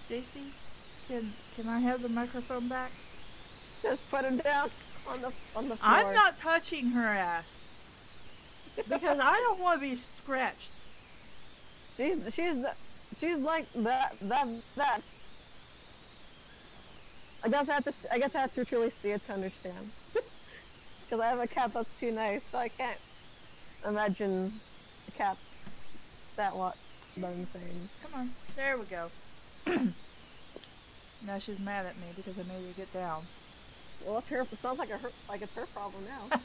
JC, can I have the microphone back? Just put him down on the I'm floor. not touching her ass because I don't want to be scratched. She's like that. I guess I have to truly see it to understand. Because I have a cat that's too nice, so I can't imagine a cat that what insane. Come on, there we go. Now she's mad at me because I made her get down. Well, it's her. It sounds like it's her problem now.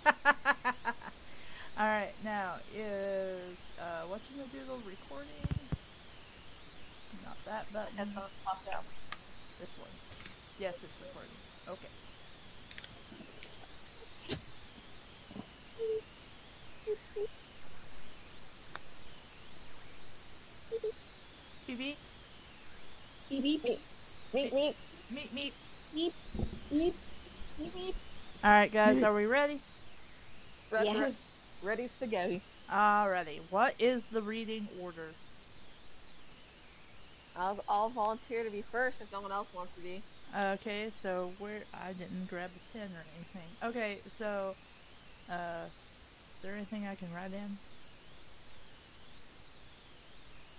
All right, now is watching the doodle recording. Not that button. Headphones popped out. This one. Yes, it's recording. Okay. Beep beep. Beep beep beep. Meep meep. Meep meep. Beep beep beep beep. All right, guys, are we ready? Yes. Ready spaghetti. Alrighty. What is the reading order? I'll volunteer to be first if no one else wants to be. Okay, so I didn't grab a pen or anything. Okay, so is there anything I can write in?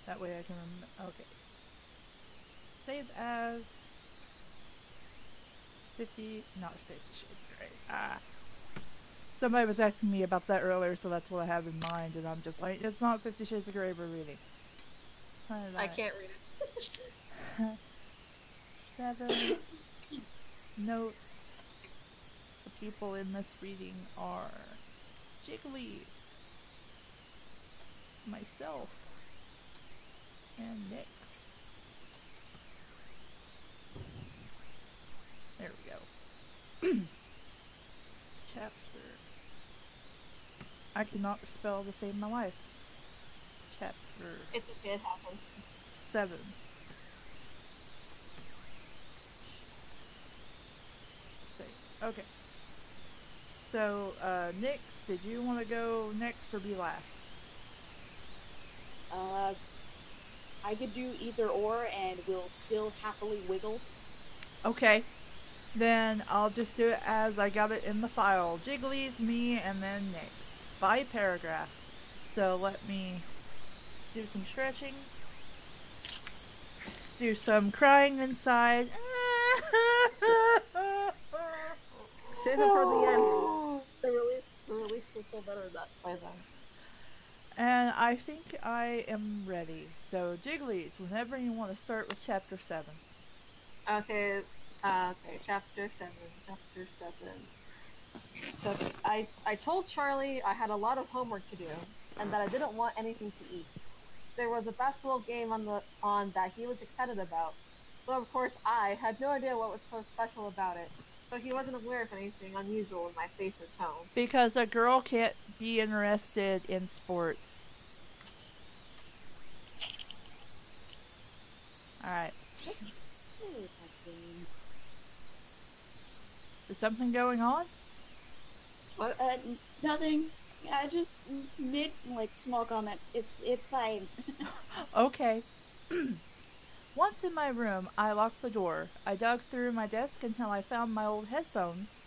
That way I can remember. Okay. Save as 50, not 50 Shades of Grey. Somebody was asking me about that earlier, so that's what I have in mind, and I'm just like, it's not 50 Shades of Grey we're reading. I can't read it. 7 notes. The people in this reading are Jiggly's, myself, and Nyx. There we go. Chapter. I cannot spell to save my life. Chapter. It's okay, it happens. 7. Okay. So, Nyx, did you want to go next or be last? I could do either or, and we'll still happily wiggle. Okay. Then I'll just do it as I got it in the file. Jiggly's, me, and then Nyx. By paragraph. So let me do some stretching. Do some crying inside. Save it for the end. The release will feel better by then. And I think I am ready. So, Jiggly's, whenever you want to start with Chapter 7. Okay, Chapter 7. Chapter 7. So, I told Charlie I had a lot of homework to do, and that I didn't want anything to eat. There was a basketball game on that he was excited about, so of course I had no idea what was so special about it. So he wasn't aware of anything unusual in my face or tone. Because a girl can't be interested in sports. Alright. Is something going on? What? Nothing. I just made small comment. It's fine. Okay. Once in my room, I locked the door. I dug through my desk until I found my old headphones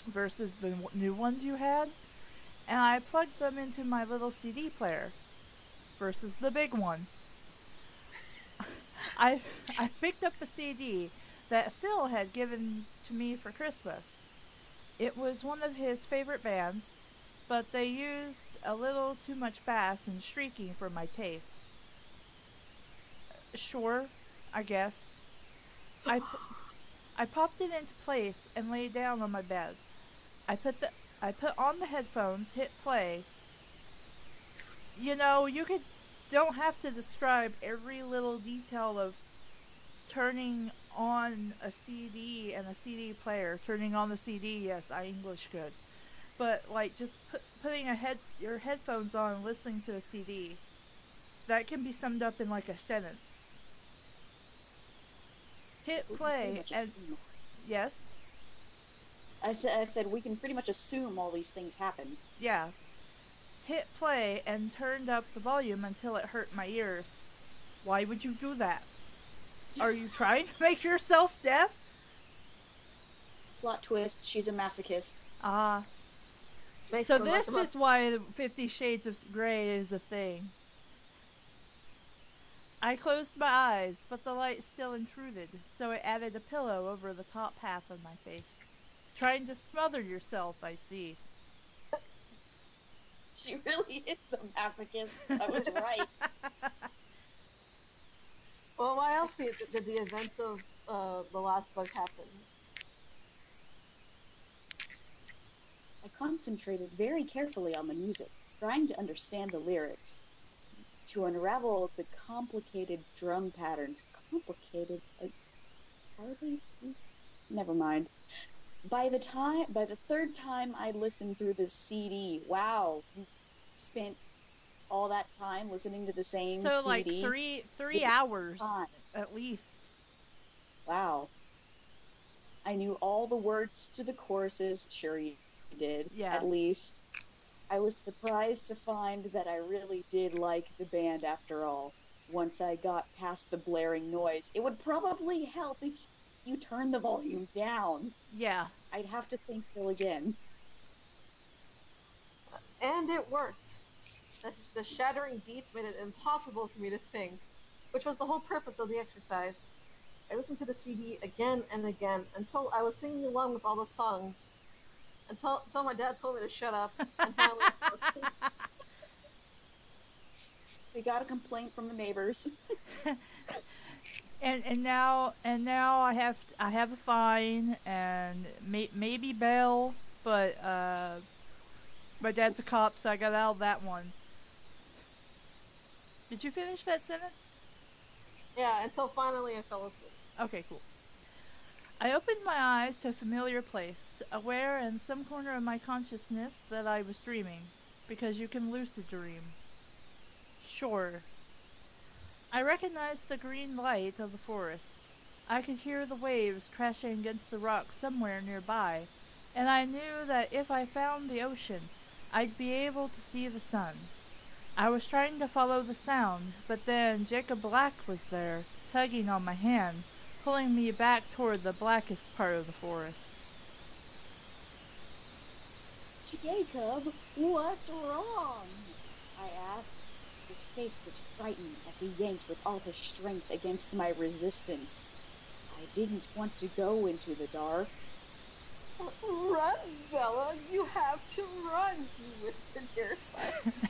versus the new ones you had, and I plugged them into my little CD player versus the big one. I picked up a CD that Phil had given to me for Christmas. It was one of his favorite bands, but they used a little too much bass and shrieking for my taste. Sure, I guess. I popped it into place and lay down on my bed. I put on the headphones, hit play. You know, don't have to describe every little detail of turning on a CD and a CD player. Turning on the CD, yes, I English good. But just putting your headphones on and listening to a CD, that can be summed up in a sentence. Hit play and yes. I said we can pretty much assume all these things happen. Yeah. Hit play and turned up the volume until it hurt my ears. Why would you do that? Are you trying to make yourself deaf? Plot twist, she's a masochist. Ah. Makes So so much this of is why the 50 Shades of Grey is a thing. I closed my eyes, but the light still intruded, so I added a pillow over the top half of my face. Trying to smother yourself, I see. She really is a masochist. I was right. Well, why else did the events of the last book happen? I concentrated very carefully on the music, trying to understand the lyrics, to unravel the complicated drum patterns. Complicated? Are they? Never mind. By the third time I listened through the CD, wow, you spent all that time listening to the same So CD. like three hours at least. Wow. I knew all the words to the choruses. Sure you did. Yeah. At least. I was surprised to find that I really did like the band after all. Once I got past the blaring noise, it would probably help if you turn the volume down. Yeah. I'd have to think so again. And it worked. The shattering beats made it impossible for me to think, which was the whole purpose of the exercise. I listened to the CD again and again until I was singing along with all the songs. Until my dad told me to shut up. And finally, We got a complaint from the neighbors. and now I have a fine and maybe bail, but my dad's a cop, so I got out of that one. Did you finish that sentence? yeah, until finally I fell asleep. Okay, cool. I opened my eyes to a familiar place, aware in some corner of my consciousness that I was dreaming, because you can lucid dream. Sure. I recognized the green light of the forest. I could hear the waves crashing against the rocks somewhere nearby, and I knew that if I found the ocean, I'd be able to see the sun. I was trying to follow the sound, but then Jacob Black was there, tugging on my hand, pulling me back toward the blackest part of the forest. Jacob, what's wrong? I asked. His face was frightened as he yanked with all his strength against my resistance. I didn't want to go into the dark. Run, Bella! You have to run! He whispered terrified.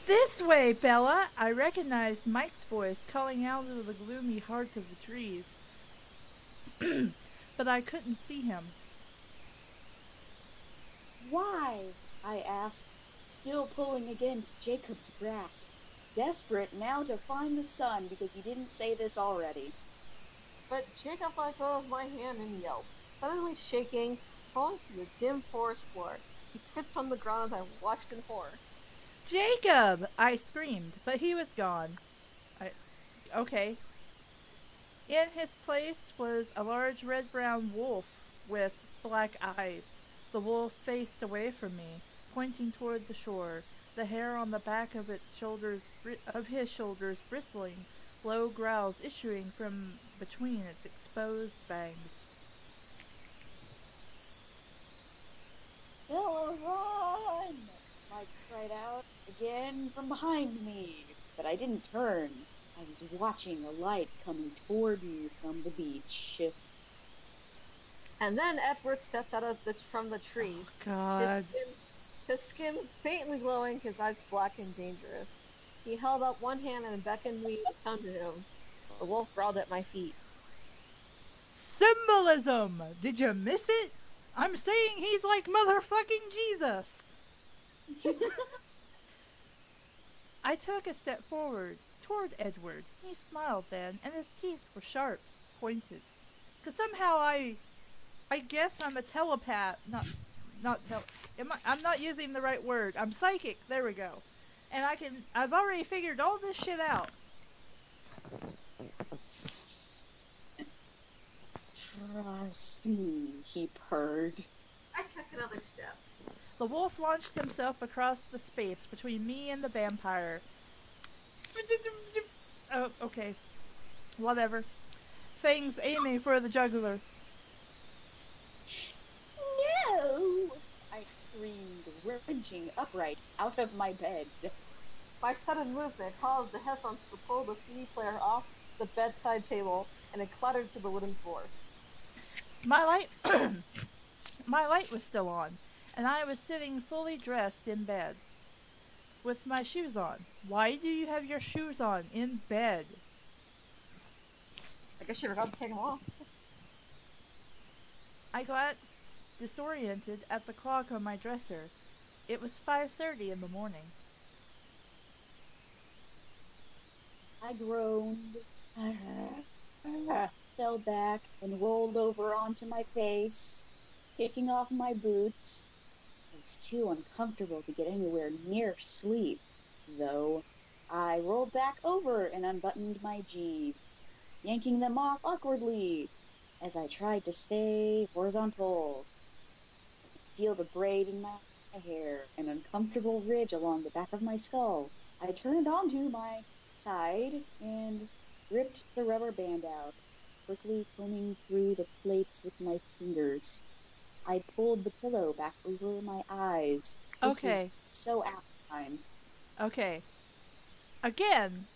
This way, Bella! I recognized Mike's voice calling out of the gloomy heart of the trees. But I couldn't see him. Why? I asked, still pulling against Jacob's grasp, desperate now to find the sun because he didn't say this already. But Jacob let go of my hand and yelped, suddenly shaking, falling to the dim forest floor. He tripped on the ground as I watched in horror. Jacob! I screamed, but he was gone. Okay. In his place was a large red-brown wolf with black eyes. The wolf faced away from me, pointing toward the shore, the hair on the back of his shoulders bristling, low growls issuing from between its exposed fangs. Bella, run! Mike cried out again from behind me, but I didn't turn. I was watching a light coming toward me from the beach. And then Edward stepped out from the trees. Oh, God. His skin faintly glowing, his eyes black and dangerous. He held up one hand and beckoned me to come to him. The wolf growled at my feet. Symbolism! Did you miss it? I'm saying he's like motherfucking Jesus! I took a step forward, toward Edward. He smiled then, and his teeth were sharp, pointed. 'Cause somehow I guess I'm a telepath, I'm not using the right word. I'm psychic, there we go. And I've already figured all this shit out. Trust me, he purred. I took another step. The wolf launched himself across the space between me and the vampire. Oh, okay. Whatever. fangs aiming for the jugular. No! I screamed, wrenching upright out of my bed. My sudden movement caused the headphones to pull the CD player off the bedside table, and it clattered to the wooden floor. My light, my light was still on, and I was sitting fully dressed in bed, with my shoes on. Why do you have your shoes on in bed? I guess you forgot to take them off. I glanced, disoriented, at the clock on my dresser. It was 5:30 in the morning. I groaned, fell back, and rolled over onto my face, kicking off my boots. I was too uncomfortable to get anywhere near sleep, though. I rolled back over and unbuttoned my jeans, yanking them off awkwardly as I tried to stay horizontal. I could feel the braid in my hair, an uncomfortable ridge along the back of my skull. I turned onto my side and ripped the rubber band out, quickly combing through the plates with my fingers. I pulled the pillow back over my eyes. Okay. So out of time. Okay. Again,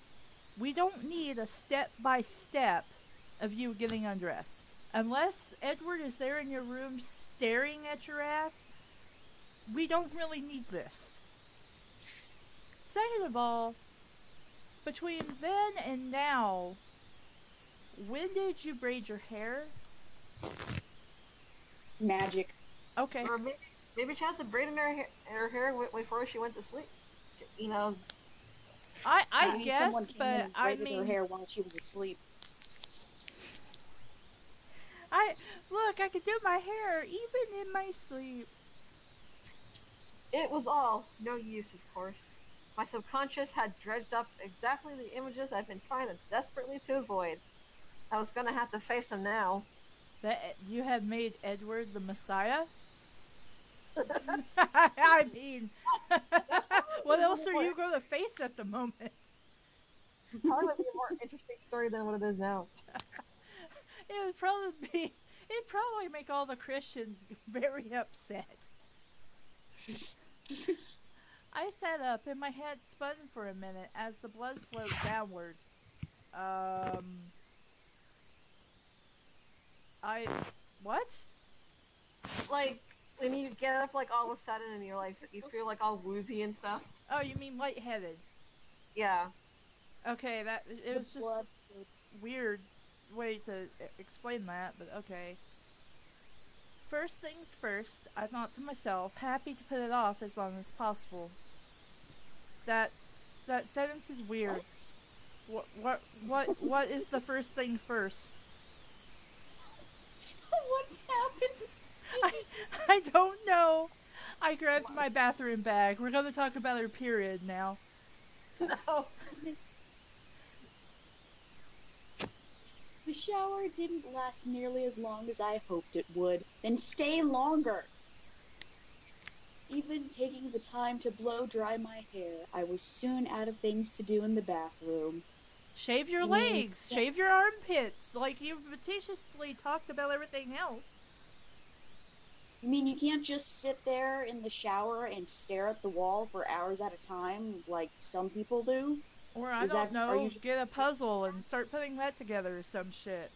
we don't need a step-by-step of you getting undressed. Unless Edward is there in your room staring at your ass, we don't really need this. Second of all, between then and now, when did you braid your hair? Magic. Okay. Or maybe she had the braid in her hair before she went to sleep. You know. I guess, but I braided mean, her hair while she was asleep. I could do my hair even in my sleep. It was all no use, of course. My subconscious had dredged up exactly the images I've been trying desperately to avoid. I was gonna have to face them now. That you have made Edward the Messiah? I mean, what else are you going to face at the moment? Probably would be a more interesting story than what it is now. It'd probably make all the Christians very upset. I sat up and my head spun for a minute as the blood flowed downward. What? Like, when you get up, like, all of a sudden and you're like, you feel like all woozy and stuff. Oh, you mean lightheaded? Yeah. Okay, it was just a weird way to explain that, but okay. First things first, I thought to myself, happy to put it off as long as possible. That sentence is weird. What is the first thing first? What's happened? I don't know. I grabbed my bathroom bag. We're gonna talk about her period now. No. The shower didn't last nearly as long as I hoped it would. Then stay longer. Even taking the time to blow dry my hair, I was soon out of things to do in the bathroom. Shave your legs. Shave your armpits. Like you meticulously talked about everything else. You mean you can't just sit there in the shower and stare at the wall for hours at a time like some people do? Or I don't know, get a puzzle and start putting that together or some shit.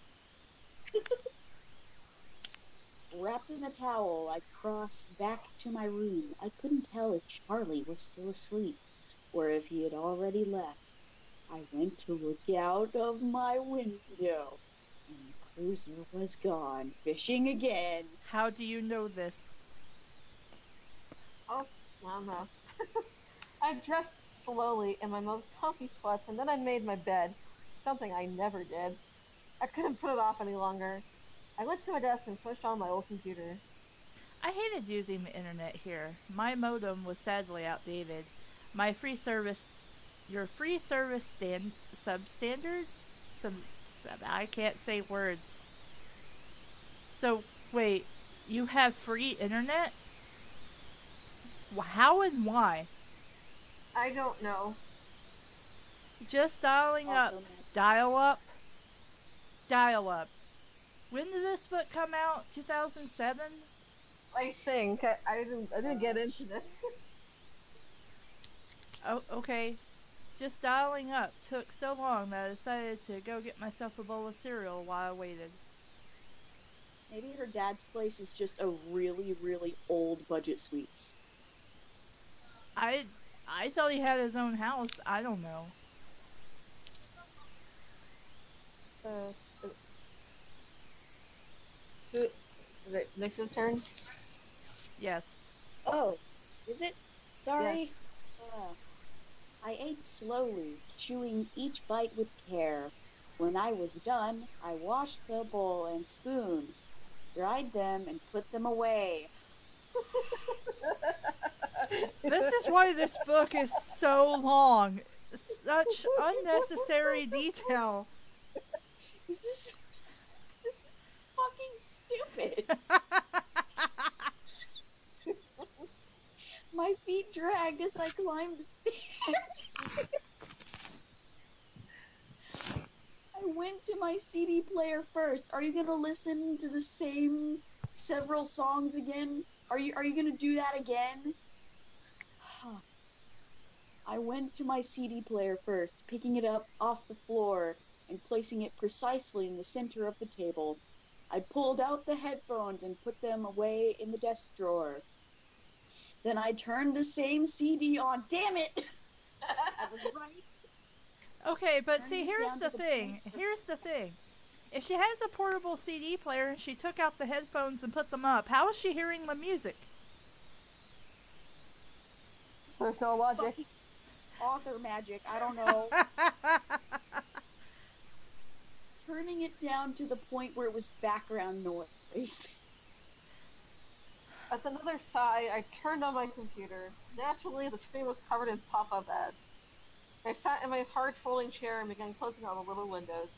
Wrapped in a towel, I crossed back to my room. I couldn't tell if Charlie was still asleep or if he had already left. I went to look out of my window, and the cruiser was gone, fishing again. How do you know this? Oh, I don't know. I dressed slowly in my most comfy sweats, and then I made my bed. Something I never did. I couldn't put it off any longer. I went to my desk and switched on my old computer. I hated using the internet here. My modem was sadly outdated. My free service... Your free service substandard? I can't say words. So, wait. You have free internet? How and why? I don't know. Just dialing up. Dial up? dial-up. When did this book come out? 2007? I think I didn't get into this. Oh, okay. Just dialing up took so long that I decided to go get myself a bowl of cereal while I waited. Maybe her dad's place is just a really, really old budget sweets. I I thought he had his own house. I don't know. Uh, who is it? Nixon's turn. Yes. Oh, is it? Sorry. I ate slowly, chewing each bite with care. When I was done, I washed the bowl and spoon, dried them, and put them away. This is why this book is so long. Such unnecessary detail. This is fucking stupid. My feet dragged as I climbed the stairs. I went to my CD player first. Are you gonna listen to the same several songs again? Are you gonna do that again? I went to my CD player first, picking it up off the floor and placing it precisely in the center of the table. I pulled out the headphones and put them away in the desk drawer. Then I turned the same CD on. Damn it! I was right. Okay, but Turning see, it here's down the to the thing. point. Here's the thing. If she has a portable CD player and she took out the headphones and put them up, how is she hearing the music? There's no logic. Fucking author magic. I don't know. Turning it down to the point where it was background noise. As another sigh, I turned on my computer. Naturally, the screen was covered in pop-up ads. I sat in my hard folding chair and began closing all the little windows.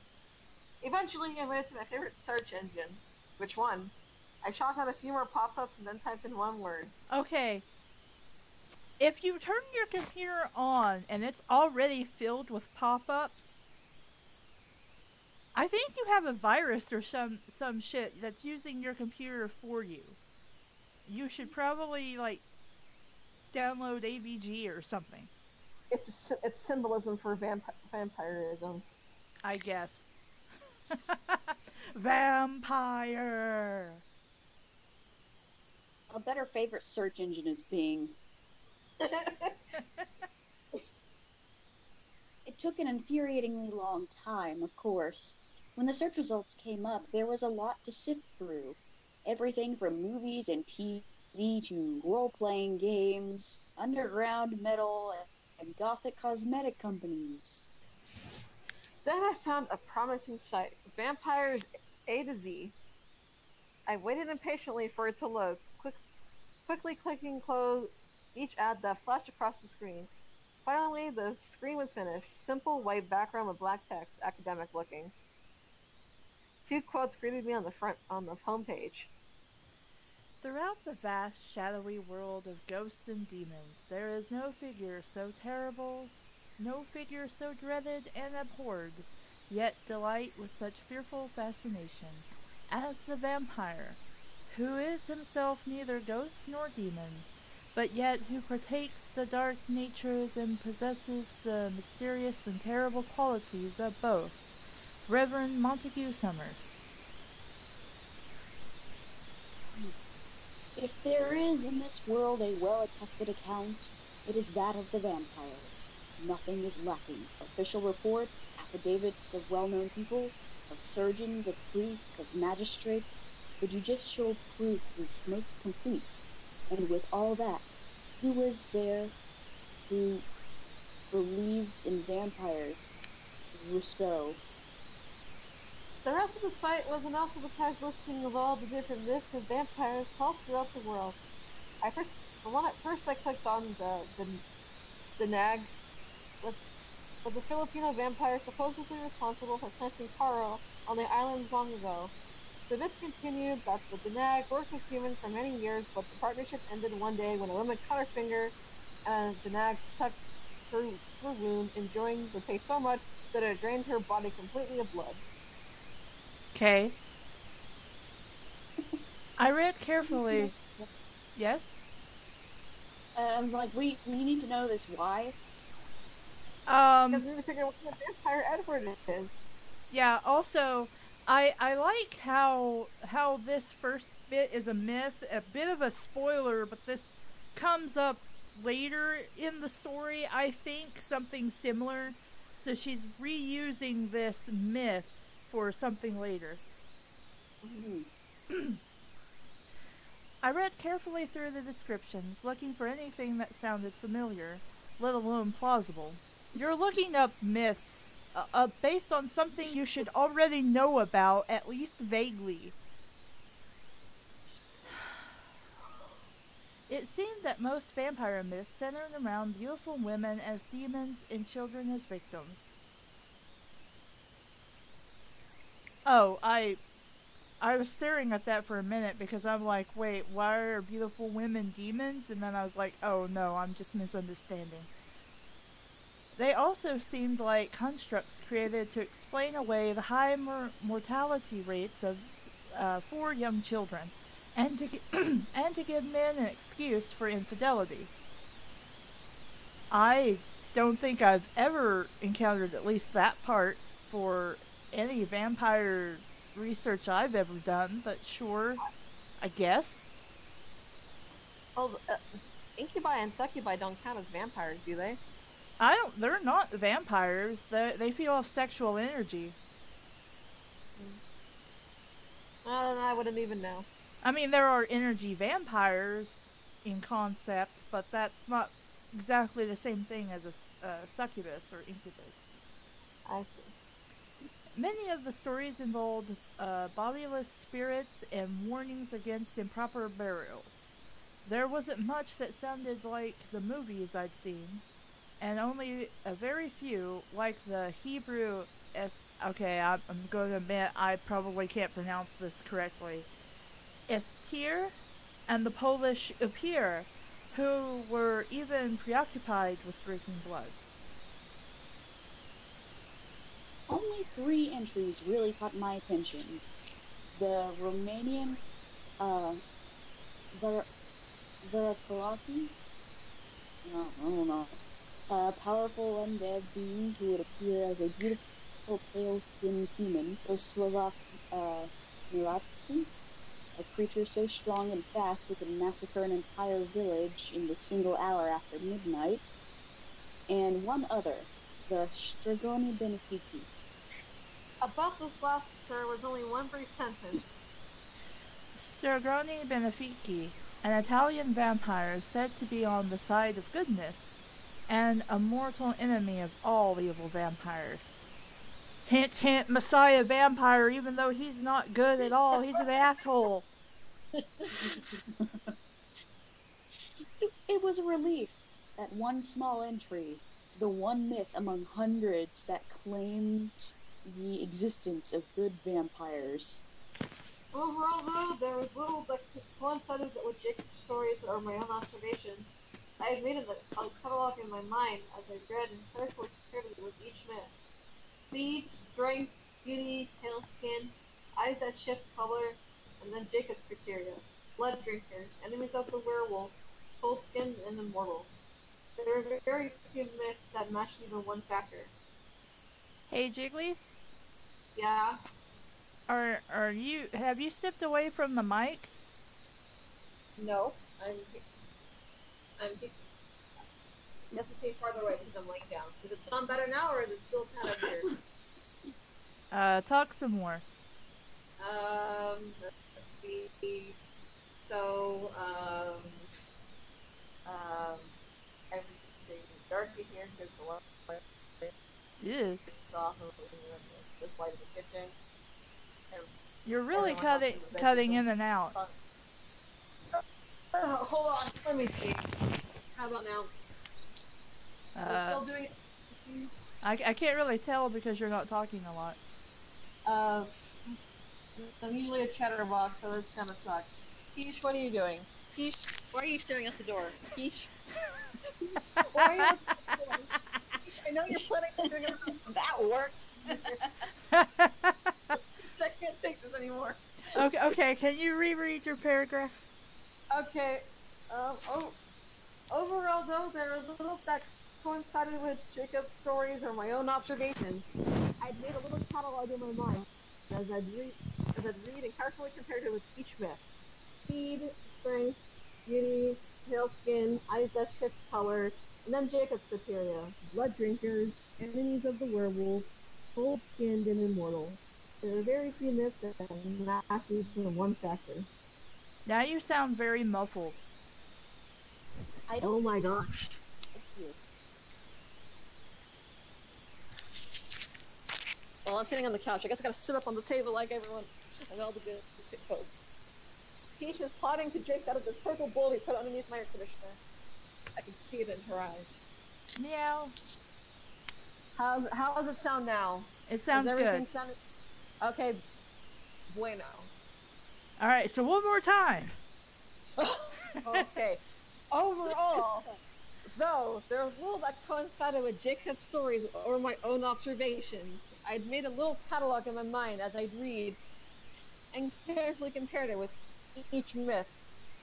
Eventually, I went to my favorite search engine. Which one? I shot out a few more pop-ups and then typed in one word. Okay. If you turn your computer on and it's already filled with pop-ups, I think you have a virus or some shit that's using your computer for you. You should probably, like, download AVG or something. It's symbolism for vampirism. I guess. Vampire! I'll bet her favorite search engine is Bing. It took an infuriatingly long time, of course. When the search results came up, there was a lot to sift through. Everything from movies and TV to role-playing games, underground metal, and gothic cosmetic companies. Then I found a promising site, Vampires A to Z. I waited impatiently for it to load, quickly clicking close each ad that flashed across the screen. Finally, the screen was finished. Simple white background with black text, academic looking. Two quotes greeted me on the homepage. Throughout the vast, shadowy world of ghosts and demons, there is no figure so terrible, no figure so dreaded and abhorred, yet delight with such fearful fascination, as the vampire, who is himself neither ghost nor demon, but yet who partakes the dark natures and possesses the mysterious and terrible qualities of both. Reverend Montague Summers. If there is in this world a well-attested account, it is that of the vampires. Nothing is lacking. Official reports, affidavits of well-known people, of surgeons, of priests, of magistrates, the judicial proof is most complete. And with all that, who is there who believes in vampires? Rousseau. The rest of the site was an alphabetized listing of all the different myths of vampires told throughout the world. First I clicked on the nag, was a Filipino vampire supposedly responsible for planting Taro on the islands long ago. The myth continued that the Danag worked with humans for many years, but the partnership ended one day when a woman cut her finger and the Danag sucked her wound, enjoying the taste so much that it drained her body completely of blood. Okay. I read carefully. Yes? I'm like, we need to know this. Why? Because we need to figure out what kind of vampire Edward is. Yeah, also, I like how this first bit is a myth, a bit of a spoiler, but this comes up later in the story, I think, something similar. So she's reusing this myth for something later. Hmm. I read carefully through the descriptions, looking for anything that sounded familiar, let alone plausible. You're looking up myths based on something you should already know about, at least vaguely. It seemed that most vampire myths centered around beautiful women as demons and children as victims. Oh, I was staring at that for a minute because I'm like, wait, why are beautiful women demons? And then I was like, oh no, I'm just misunderstanding. They also seemed like constructs created to explain away the high mortality rates of for young children, and to and to give men an excuse for infidelity. I don't think I've ever encountered at least that part for any vampire research I've ever done, but sure, I guess. Well, incubi and succubi don't count as vampires, do they? I don't. They're not vampires. They feed off sexual energy. Well, then I wouldn't even know. I mean, there are energy vampires in concept, but that's not exactly the same thing as a succubus or incubus. I see. Many of the stories involved bodiless spirits and warnings against improper burials. There wasn't much that sounded like the movies I'd seen, and only a very few, like the Hebrew Okay, I'm going to admit I probably can't pronounce this correctly. Estir and the Polish Upir, who were even preoccupied with drinking blood. Only 3 entries really caught my attention. The Romanian Ver- Veracolati, no, I don't know, a powerful undead being who would appear as a beautiful pale-skinned human, or Slovak Miratsy, a creature so strong and fast it could massacre an entire village in the single hour after midnight, and one other, the Stragoni Benefici. About this last, there was only one brief sentence. Stragoni Benefici, an Italian vampire said to be on the side of goodness, and a mortal enemy of all evil vampires. Hint, hint, Messiah vampire, even though he's not good at all, he's an asshole. It was a relief that one small entry, the one myth among hundreds that claimed the existence of good vampires. Overall, though, there was little that coincided with Jacob's stories or my own observations. I had made a catalog in my mind as I read and carefully compared it with each myth. Speed, strength, beauty, pale skin, eyes that shift color, and then Jacob's criteria. Blood drinker, enemies of the werewolf, cold skinned and immortal. There are very few myths that match even one factor. Hey, Jigglies? Yeah, Have you stepped away from the mic? no, I'm guess it's too farther away because I'm laying down. Does it sound better now, or is it still kind of weird? Talk some more. Let's see. So, everything's dark in here because the light Ew. is off of the light in the kitchen. You're really Everyone else in the cutting bedroom. in and out. Hold on, let me see. How about now? Is it still doing it? I can't really tell because you're not talking a lot. I'm usually a chatterbox, so this kind of sucks. Peach, what are you doing? Peach, why are you staring at the door? Peach? Why are you looking at the door? Peach, I know you're planning on doing it. That works. I can't think Okay, can you reread your paragraph? Okay. Overall, though, there is little that coincided with Jacob's stories or my own observations. I'd made a little catalog in my mind as I'd read and carefully compared it with each myth. Speed, strength, beauty, pale skin, eyes that shift color, and then Jacob's criteria. Blood drinkers, enemies of the werewolf, cold-skinned and immortal. There are very few myths that match even one factor. Now you sound very muffled. I Oh don't my gosh. like you. Well, I'm sitting on the couch. I guess I gotta sit up on the table like everyone. Like all the good folks. Peach is plotting to drink out of this purple bowl we put underneath my air conditioner. I can see it in her eyes. Meow. How does it sound now? It sounds Does everything good. sound okay? Bueno. Alright, so one more time. Okay. Overall, though, there was little that coincided with Jacob's stories or my own observations. I'd made a little catalog in my mind as I'd read and carefully compared it with each myth.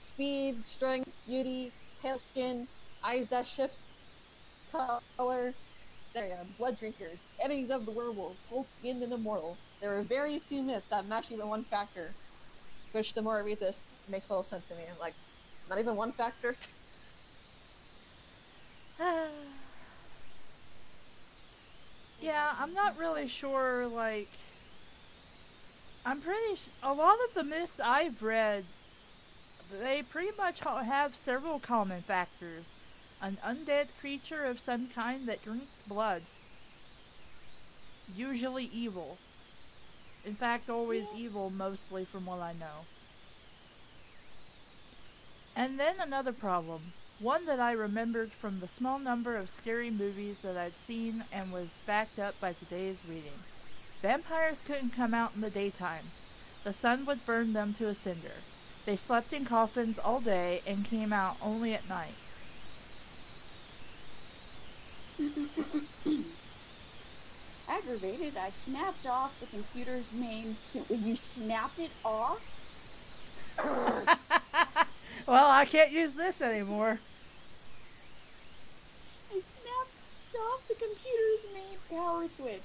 Speed, strength, beauty, pale skin, eyes that shift color. There you go. Blood drinkers, enemies of the werewolf, cold-skinned and immortal. There are very few myths that match even one factor. Which, the more I read this, it makes a little sense to me. I'm like, not even one factor? Yeah, I'm not really sure, like... I'm pretty a lot of the myths I've read, they pretty much have several common factors. An undead creature of some kind that drinks blood. Usually evil. In fact, always evil, mostly from what I know. And then another problem. One that I remembered from the small number of scary movies that I'd seen and was backed up by today's reading. Vampires couldn't come out in the daytime. The sun would burn them to a cinder. They slept in coffins all day and came out only at night. Aggravated, I snapped off the computer's main. You snapped it off? Well, I can't use this anymore. I snapped off the computer's main power switch.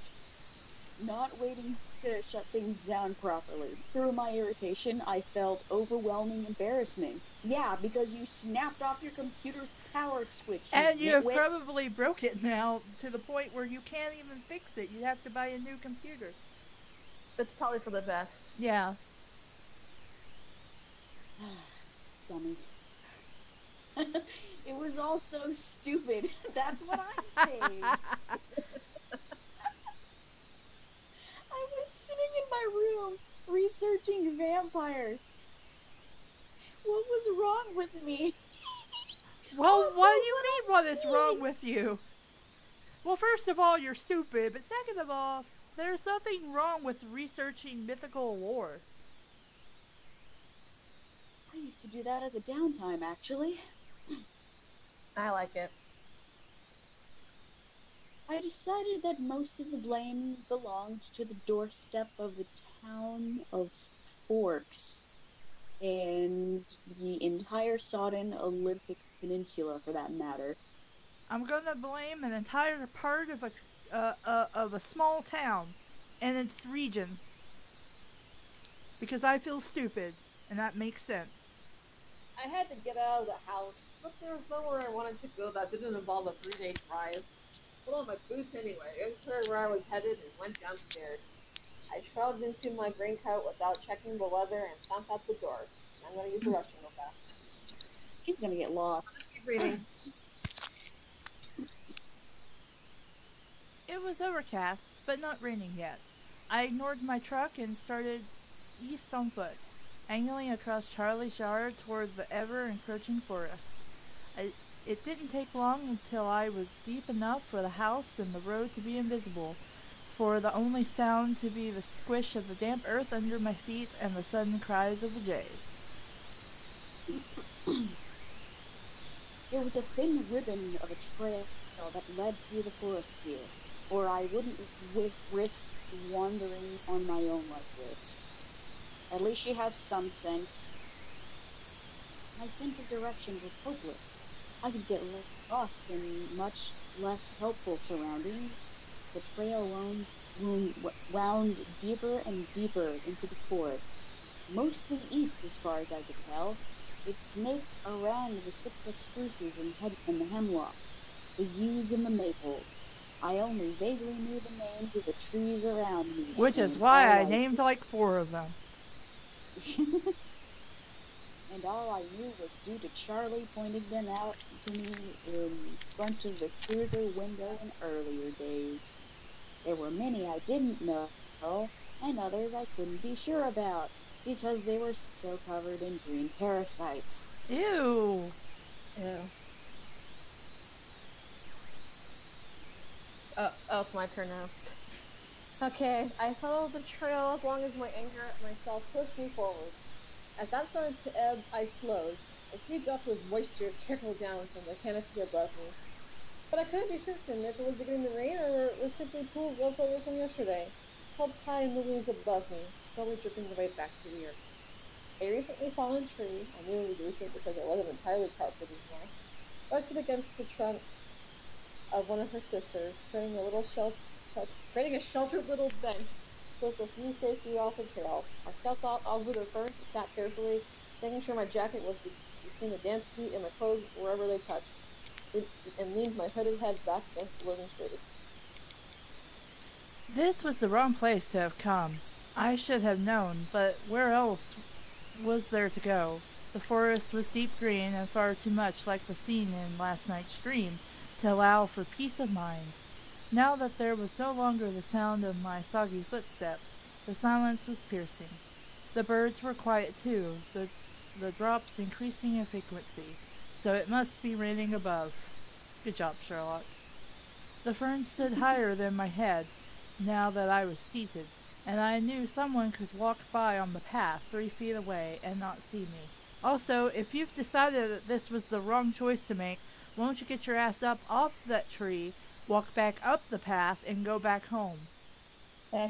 Not waiting to shut things down properly. Through my irritation, I felt overwhelming embarrassment. Yeah, because you snapped off your computer's power switch. And you have probably broke it now to the point where you can't even fix it. You have to buy a new computer. That's probably for the best. Yeah. Dummy. It was all so stupid. That's what I'm saying. I was sitting in my room researching vampires. What was wrong with me? Well, what do you mean what is wrong with you? Well, first of all, you're stupid, but second of all, there's nothing wrong with researching mythical lore. I used to do that as a downtime, actually. I like it. I decided that most of the blame belonged to the doorstep of the town of Forks and the entire Sodden Olympic Peninsula, for that matter. I'm gonna blame an entire part of a small town and its region because I feel stupid, and that makes sense. I had to get out of the house, but there was nowhere I wanted to go that didn't involve a 3-day drive. Put on my boots anyway, unclear where I was headed, and went downstairs. I shrouded into my raincoat without checking the weather and stomped out the door. I'm gonna use the restroom real fast. He's gonna get lost. Just keep reading. It was overcast, but not raining yet. I ignored my truck and started east on foot, angling across Charlie's yard toward the ever-encroaching forest. It didn't take long until I was deep enough for the house and the road to be invisible, for the only sound to be the squish of the damp earth under my feet and the sudden cries of the jays. There was a thin ribbon of a trail that led through the forest here, or I wouldn't risk wandering on my own like this. At least she has some sense. My sense of direction was hopeless. I could get lost in much less helpful surroundings. The trail wound deeper and deeper into the forest, mostly east as far as I could tell. It snaked around the cypress spruces and the hemlocks, the yews and the maples. I only vaguely knew the names of the trees around me. Which is why I named like 4 of them. And all I knew was due to Charlie pointing them out to me in front of the cruiser window in earlier days. There were many I didn't know, and others I couldn't be sure about, because they were so covered in green parasites. Ew. Yeah. Oh, it's my turn now. Okay, I followed the trail as long as my anger at myself pushed me forward. As that started to ebb, I slowed. A few drops of moisture trickled down from the canopy above me. But I couldn't be certain if it was beginning to rain or it was simply pools left over from yesterday, held high in the leaves above me, slowly dripping away back to the earth. A recently fallen tree, I knew it was recent because it wasn't entirely carpeted in moss, rested against the trunk of one of her sisters, creating a sheltered little bench just a few safety off the trail. I stepped out over the fern and sat carefully, making sure my jacket was between the damp seat and my clothes wherever they touched, and leaned my hooded head back against the living tree. This was the wrong place to have come. I should have known, but where else was there to go? The forest was deep green and far too much like the scene in last night's dream to allow for peace of mind. Now that there was no longer the sound of my soggy footsteps, the silence was piercing. The birds were quiet too, the drops increasing in frequency, so it must be raining above. Good job, Sherlock. The fern stood higher than my head, now that I was seated, and I knew someone could walk by on the path 3 feet away and not see me. Also, if you've decided that this was the wrong choice to make, won't you get your ass up off that tree, walk back up the path, and go back home?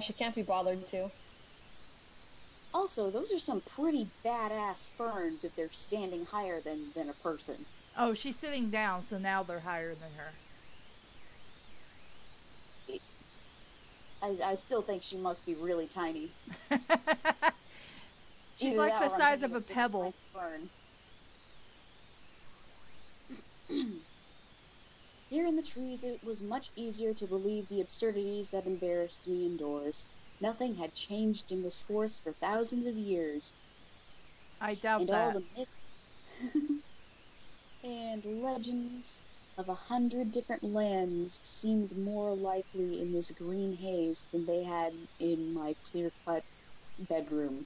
She can't be bothered to. Also, those are some pretty badass ferns if they're standing higher than a person. Oh, she's sitting down, so now they're higher than her. I still think she must be really tiny. She's Either like that the or I'm size thinking of a pebble. fern. Here in the trees, it was much easier to believe the absurdities that embarrassed me indoors. Nothing had changed in this forest for thousands of years. I doubt And that. all the myths and legends of 100 different lands seemed more likely in this green haze than they had in my clear-cut bedroom.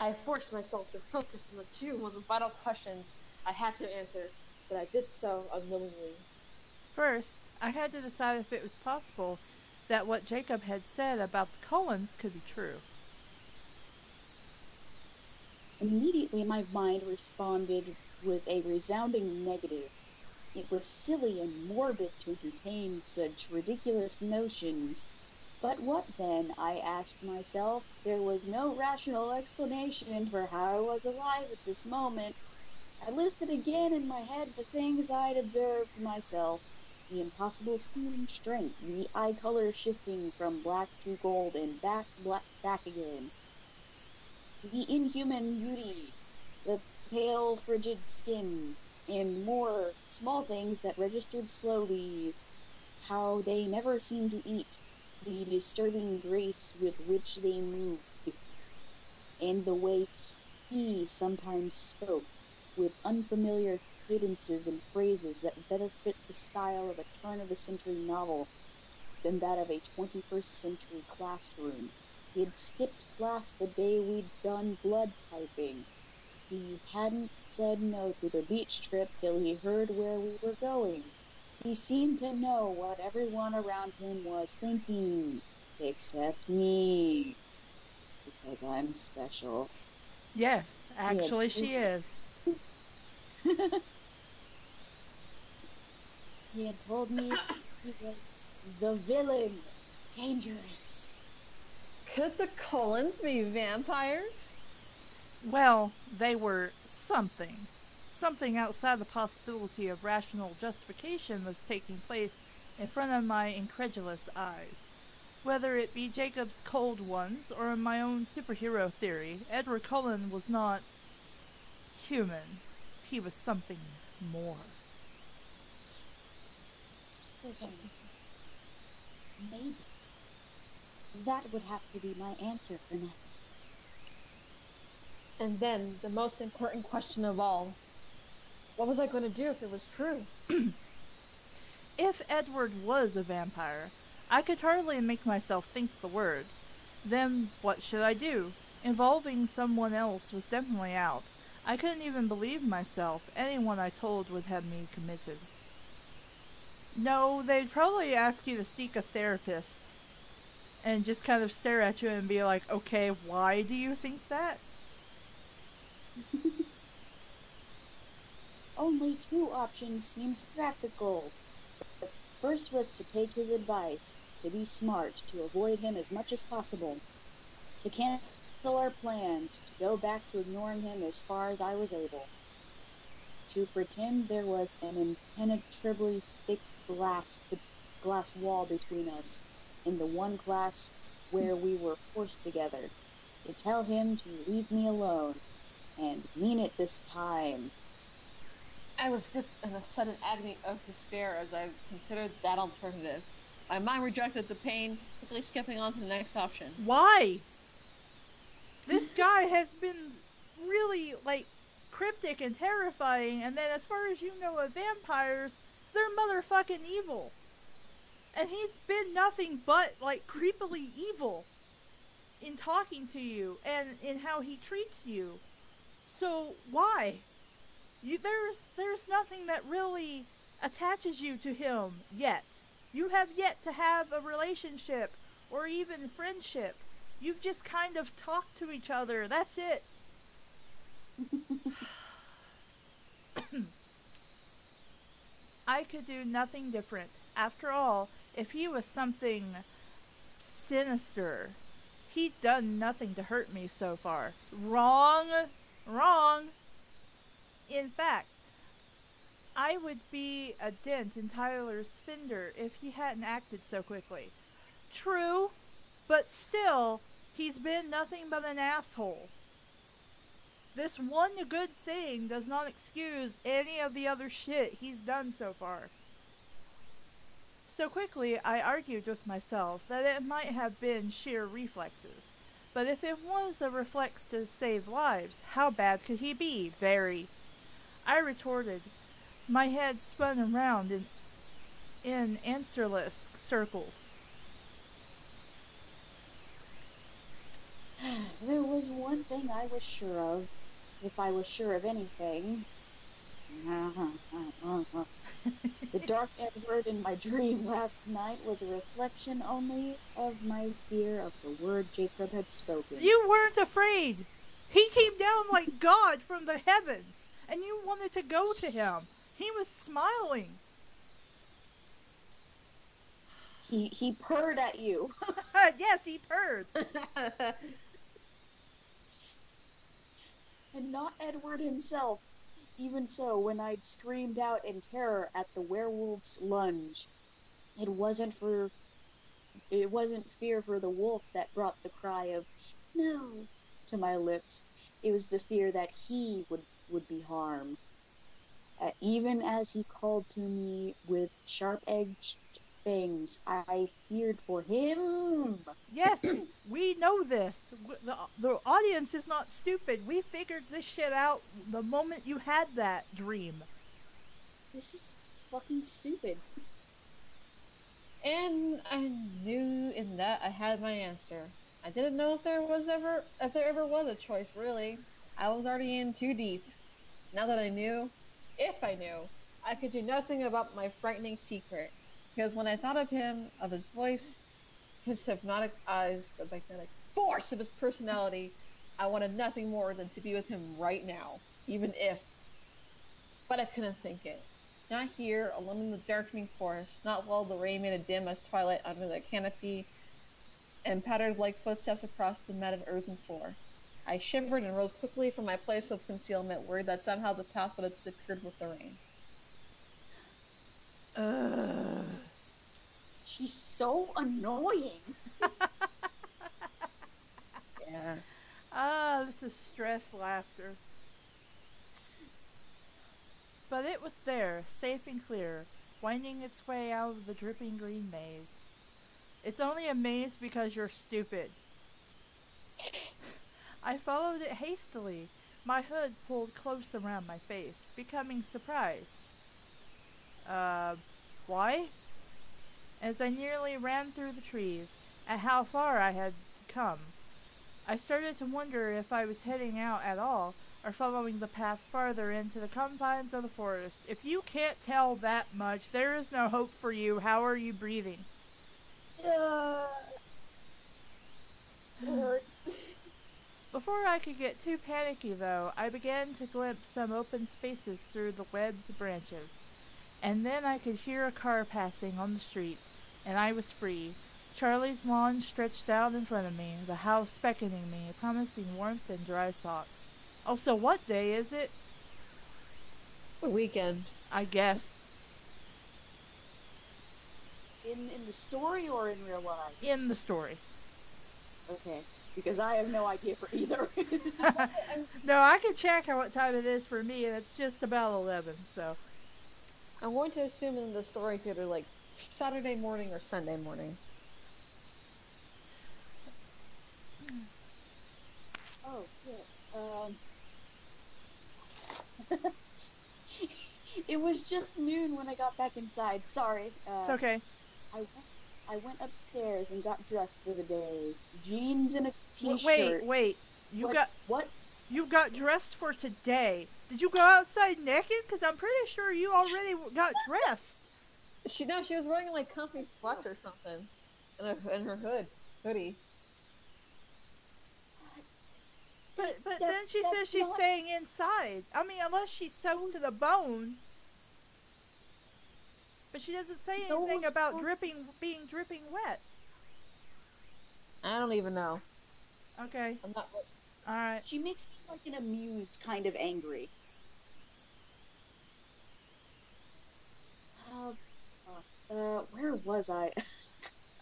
I forced myself to focus on the 2 most vital questions I had to answer, but I did so unwillingly. First, I had to decide if it was possible that what Jacob had said about the Cullens could be true. Immediately my mind responded with a resounding negative. It was silly and morbid to entertain such ridiculous notions. But what then, I asked myself. There was no rational explanation for how I was alive at this moment. I listed again in my head the things I'd observed myself. The impossible smooth strength, the eye color shifting from black to gold and back again. The inhuman beauty, the pale, frigid skin, and more small things that registered slowly, how they never seemed to eat, the disturbing grace with which they moved, and the way he sometimes spoke, with unfamiliar cadences and phrases that better fit the style of a turn-of-the-century novel than that of a 21st century classroom. He had skipped class the day we'd done blood piping. He hadn't said no to the beach trip till he heard where we were going. He seemed to know what everyone around him was thinking, except me, because I'm special. Yes, actually she is. He had told me he was the villain, dangerous. Could the Cullens be vampires? Well, they were something. Something outside the possibility of rational justification was taking place in front of my incredulous eyes. Whether it be Jacob's cold ones or my own superhero theory, Edward Cullen was not human. He was something more. So then, maybe that would have to be my answer for now. And then, the most important question of all. What was I going to do if it was true? If Edward was a vampire, I could hardly make myself think the words. Then what should I do? Involving someone else was definitely out. I couldn't even believe myself. Anyone I told would have me committed. No, they'd probably ask you to seek a therapist and just kind of stare at you and be like, okay, why do you think that? Only two options seemed practical. The first was to take his advice, to be smart, to avoid him as much as possible, to cancel our plans, to go back to ignoring him as far as I was able, to pretend there was an impenetrably thick glass wall between us, in the one glass where we were forced together, to tell him to leave me alone, and mean it this time. I was gripped in a sudden agony of despair as I considered that alternative. My mind rejected the pain, quickly skipping on to the next option. Why? This guy has been really, cryptic and terrifying, and then as far as you know of vampires, they're motherfucking evil. And he's been nothing but, creepily evil in talking to you and in how he treats you. So, why? There's nothing that really attaches you to him yet. You have yet to have a relationship or even friendship. You've just kind of talked to each other. That's it. I could do nothing different. After all, if he was something sinister, he'd done nothing to hurt me so far. Wrong. Wrong. In fact, I would be a dent in Tyler's fender if he hadn't acted so quickly. True, but still, he's been nothing but an asshole. This one good thing does not excuse any of the other shit he's done so far. So quickly, I argued with myself that it might have been sheer reflexes. But if it was a reflex to save lives, how bad could he be? Very. I retorted. My head spun around in answerless circles. There was one thing I was sure of, if I was sure of anything. The dark Edward in my dream last night was a reflection only of my fear of the word Jacob had spoken. You weren't afraid! He came down like God from the heavens, and you wanted to go to him. He was smiling. He purred at you. Yes, he purred. And not Edward himself. Even so, when I'd screamed out in terror at the werewolf's lunge, it wasn't fear for the wolf that brought the cry of "no" to my lips. It was the fear that he would be harmed. Even as he called to me with sharp-edged fangs, I feared for him. Yes, we know this. The audience is not stupid. We figured this shit out the moment you had that dream. This is fucking stupid. And I knew in that I had my answer. I didn't know if there ever was a choice, really. I was already in too deep. Now that I knew, if I knew, I could do nothing about my frightening secret. Because when I thought of him, of his voice, his hypnotic eyes, the magnetic force of his personality, I wanted nothing more than to be with him right now, even if. But I couldn't think it. Not here, alone in the darkening forest, not while the rain made a dim as twilight under the canopy, and pattered like footsteps across the matted earthen floor. I shivered and rose quickly from my place of concealment, worried that somehow the path would have disappeared with the rain. She's so annoying. Yeah. Ah, this is stress laughter. But it was there, safe and clear, winding its way out of the dripping green maze. It's only a maze because you're stupid. I followed it hastily, my hood pulled close around my face, becoming surprised. Why? As I nearly ran through the trees, at how far I had come, I started to wonder if I was heading out at all, or following the path farther into the confines of the forest. If you can't tell that much, there is no hope for you. How are you breathing? Before I could get too panicky, though, I began to glimpse some open spaces through the webbed branches. And then I could hear a car passing on the street, and I was free. Charlie's lawn stretched out in front of me, the house beckoning me, promising warmth and dry socks. Also, what day is it? The weekend. I guess. In the story or in real life? In the story. Okay, because I have no idea for either. No, I can check what time it is for me, and it's just about 11, so. I'm going to assume in the story it's either like Saturday morning or Sunday morning. Oh, shit. It was just noon when I got back inside. Sorry. It's okay. I went upstairs and got dressed for the day. Jeans and a t-shirt. Wait. What? You got dressed for today. Did you go outside naked? Because I'm pretty sure you already got dressed. She was wearing like comfy sweats or something, and her hoodie. But then she says she's staying inside. I mean, unless she's soaked to the bone. But she doesn't say anything about being dripping wet. I don't even know. Okay. I'm not. Alright. She makes me like an amused kind of angry. Where was I?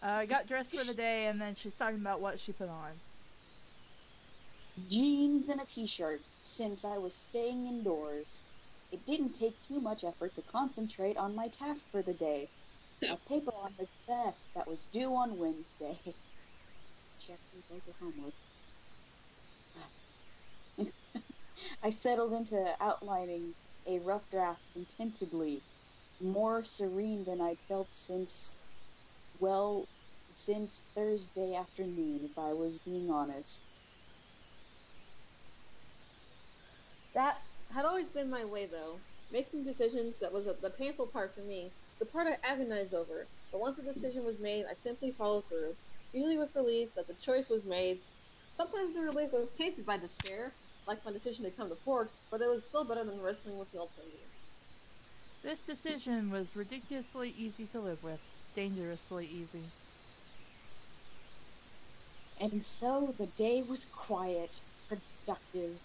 I got dressed for the day, and then she's talking about what she put on. Jeans and a t-shirt, since I was staying indoors. It didn't take too much effort to concentrate on my task for the day. A paper on the desk that was due on Wednesday. Check over homework. I settled into outlining a rough draft contentedly, more serene than I'd felt since Thursday afternoon, if I was being honest. That had always been my way, though. Making decisions, that was the painful part for me. The part I agonized over. But once the decision was made, I simply followed through. Usually with relief that the choice was made. Sometimes the relief was tainted by despair, like my decision to come to Forks, but it was still better than wrestling with the alternative. This decision was ridiculously easy to live with. Dangerously easy. And so the day was quiet, productive.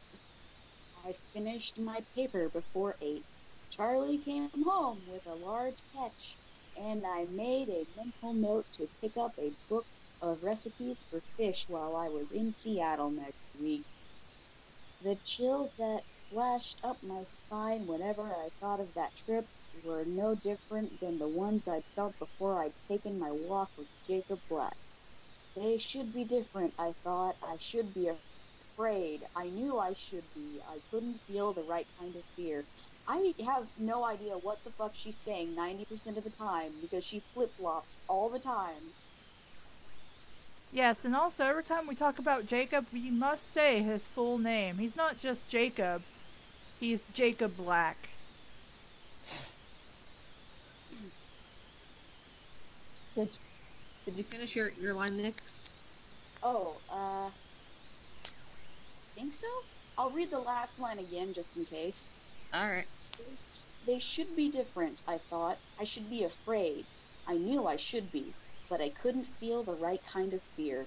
I finished my paper before 8. Charlie came home with a large catch, and I made a mental note to pick up a book of recipes for fish while I was in Seattle next week. The chills that flashed up my spine whenever I thought of that trip were no different than the ones I'd felt before I'd taken my walk with Jacob Black. They should be different, I thought. I should be afraid. I knew I should be. I couldn't feel the right kind of fear. I have no idea what the fuck she's saying 90% of the time, because she flip-flops all the time. Yes, and also every time we talk about Jacob, we must say his full name. He's not just Jacob. He's Jacob Black. Did you finish your line, Nick? Oh, think so? I'll read the last line again just in case. Alright. They should be different, I thought. I should be afraid. I knew I should be. but I couldn't feel the right kind of fear.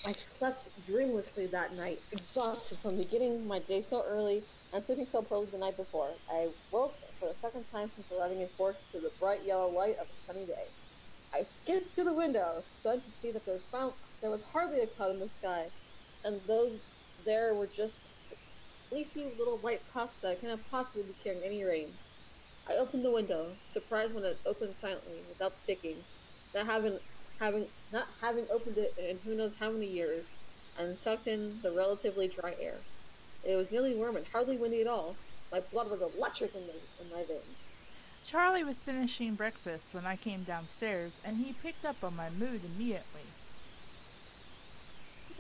I slept dreamlessly that night, exhausted from beginning my day so early and sleeping so poorly the night before. I woke for the second time since arriving in Forks to the bright yellow light of a sunny day. I skipped to the window, stunned to see that there was hardly a cloud in the sky, and those there were just fleecy little white puffs that couldn't possibly be carrying any rain. I opened the window, surprised when it opened silently, without sticking, not having opened it in who knows how many years, and sucked in the relatively dry air. It was nearly warm and hardly windy at all. My blood was electric in my veins. Charlie was finishing breakfast when I came downstairs, and he picked up on my mood immediately.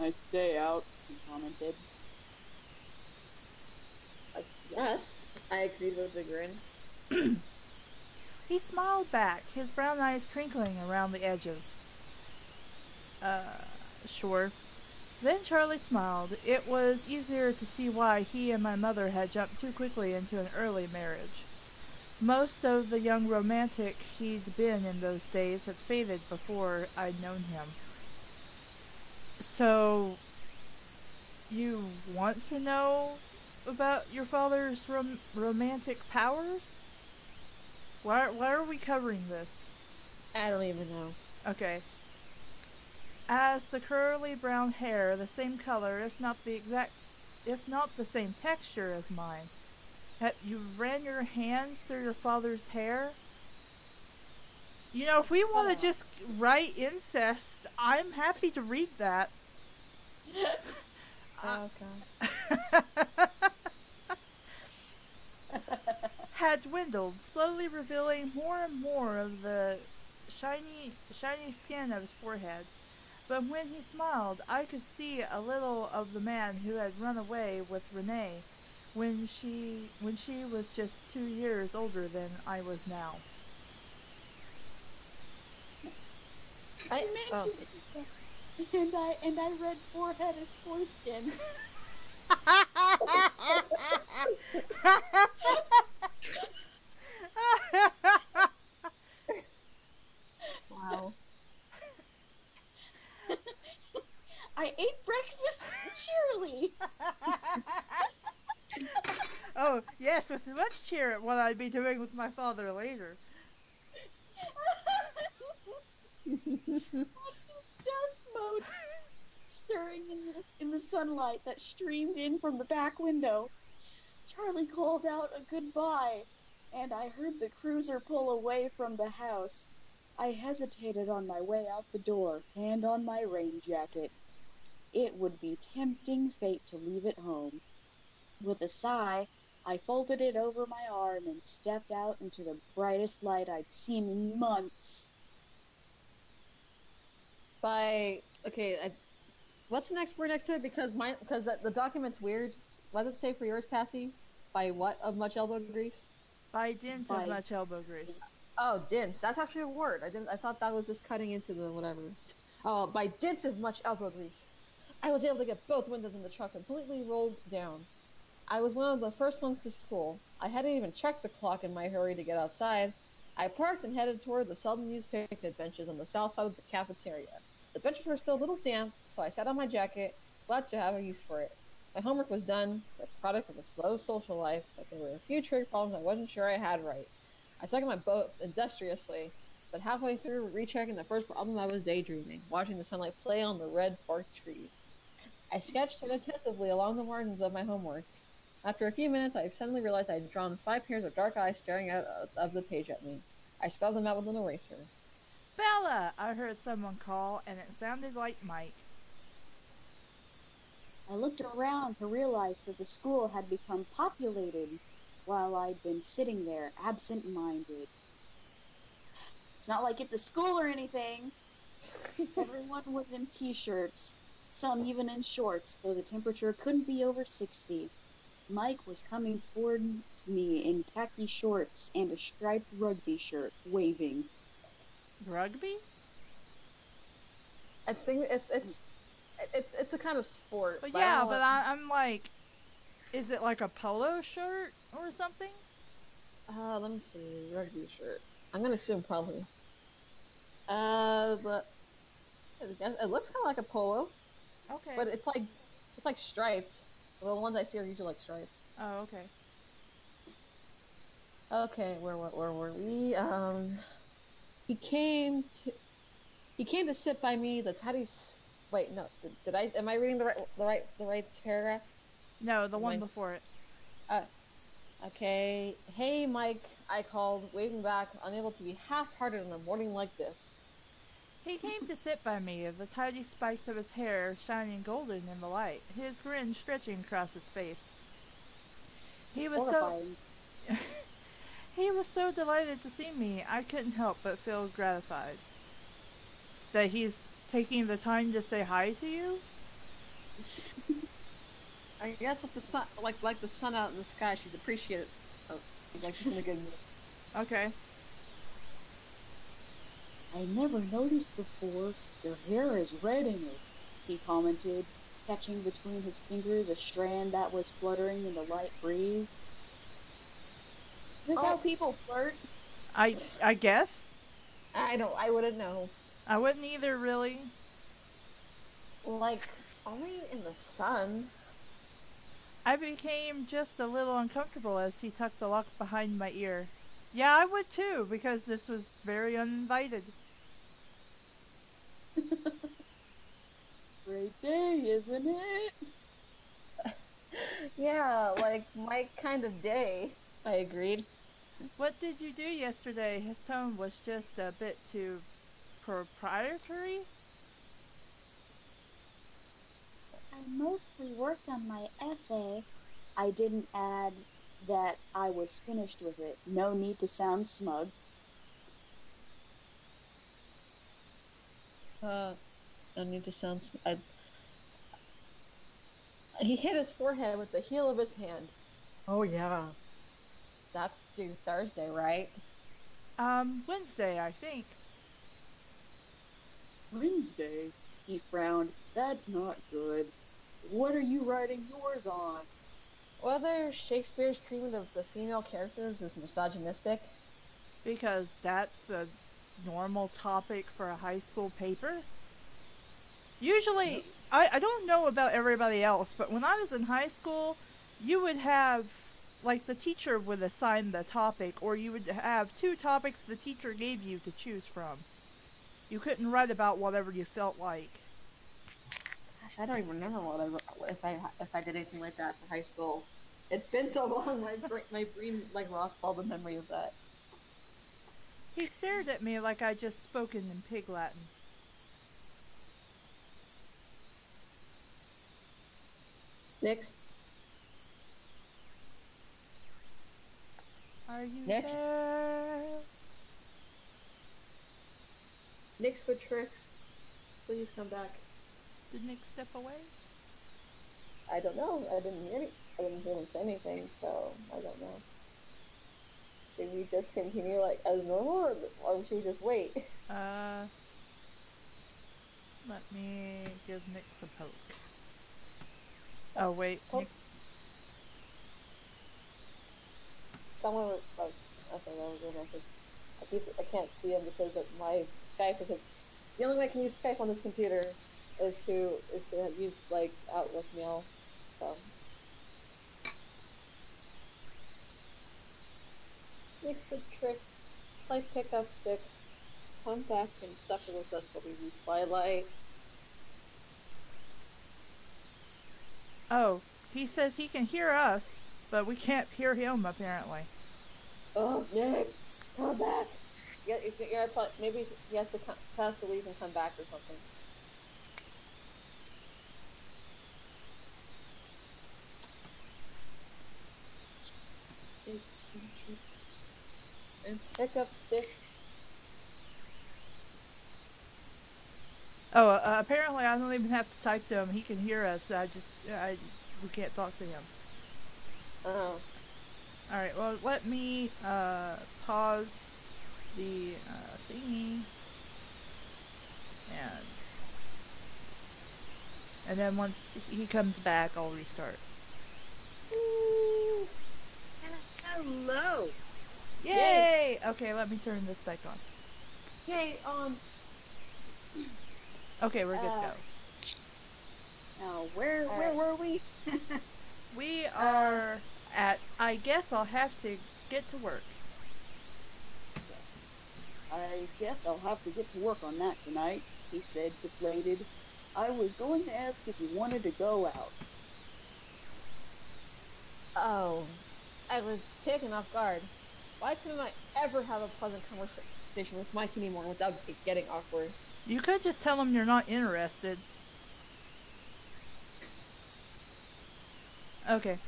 Nice day out, he commented. Yes, I agreed with a grin. He smiled back, his brown eyes crinkling around the edges. Sure. Then Charlie smiled. It was easier to see why he and my mother had jumped too quickly into an early marriage. Most of the young romantic he'd been in those days had faded before I'd known him. So, you want to know about your father's romantic powers? Why are we covering this? I don't even know. Okay. As the curly brown hair, the same color, if not the same texture as mine. You ran your hands through your father's hair? You know, if we want to just write incest, I'm happy to read that. Oh, God. Had dwindled, slowly revealing more and more of the shiny skin of his forehead. But when he smiled, I could see a little of the man who had run away with Renee when she was just 2 years older than I was now. I mentioned it, and I read forehead as foreskin. Wow. I ate breakfast cheerily. Oh, yes, with much cheer at what I'd be doing with my father later. Dark moat stirring in the sunlight that streamed in from the back window. Charlie called out a goodbye, and I heard the cruiser pull away from the house. I hesitated on my way out the door, hand on my rain jacket. It would be tempting fate to leave it home. With a sigh, I folded it over my arm and stepped out into the brightest light I'd seen in months. What's the next word next to it? Because the document's weird. What did it say for yours, Cassie? By what of much elbow grease? By dint of much elbow grease. Oh, dint. That's actually a word. I thought that was just cutting into the whatever. Oh, by dint of much elbow grease, I was able to get both windows in the truck completely rolled down. I was one of the first ones to school. I hadn't even checked the clock in my hurry to get outside. I parked and headed toward the seldom used picnic benches on the south side of the cafeteria. The benches were still a little damp, so I sat on my jacket, glad to have a use for it. My homework was done, the product of a slow social life, but there were a few trig problems I wasn't sure I had right. I stuck in my boat industriously, but halfway through rechecking the first problem I was daydreaming, watching the sunlight play on the red forked trees. I sketched attentively along the margins of my homework. After a few minutes, I suddenly realized I had drawn 5 pairs of dark eyes staring out of the page at me. I spelled them out with an eraser. Bella! I heard someone call, and it sounded like Mike. I looked around to realize that the school had become populated while I'd been sitting there, absent-minded. It's not like it's a school or anything. Everyone was in t-shirts, some even in shorts, though the temperature couldn't be over 60. Mike was coming toward me in khaki shorts and a striped rugby shirt, waving. Rugby? I think it's a kind of sport. But yeah, but I'm like, is it like a polo shirt or something? Let me see, rugby shirt. I'm gonna assume probably. But It looks kind of like a polo, Okay. but it's like striped. The ones I see are usually like striped. Oh, okay. Okay, where were we? He came to sit by me. The teddy's. Wait, no. Did I? Am I reading the right paragraph? No, the one before it. Uh, okay. Hey, Mike. I called, waving back, unable to be half-hearted on a morning like this. He came to sit by me, the tiny spikes of his hair shining golden in the light, his grin stretching across his face. He was Horrifying. he was so delighted to see me, I couldn't help but feel gratified. That he's taking the time to say hi to you? I guess with the sun, like the sun out in the sky, she's appreciated. Oh, he's like, she's in a good mood. Okay. I never noticed before. Your hair is red in it, he commented, catching between his fingers a strand that was fluttering in the light breeze. This is how people flirt. I guess. I wouldn't know. I wouldn't either, really. Like, only in the sun. I became just a little uncomfortable as he tucked the lock behind my ear. Yeah, I would too, because this was very uninvited. Great day, isn't it? Yeah, like my kind of day. I agreed. What did you do yesterday? His tone was just a bit too proprietary. I mostly worked on my essay. I didn't add that I was finished with it. No need to sound smug. No need to sound. He hit his forehead with the heel of his hand. Oh yeah. That's due Thursday, right? Wednesday, I think. Wednesday? He frowned. That's not good. What are you writing yours on? Whether Shakespeare's treatment of the female characters is misogynistic. Because that's a normal topic for a high school paper. Usually, yep. I don't know about everybody else, but when I was in high school, you would have, like, the teacher would assign the topic, or you would have 2 topics the teacher gave you to choose from. You couldn't write about whatever you felt like. Gosh, I don't even remember if I did anything like that for high school. It's been so long, my brain like lost all the memory of that. He stared at me like I'd just spoken in pig Latin. Next. Are you Next. there? Nick's for tricks. Please come back. Did Nick step away? I don't know. I didn't hear him say anything, so I don't know. Should we just continue like as normal, or should we just wait? Let me give Nick some hope. Oh wait, Nick. Someone was like, okay, that was your message. I can't see him because of my Skype isn't. The only way I can use Skype on this computer is to use like Outlook Mail. So. Mix the tricks, play pickup sticks, come back and suffer with us while we read Twilight. Oh, he says he can hear us, but we can't hear him apparently. Oh, Nick, come back. Yeah, maybe he has to leave and come back or something. And pick up sticks. Oh, apparently I don't even have to type to him. He can hear us. We can't talk to him. Oh. Alright, well, let me pause the thingy. And then once he comes back, I'll restart. Ooh. Hello. Yay! Yay! Okay, let me turn this back on. Yay, Okay, we're good to go. Now, where were we? We are at, I guess I'll have to get to work. I guess I'll have to get to work on that tonight, he said, deflated. I was going to ask if you wanted to go out. Oh, I was taken off guard. Why couldn't I ever have a pleasant conversation with Mike anymore without it getting awkward? You could just tell him you're not interested. Okay.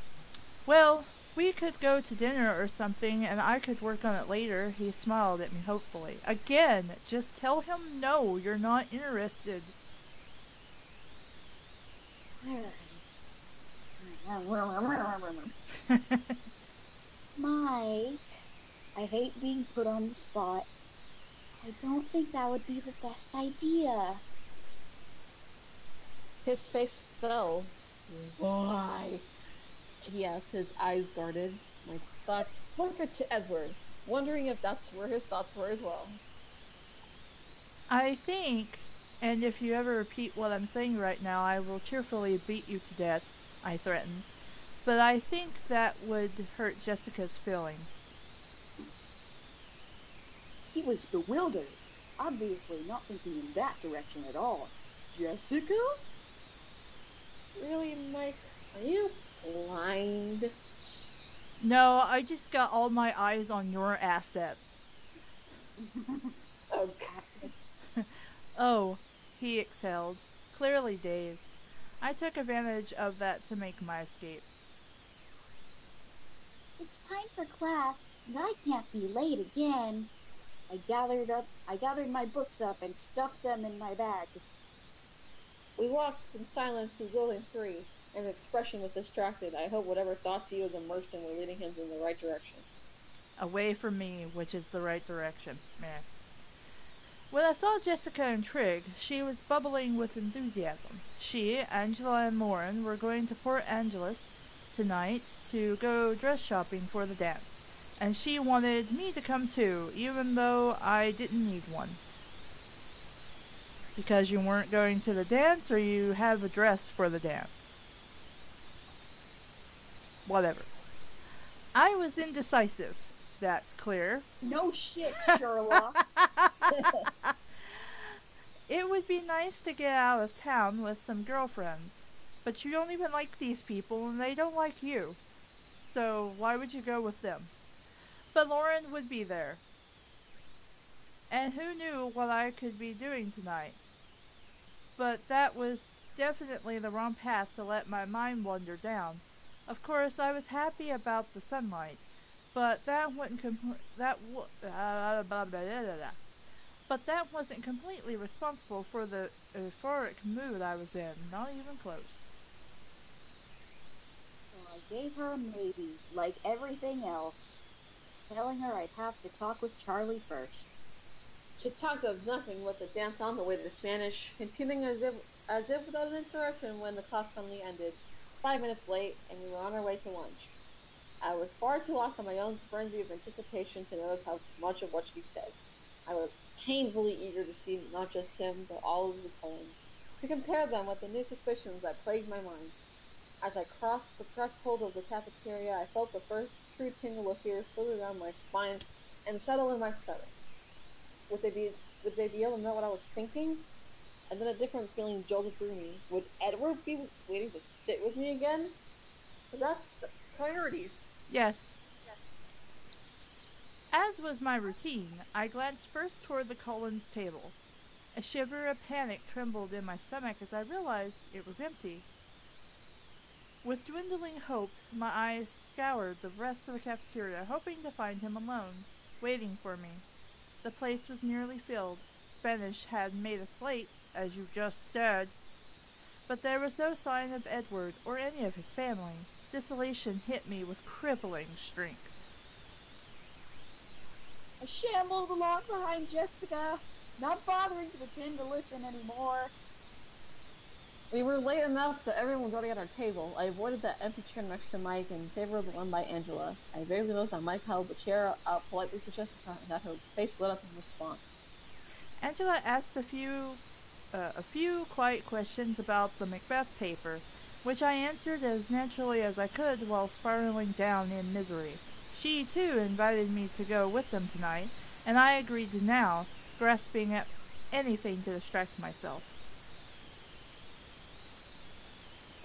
Well, we could go to dinner or something, and I could work on it later. He smiled at me hopefully. Again, just tell him no, you're not interested. Mike, I hate being put on the spot. I don't think that would be the best idea. His face fell. Why? He asked, his eyes guarded. My thoughts flickered to Edward, wondering if that's where his thoughts were as well. I think, and if you ever repeat what I'm saying right now, I will cheerfully beat you to death, I threatened. But I think that would hurt Jessica's feelings. He was bewildered, obviously not thinking in that direction at all. Jessica? Really, Mike? Are you blind? No, I just got all my eyes on your assets. Oh, Oh, he exhaled, clearly dazed. I took advantage of that to make my escape. It's time for class, and I can't be late again. I gathered my books up and stuffed them in my bag. We walked in silence through Building 3, and his expression was distracted. I hope whatever thoughts he was immersed in were leading him in the right direction. Away from me, which is the right direction. Meh. When I saw Jessica and Trig, she was bubbling with enthusiasm. She, Angela, and Lauren were going to Port Angeles tonight to go dress shopping for the dance. And she wanted me to come too, even though I didn't need one. Because you weren't going to the dance, or you have a dress for the dance. Whatever. I was indecisive. That's clear. No shit, Sherlock. It would be nice to get out of town with some girlfriends. But you don't even like these people, and they don't like you. So why would you go with them? But Lauren would be there. And who knew what I could be doing tonight? But that was definitely the wrong path to let my mind wander down. Of course, I was happy about the sunlight, but that wasn't completely responsible for the euphoric mood I was in. Not even close. So I gave her a maybe, like everything else, telling her I'd have to talk with Charlie first. She talked of nothing but the dance on the way to Spanish, continuing as if without an interruption when the class finally ended, 5 minutes late, and we were on our way to lunch. I was far too lost in my own frenzy of anticipation to notice how much of what she said. I was painfully eager to see not just him, but all of the Cullens, to compare them with the new suspicions that plagued my mind. As I crossed the threshold of the cafeteria, I felt the first true tingle of fear slither down my spine and settle in my stomach. Would they be able to know what I was thinking? And then a different feeling jolted through me. Would Edward be waiting to sit with me again? That's the priorities. Yes. As was my routine, I glanced first toward the Cullens' table. A shiver of panic trembled in my stomach as I realized it was empty. With dwindling hope, my eyes scoured the rest of the cafeteria, hoping to find him alone, waiting for me. The place was nearly filled. Spanish had made us late, as you just said. But there was no sign of Edward or any of his family. Desolation hit me with crippling strength. I shambled along behind Jessica, not bothering to pretend to listen anymore. We were late enough that everyone was already at our table. I avoided the empty chair next to Mike in favor of the one by Angela. I vaguely noticed that Mike held the chair out politely for Jessica and that her face lit up in response. Angela asked a few a few quiet questions about the Macbeth paper, which I answered as naturally as I could while spiraling down in misery. She, too, invited me to go with them tonight, and I agreed to now, grasping at anything to distract myself.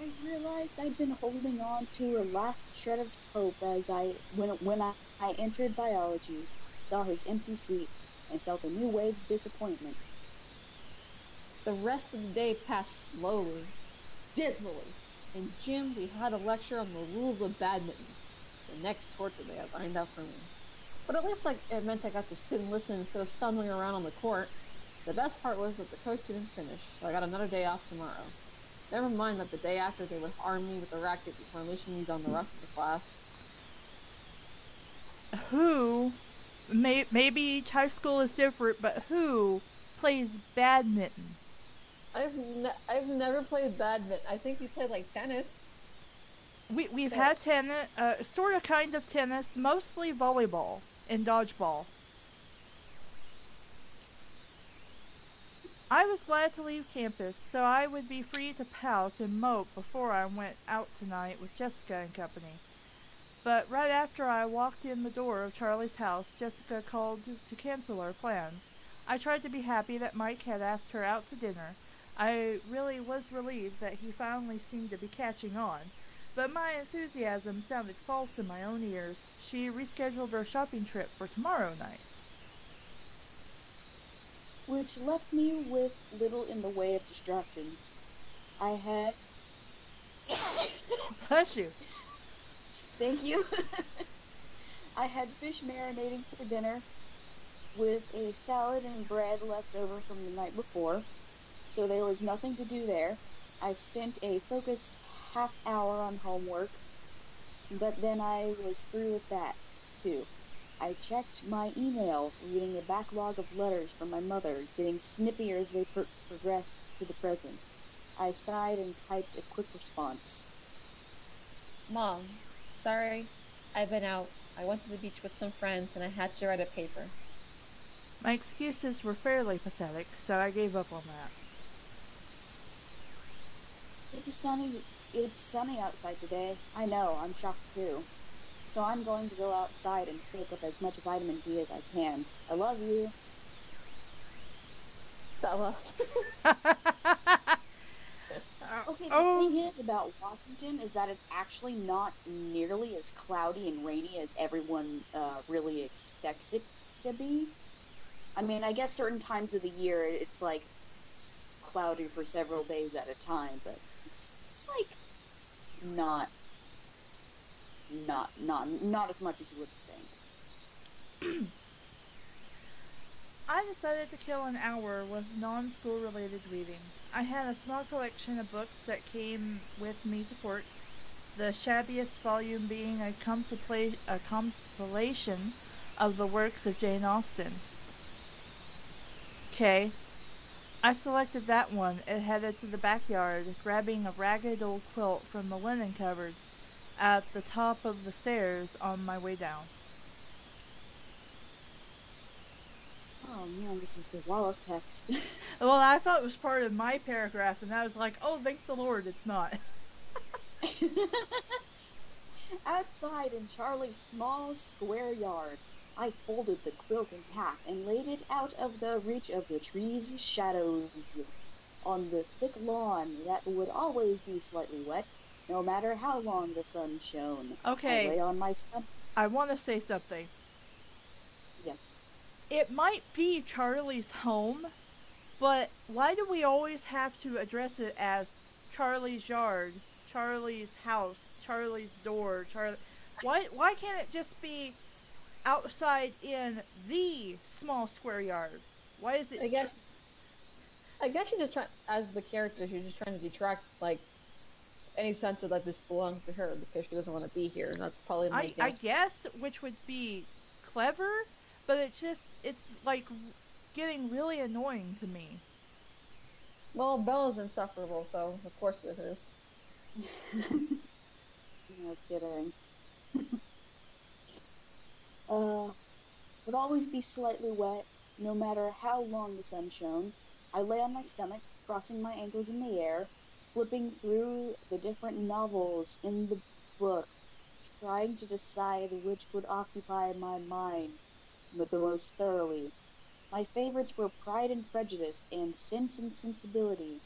I realized I'd been holding on to a last shred of hope as when I entered biology, saw his empty seat, and felt a new wave of disappointment. The rest of the day passed slowly, dismally. In gym, we had a lecture on the rules of badminton, the next torture they had lined up for me. But at least it meant I got to sit and listen instead of stumbling around on the court. The best part was that the coach didn't finish, so I got another day off tomorrow. Never mind that the day after they would arm me with a racket before unleashing me on the rest of the class. Who, maybe each high school is different, but who plays badminton? I've never played badminton. I think we played tennis. We've had tennis, sort of kind of tennis, mostly volleyball and dodgeball. I was glad to leave campus, so I would be free to pout and mope before I went out tonight with Jessica and company. But right after I walked in the door of Charlie's house, Jessica called to cancel our plans. I tried to be happy that Mike had asked her out to dinner. I really was relieved that he finally seemed to be catching on. But my enthusiasm sounded false in my own ears. She rescheduled our shopping trip for tomorrow night. Which left me with little in the way of distractions. I had... Bless you. Thank you. I had fish marinating for dinner with a salad and bread left over from the night before, so there was nothing to do there. I spent a focused half hour on homework, but then I was through with that, too. I checked my email, reading a backlog of letters from my mother, getting snippier as they progressed to the present. I sighed and typed a quick response. Mom, sorry, I've been out. I went to the beach with some friends and I had to write a paper. My excuses were fairly pathetic, so I gave up on that. It's sunny outside today. I know, I'm shocked too. So I'm going to go outside and soak up as much vitamin D as I can. I love you. Bella. Okay, the thing is about Washington is that it's actually not nearly as cloudy and rainy as everyone really expects it to be. I mean, I guess certain times of the year it's cloudy for several days at a time, but it's not as much as you would think. I decided to kill an hour with non-school related reading. I had a small collection of books that came with me to Forks, the shabbiest volume being a compilation of the works of Jane Austen. Okay. I selected that one and headed to the backyard, grabbing a ragged old quilt from the linen cupboard at the top of the stairs on my way down. Oh man, this is a lot of text. Well, I thought it was part of my paragraph, and I was like, oh, thank the Lord, it's not. Outside in Charlie's small square yard, I folded the quilt in half and laid it out of the reach of the trees' shadows on the thick lawn that would always be slightly wet, no matter how long the sun shone. Okay. I lay on my stomach. I want to say something. Yes. It might be Charlie's home, but why do we always have to address it as Charlie's yard, Charlie's house, Charlie's door, Why can't it just be outside in the small square yard? Why is it? I guess you're just trying, as the characters, you're just trying to detract any sense of that this belongs to her because she doesn't want to be here. And that's probably my guess. I guess, which would be clever, but it's getting really annoying to me. Well, Bella's insufferable, so of course it is. No kidding. Would always be slightly wet, no matter how long the sun shone. I lay on my stomach, crossing my ankles in the air, flipping through the different novels in the book, trying to decide which would occupy my mind the most thoroughly. My favorites were Pride and Prejudice and Sense and Sensibility.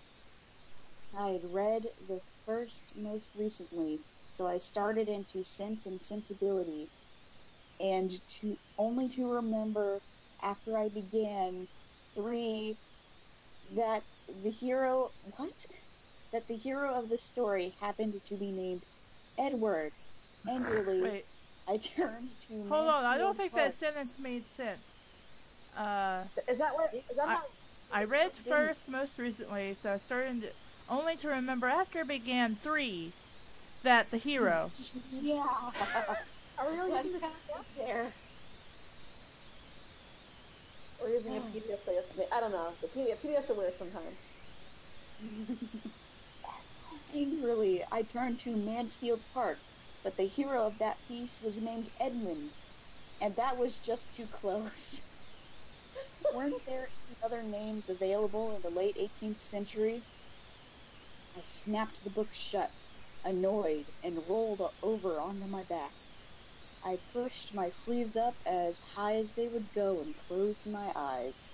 I had read the first most recently, so I started into Sense and Sensibility, and only to remember after I began 3 that the hero that the hero of the story happened to be named Edward. Angrily, Wait, I turned to hold on. I don't Mansfield think Park. that sentence made sense. Uh, Is that what? Is that how? I read first most recently, so I started to, only to remember after I began 3 that the hero. Yeah. Are we really What using the happened there? Or using a PDF or something? I don't know. The PDFs are weird sometimes. Angrily, I turned to Mansfield Park, but the hero of that piece was named Edmund, and that was just too close. Weren't there any other names available in the late 18th century? I snapped the book shut, annoyed, and rolled over onto my back. I pushed my sleeves up as high as they would go and closed my eyes.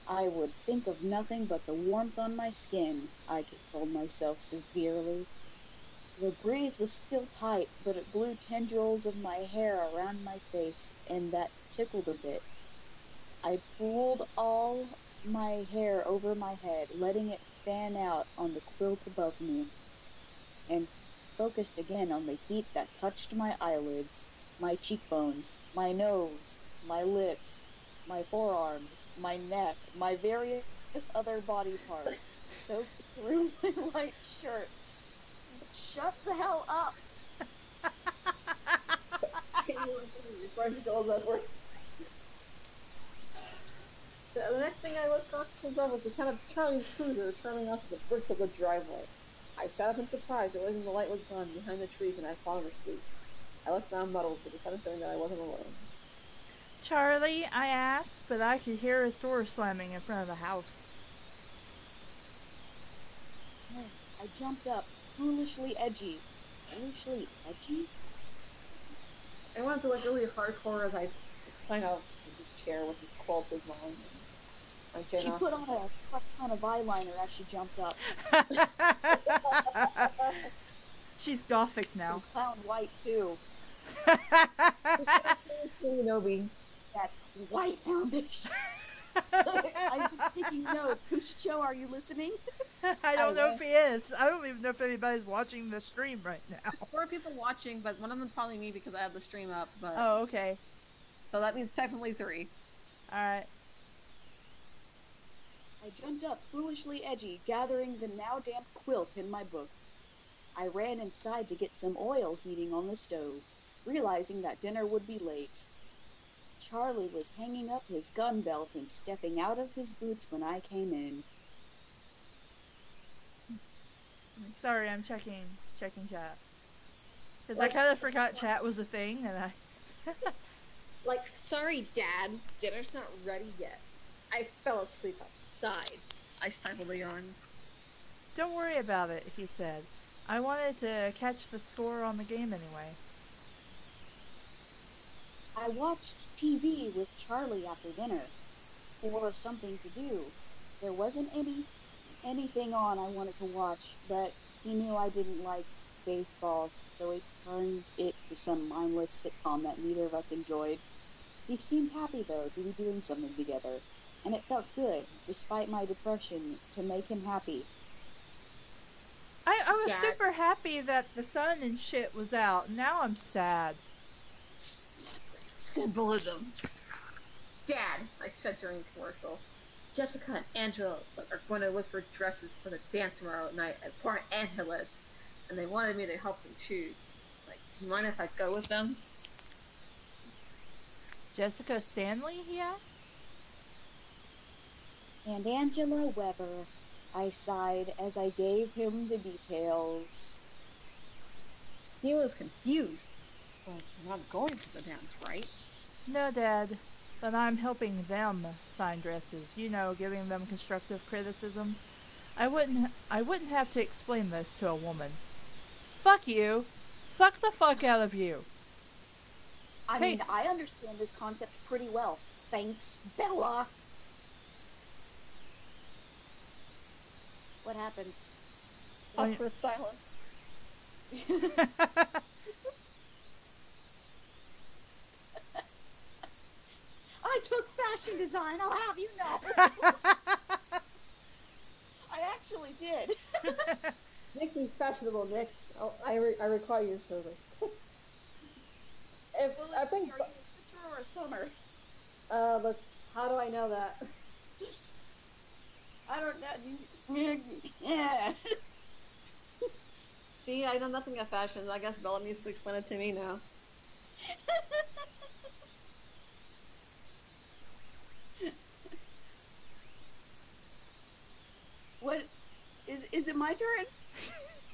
I would think of nothing but the warmth on my skin, I consoled myself severely. The breeze was still tight, but it blew tendrils of my hair around my face, and that tickled a bit. I pulled all my hair over my head, letting it fan out on the quilt above me, and focused again on the heat that touched my eyelids, my cheekbones, my nose, my lips, my forearms, my neck, my various other body parts, soaked through my white shirt. Shut the hell up! The next thing I was conscious of was the sound of Charlie's cruiser turning off the bricks of the driveway. I sat up in surprise, realizing the light was gone behind the trees and I had fallen asleep. I looked down muddled, but decided that I wasn't alone. Charlie, I asked, but I could hear his door slamming in front of the house. I jumped up, foolishly edgy. Foolishly edgy? I went to like really hardcore as I climbed out of the chair with this quilted line. She put on a fuck ton of eyeliner as she jumped up. She's gothic now. Some clown white, too. Nobi. That white foundation. I'm taking notes. Kuchicho, are you listening? I don't know if he is. I don't even know if anybody's watching the stream right now. There's 4 people watching, but one of them's probably me because I have the stream up. But Oh, okay. so that means technically 3. Alright. I jumped up, foolishly edgy, gathering the now damp quilt in my book. I ran inside to get some oil heating on the stove, realizing that dinner would be late. Charlie was hanging up his gun belt and stepping out of his boots when I came in. Sorry, I'm checking chat. Because I kind of forgot chat was a thing, and I... Like, sorry, Dad, dinner's not ready yet. I fell asleep outside. I stifled a yawn. Don't worry about it, he said. I wanted to catch the score on the game anyway. I watched TV with Charlie after dinner, for something to do. There wasn't anything on I wanted to watch, but he knew I didn't like baseball, so he turned it to some mindless sitcom that neither of us enjoyed. He seemed happy, though, to be doing something together, and it felt good, despite my depression, to make him happy. I was Dad. super happy that the sun and shit was out. Now I'm sad. Symbolism. Dad, I said during the commercial. Jessica and Angela are going to look for dresses for the dance tomorrow night at Port Angeles, and they wanted me to help them choose. Like, do you mind if I go with them? Jessica Stanley, he asked? And Angela Weber, I sighed as I gave him the details. He was confused. Well, you're not going to the dance, right? No, Dad. But I'm helping them find dresses. You know, giving them constructive criticism. I wouldn't have to explain this to a woman. Fuck you. Fuck the fuck out of you. I Hey, mean, I understand this concept pretty well. Thanks, Bella. What happened? when- Awkward silence. I took fashion design, I'll have you know. I actually did. Make me fashionable, Nix. I require your service. If Well, I let's think, see, are you a winter or a summer? let's. How do I know that? I don't know. Yeah. See, I know nothing about fashion. I guess Bella needs to explain it to me now. What is it my turn?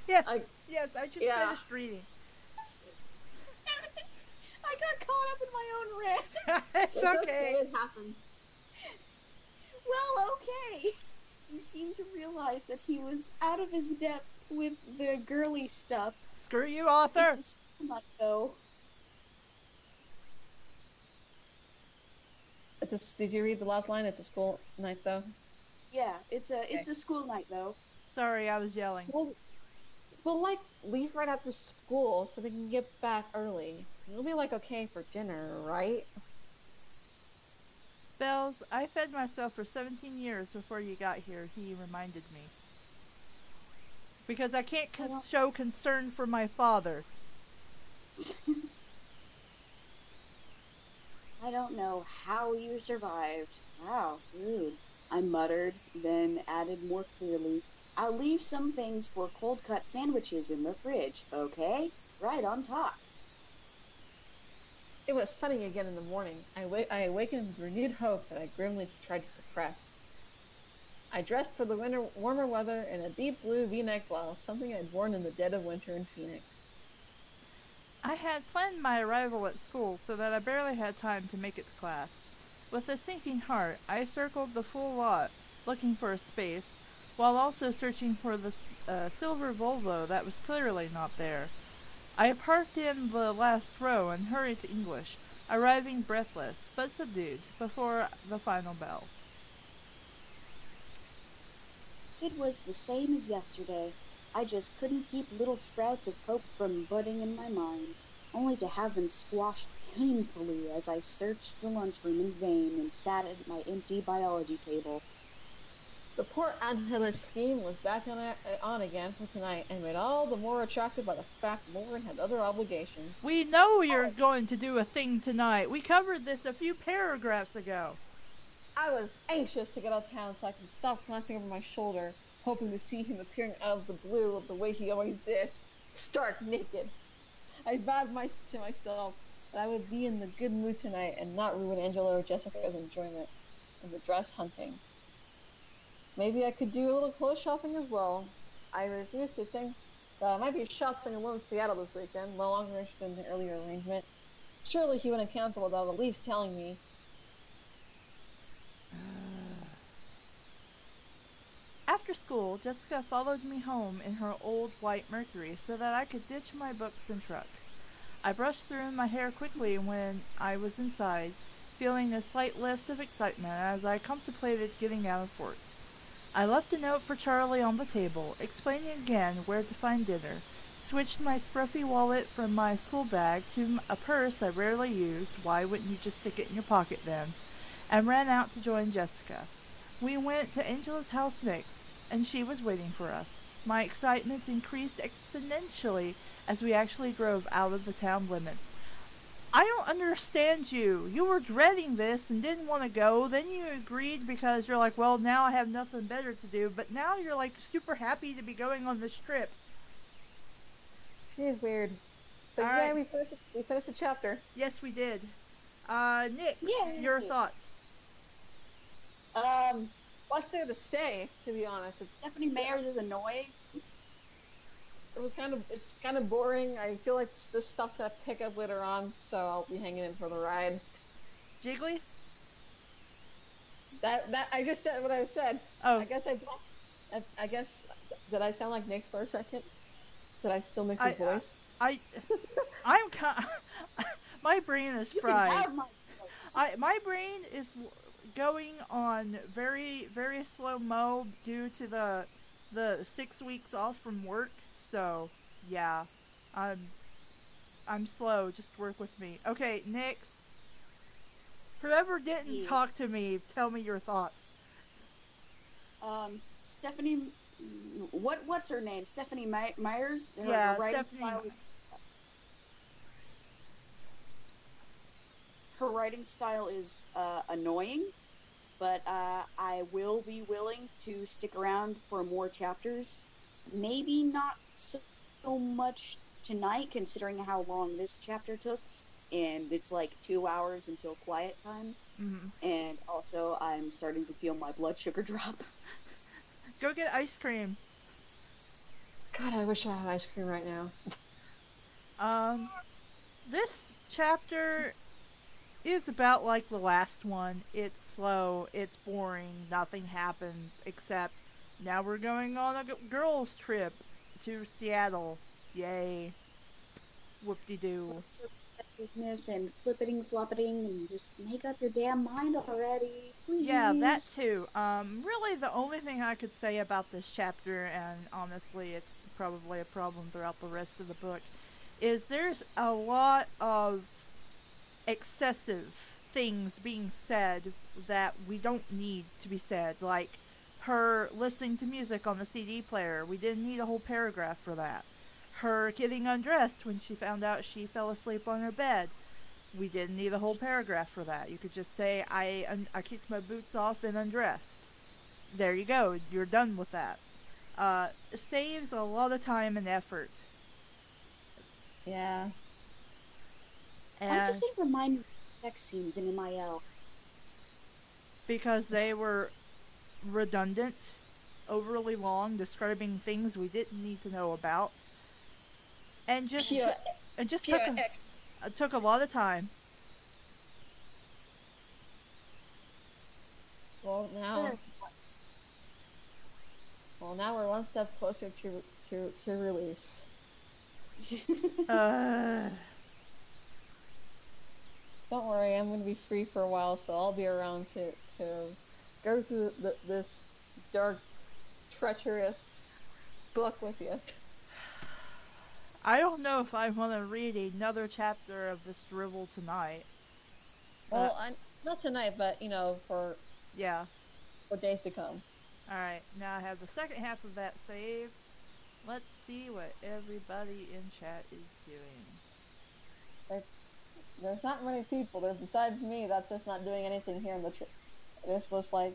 yes, I- yes, I just yeah. finished reading. I got caught up in my own rant. It's okay. It happens. Well, okay. He seemed to realize that he was out of his depth with the girly stuff. Screw you, author. It's a school night, though. Did you read the last line? It's a school night, though. Yeah, it's a school night, though. Sorry, I was yelling. We'll like leave right after school so we can get back early. It'll be like okay for dinner, right? Bells, I fed myself for 17 years before you got here, he reminded me. Because I can't show concern for my father. I don't know how you survived. Wow, rude. I muttered, then added more clearly, I'll leave some things for cold-cut sandwiches in the fridge, okay? Right on top. It was sunny again in the morning. I awakened with renewed hope that I grimly tried to suppress. I dressed for the warmer weather in a deep blue V-neck blouse, something I'd worn in the dead of winter in Phoenix. I had planned my arrival at school so that I barely had time to make it to class. With a sinking heart, I circled the full lot, looking for a space, while also searching for the silver Volvo that was clearly not there. I parked in the last row and hurried to English, arriving breathless, but subdued, before the final bell. It was the same as yesterday. I just couldn't keep little sprouts of hope from budding in my mind, only to have them squashed painfully as I searched the lunchroom in vain and sat at my empty biology table. The poor Angelus scheme was back on again for tonight, and made all the more attractive by the fact Lauren had other obligations. We know you're going to do a thing tonight. We covered this a few paragraphs ago. I was anxious to get out of town so I could stop glancing over my shoulder, hoping to see him appearing out of the blue of the way he always did, stark naked. I vowed to myself that I would be in the good mood tonight and not ruin Angela or Jessica's enjoyment of the dress hunting. Maybe I could do a little clothes shopping as well. I refused to think that I might be shopping alone in Seattle this weekend, no longer interested in the earlier arrangement. Surely he wouldn't cancel without at least telling me. After school, Jessica followed me home in her old white Mercury so that I could ditch my books and truck. I brushed through my hair quickly when I was inside, feeling a slight lift of excitement as I contemplated getting out of Forks. I left a note for Charlie on the table, explaining again where to find dinner, switched my scruffy wallet from my school bag to a purse I rarely used, why wouldn't you just stick it in your pocket then, and ran out to join Jessica. We went to Angela's house next, and she was waiting for us. My excitement increased exponentially as we actually drove out of the town limits. I don't understand you. You were dreading this and didn't want to go. Then you agreed because you're like, well, now I have nothing better to do. But now you're like super happy to be going on this trip. She is weird. But All yeah, right. we finished the chapter. Yes, we did. Nick, Yay. your thoughts? What's there to say, to be honest? Stephanie Meyers is annoying. It's kind of boring. I feel like this stuff's gonna pick up later on, so I'll be hanging in for the ride. Jigglies? That I just said what I said. Oh, I guess I guess, did I sound like Nick's for a second? Did I still mix his I, voice? I'm my brain is You can fried. have my voice. My brain is going on very slow mo due to the 6 weeks off from work. So yeah, I'm I'm slow. Just work with me. Okay, next. Whoever didn't Yeah. talk to me, tell me your thoughts. Stephanie, what's her name? Stephanie Myers. Her Yeah, writing Stephanie. style. Her writing style is annoying, but I will be willing to stick around for more chapters. Maybe not so much tonight, considering how long this chapter took, and it's like 2 hours until quiet time. Mm-hmm. And also, I'm starting to feel my blood sugar drop. Go get ice cream. God, I wish I had ice cream right now. This chapter is about like the last one. It's slow, it's boring, nothing happens except now we're going on a girls' trip to Seattle. Yay. Whoop-de-doo. Business and flippiting floppiting and just make up your damn mind already, please. Yeah, that too. Really the only thing I could say about this chapter, and honestly it's probably a problem throughout the rest of the book, is there's a lot of excessive things being said that we don't need to be said. Like her listening to music on the CD player. We didn't need a whole paragraph for that. Her getting undressed when she found out she fell asleep on her bed. We didn't need a whole paragraph for that. You could just say, I kicked my boots off and undressed. There you go. You're done with that. Saves a lot of time and effort. Yeah. Why And does it remind me of sex scenes in MIL? because they were redundant, overly long, describing things we didn't need to know about, and just took a lot of time. Well now, we're one step closer to release. Uh, Don't worry, I'm gonna be free for a while, so I'll be around to go through this dark, treacherous book with you. I don't know if I want to read another chapter of this drivel tonight. Well, not tonight, but for Yeah. days to come. Alright, now I have the second half of that saved. Let's see what everybody in chat is doing. There's not many people. There's besides me. That's just not doing anything here in the. There's just like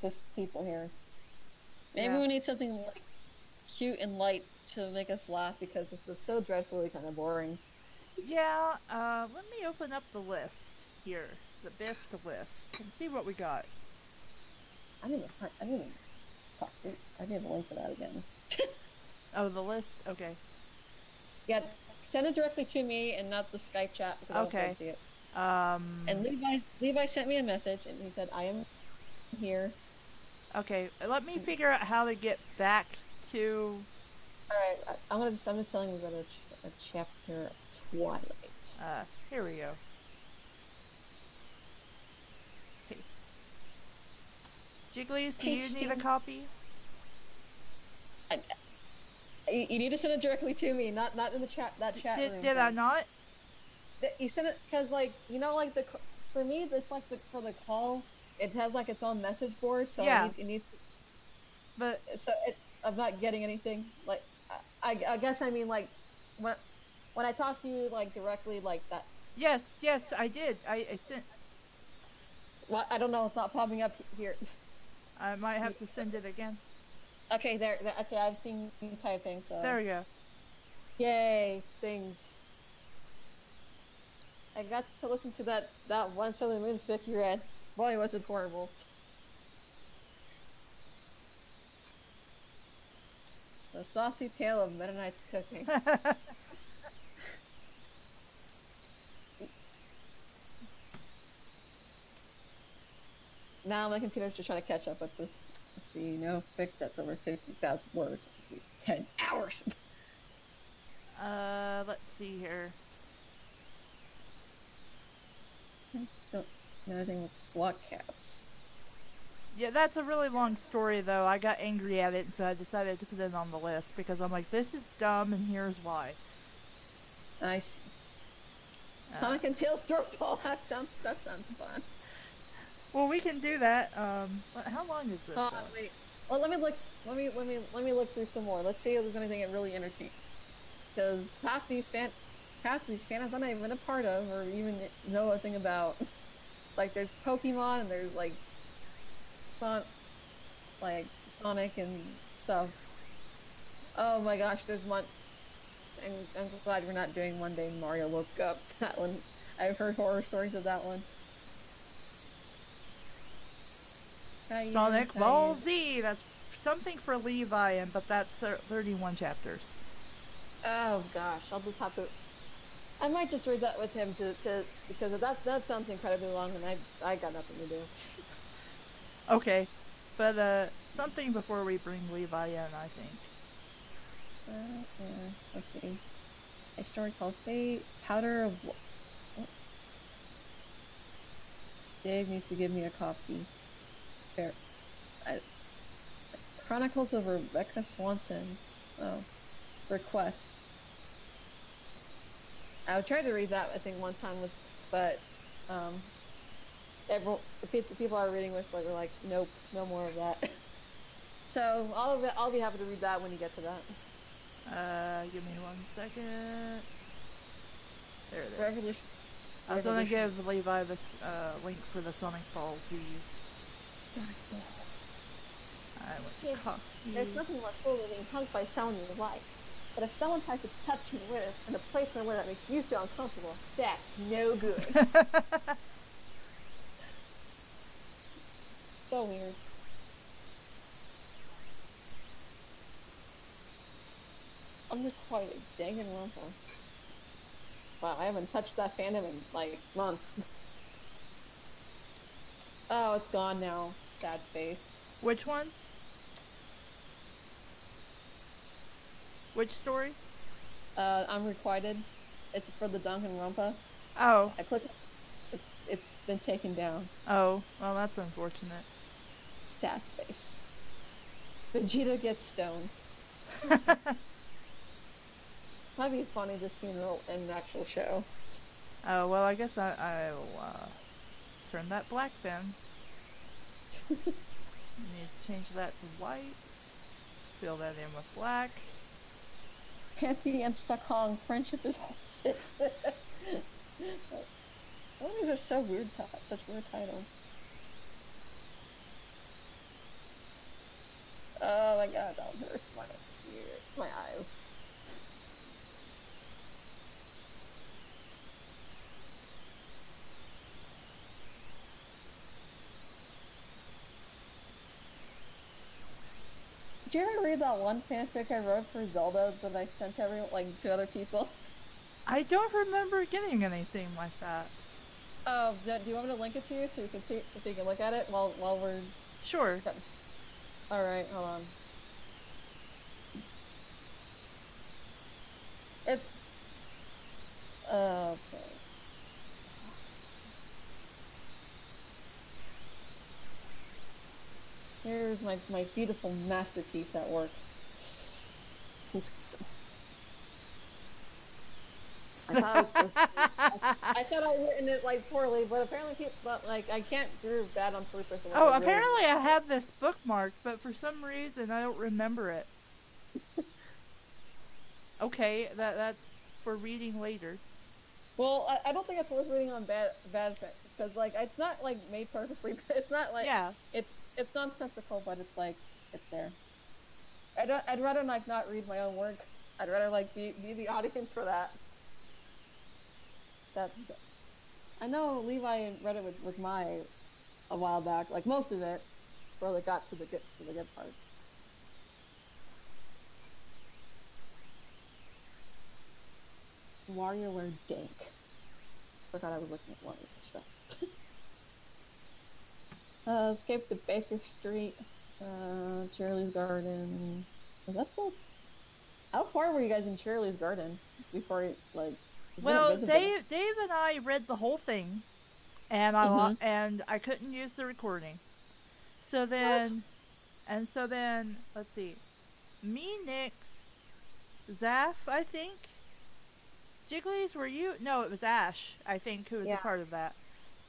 just people here. Maybe we need something like cute and light to make us laugh because this was so dreadfully kind of boring. Yeah, let me open up the list here. The BFFT list. And see what we got. I need a link to that again. Oh, the list? Okay. Yeah, send it directly to me and not the Skype chat because I don't see it. And Levi sent me a message and he said, I am here. Okay, let me figure out how to get back to... Alright, I'm just telling you about a chapter of Twilight. Here we go. Paste. Jigglies, do you need a copy? You need to send it directly to me, not in the chat room. Did I not? You send it because for me it's like for the call it has like its own message board, so yeah. it needs. But so I'm not getting anything. Like I guess I mean like when I talk to you like directly like that. Yes, I did. I sent. Well, I don't know. It's not popping up here. I might have to send it again. Okay, there. Okay, I've seen you typing. So there we go. Yay, things. I got to listen to that one Sailor Moon fic you read. Boy, was it horrible. The Saucy Tale of Meta Knight's Cooking. Now my computer's just trying to catch up with Let's see, no fic that's over 50,000 words. 10 hours. Let's see here. Don't know anything with slot cats. Yeah, that's a really long story, though. I got angry at it, and so I decided to put it on the list because I'm like, this is dumb, and here's why. I see. Sonic and Tails Throatball. That sounds fun. Well, we can do that. How long is this? Wait. Well, let me look through some more. Let's see if there's anything that really entertaining. Because half these fandoms I'm not even a part of, or even know a thing about. Like, there's Pokemon, and there's like Sonic and stuff. Oh my gosh, there's one. And I'm glad we're not doing One Day Mario Woke Up. That one, I've heard horror stories of that one. Sonic Ball Z. That's something for Levi, but that's 31 chapters. Oh gosh, I'll just have to. I might just read that with him because that sounds incredibly long, and I got nothing to do. Okay, but something before we bring Levi in, I think. Yeah, let's see. A story called Fate, Powder of... Oh. Dave needs to give me a copy. Fair. Chronicles of Rebecca Swanson. Oh. Requests. I tried to read that, I think, one time, but the people I was reading with were like, nope, no more of that. So I'll be happy to read that when you get to that. Give me 1 second. There it is. Revolution. I was gonna give Levi this link for the Sonic Ball Z. Sonic Ball. I went to copy. There's nothing more cool than being hugged by someone you like. But if someone tries to touch me with in a place where that makes you feel uncomfortable, that's no good. So weird. Unrequited. Danganronpa. Wow, I haven't touched that fandom in, like, months. Oh, it's gone now. Sad face. Which one? Which story? Unrequited. It's for the Danganronpa. Oh. I clicked. It's been taken down. Oh, well, that's unfortunate. Sad face. Vegeta gets stoned. That'd be funny to see in an actual show. Oh, well, I guess I'll turn that black then. Need to change that to white. Fill that in with black. Panty and Stockholm, friendship is horses. All these are so weird, such weird titles. Oh my god, that hurts my eyes. Did you ever read that one fanfic I wrote for Zelda that I sent to other people? I don't remember getting anything like that. Oh, do you want me to link it to you so you can look at it while we're... Sure. Alright, hold on. It's... okay. Here's my beautiful masterpiece at work. I thought I'd written it like poorly, but apparently I can't do that on purpose. Oh, apparently I have this bookmarked, but for some reason I don't remember it. Okay, that's for reading later. Well, I don't think it's worth reading on bad because like it's not like made purposely. It's not like it's nonsensical, but it's like it's there. I'd rather like not read my own work. I'd rather like be the audience for that. I know Levi read it with Mai a while back, like most of it, before they got to the good part. WarioWare Dank. Forgot I was looking at Wario stuff. Escape to Baker Street. Cheerilee's garden. Is that still? How far were you guys in Cheerilee's garden before it, like? We haven't Well, visited. Dave and I read the whole thing, and Mm-hmm. I couldn't use the recording. So What? then, let's see, me, Nix, Zaf, I think. Jiggly's, were you? No, it was Ash, I think, who was a Yeah. part of that.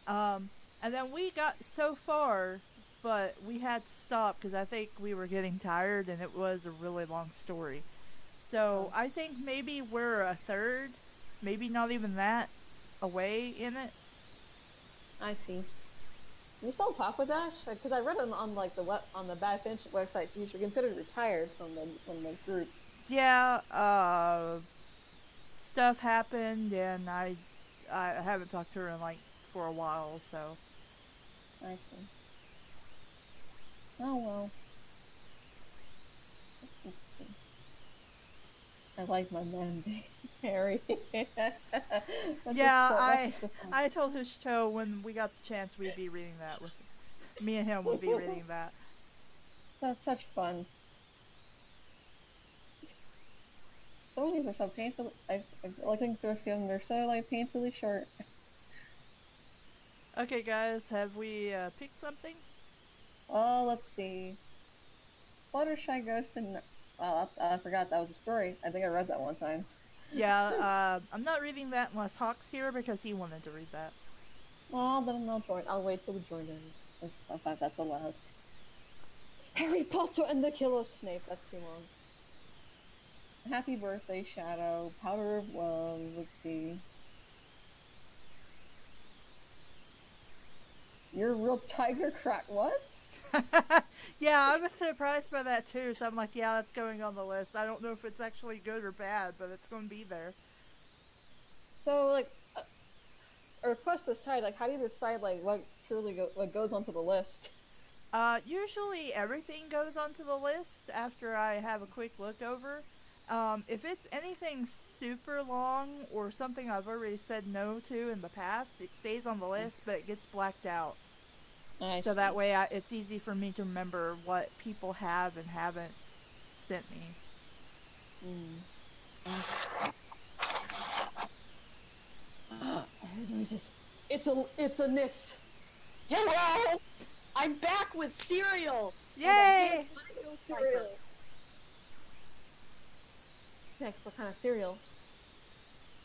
Um, and then we got so far, but we had to stop because I think we were getting tired and it was a really long story. So Oh, I think maybe we're a third, maybe not even that, away in it. I see. You still talk with Ash? Because I read on like on the Bad Finch website, you're considered retired from the group. Yeah, stuff happened and I haven't talked to her in like for a while, so I see. Oh well. Let's see. I like my man being Harry. yeah, That's just so fun. I told Hushto when we got the chance we'd be reading that with me and him would be reading that. That's such fun. Some of these are so painful. I'm looking through them. They're so like painfully short. Okay, guys, have we picked something? Oh, let's see. Fluttershy Ghost and I forgot that was a story. I think I read that one time. Yeah, I'm not reading that unless Hawk's here because he wanted to read that. Oh, then I'll join. I'll wait till the join in. If that's allowed. Harry Potter and the Killer Snape. That's too long. Happy birthday, Shadow. Powder of Love. Let's see. You're a real tiger crack. What? Yeah, I was surprised by that too, so I'm like, yeah, that's going on the list. I don't know if it's actually good or bad, but it's going to be there. So, like, a request aside, like, how do you decide, like, what goes onto the list? Usually everything goes onto the list after I have a quick look over. If it's anything super long or something I've already said no to in the past, it stays on the list, but it gets blacked out. I So see. that way it's easy for me to remember what people have and haven't sent me. I heard noises. It's a Nyx. Hello! I'm back with cereal! Yay! Cereal. Nyx, what kind of cereal?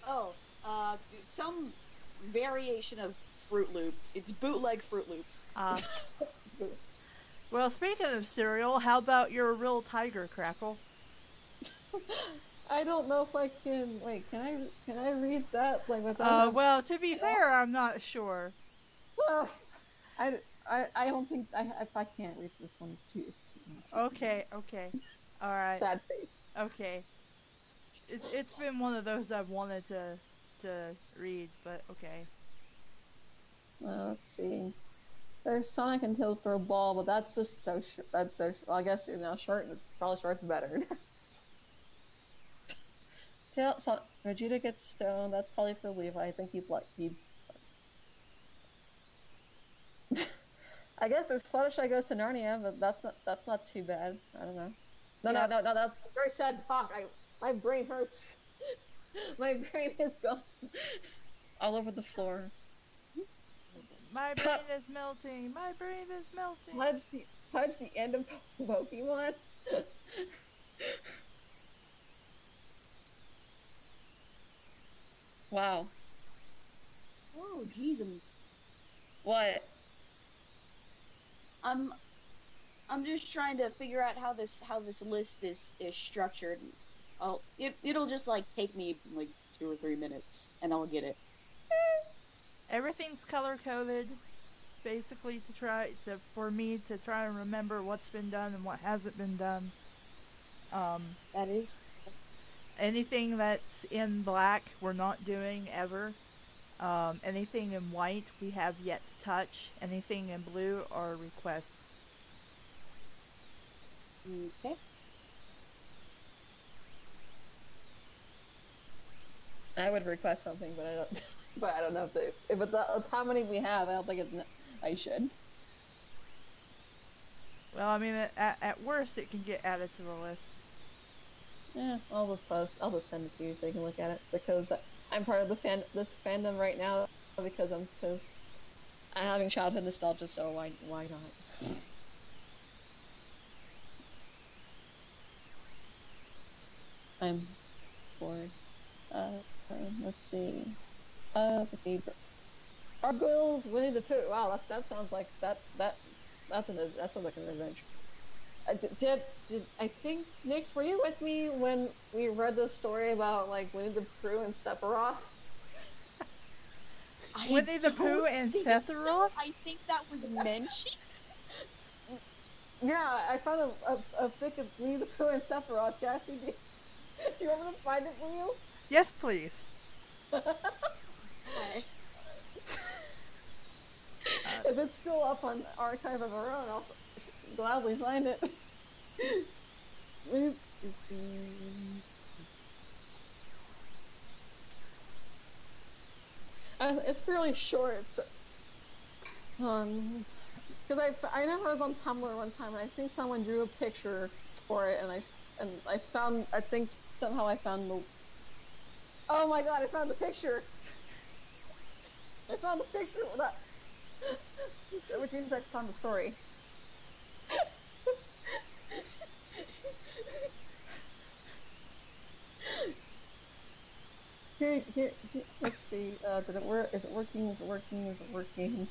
Oh, some variation of Fruit Loops. It's bootleg Fruit Loops. Well, speaking of cereal, how about your real tiger, Crackle? I don't know if I can. Wait, can I read that like without? Well, to be fair, I'm not sure. I don't think if I can't read this one, it's too much. Okay, all right, Sad face. okay. It's been one of those I've wanted to read, but okay. Let's see. There's Sonic and Tails throw ball, but that's just so that's so. Well, I guess short probably short's better. Vegeta gets stoned. That's probably for Levi. I think he. I guess there's Fluttershy goes to Narnia, but that's not too bad. I don't know. No, that's very sad. Fuck, my brain hurts. My brain is gone all over the floor. My brain is melting. My brain is melting. Pudge the end of Pokemon. Wow. Oh, Jesus. What? I'm just trying to figure out how this list is structured. It'll just like take me like 2 or 3 minutes and I'll get it. Everything's color coded, basically for me to try and remember what's been done and what hasn't been done. That is. Anything that's in black, we're not doing ever. Anything in white, we have yet to touch. Anything in blue are requests. Okay. I would request something, but I don't. But I don't know if it's how many we have. I don't think it's. I should. Well, I mean, at worst, it can get added to the list. Yeah, I'll just send it to you so you can look at it, because I'm part of this fandom right now because I'm having childhood nostalgia, so why not? I'm bored. Let's see. Let's see. Gargoyles, Winnie the Pooh. Wow, that sounds like that sounds like an adventure. Did I think, Nix, were you with me when we read the story about like Winnie the Pooh and Sephiroth? Winnie the Pooh and Sephiroth? I think that was mentioned. Yeah, I found a pic of Winnie the Pooh and Sephiroth. Cassie, do you want me to find it for you? Yes, please. Okay. If it's still up on Archive of Our Own, I'll gladly find it. Let's see. It's fairly short. So, because I know I was on Tumblr one time, and I think someone drew a picture for it, and I think somehow I found the. Oh my god! I found the picture. I found the picture with that. Which means I found the story. Here, let's see. Did it work? Is it working? Is it working? Is it working?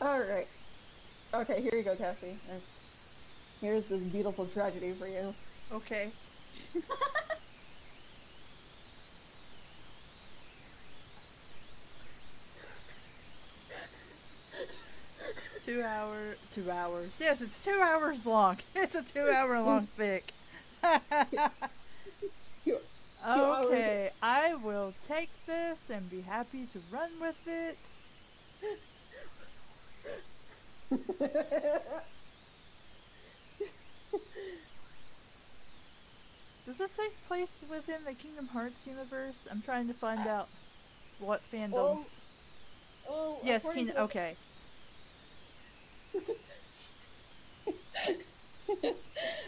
Alright. Okay, here you go, Cassie. Here's this beautiful tragedy for you. Okay. 2 hours. Yes, it's 2 hours long. It's a 2 hour long fic. Okay, I will take this and be happy to run with it. Does this take place within the Kingdom Hearts universe? I'm trying to find out what fandoms. Yes, Kingdom. Okay.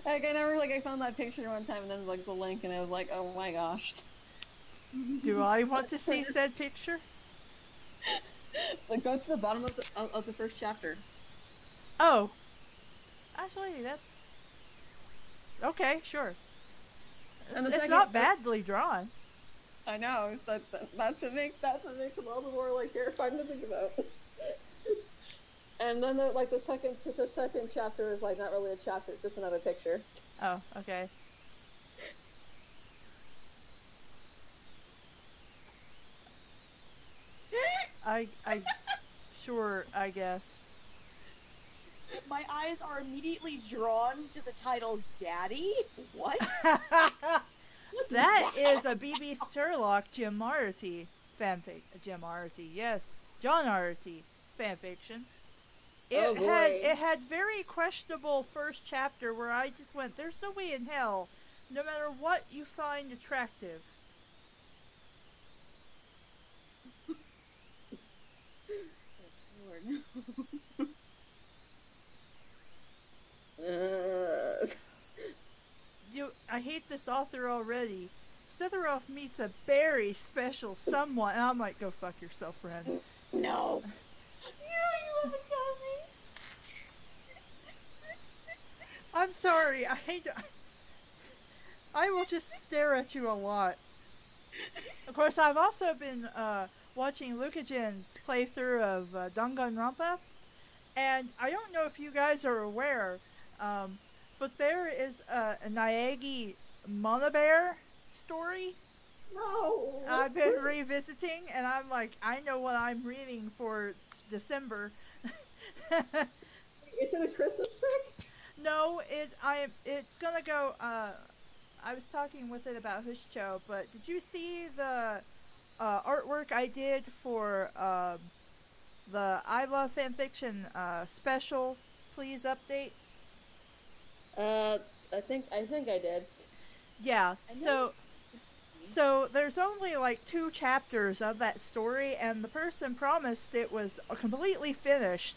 Like, I found that picture one time and then like the link and I was like, oh my gosh. Do I want to see said picture? Like, go to the bottom of the first chapter. Oh. Actually, that's okay. Sure. It's not badly drawn. I know. That's what makes it all the more like terrifying to think about. And then the second chapter is like not really a chapter, it's just another picture. Oh, okay. Sure, I guess. My eyes are immediately drawn to the title Daddy? What? That is a B.B. Sherlock Jim Arty fanfic. Jim Arty, yes. John Arty fanfiction. It had very questionable first chapter where I just went, there's no way in hell, no matter what you find attractive. I hate this author already. Sephiroth meets a very special someone, and I'm like, go fuck yourself, friend. No. You love it, Cassie. I'm sorry. I will just stare at you a lot. Of course, I've also been watching Lukagen's playthrough of Danganronpa, and I don't know if you guys are aware, but there is a Naegi Monobear story. No. I've been revisiting, and I'm like, I know what I'm reading for December. It's in a Christmas trick? No, it's gonna go. I was talking with it about Hushcho, but did you see the artwork I did for the I Love Fanfiction special? Please update. I think I did. Yeah. So there's only like 2 chapters of that story, and the person promised it was completely finished,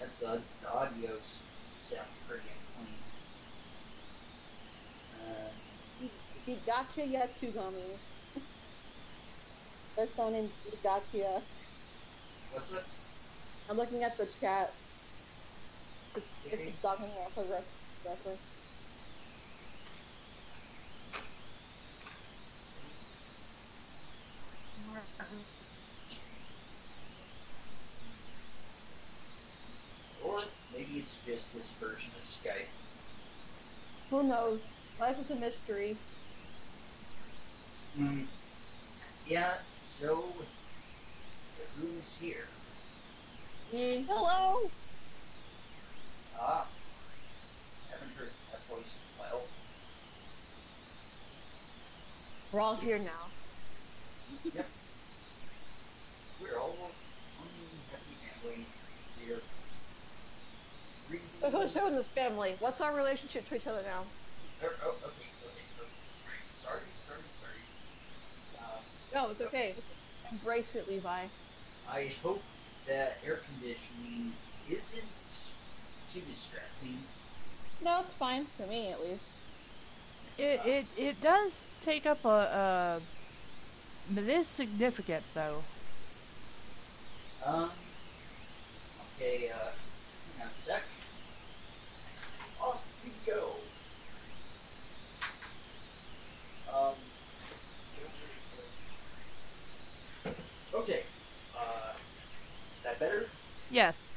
That's the audio sounds pretty unclean. Higakia Yatsugami. There's someone named Higakia. What's it? I'm looking at the chat. It's talking about correctly. Or maybe it's just this version of Skype. Who knows? Life is a mystery. Yeah, so who's here? Me. Hello! Ah, haven't heard that voice in a while. We're all here now. Yep. We're all one happy family here. So who's in this family? What's our relationship to each other now? Okay. Sorry. No, it's okay. Embrace it, Levi. I hope that air conditioning isn't too distracting. No, it's fine. To me, at least. It does take up a it is significant though. Okay, hang on a sec. Off we go. Okay, is that better? Yes.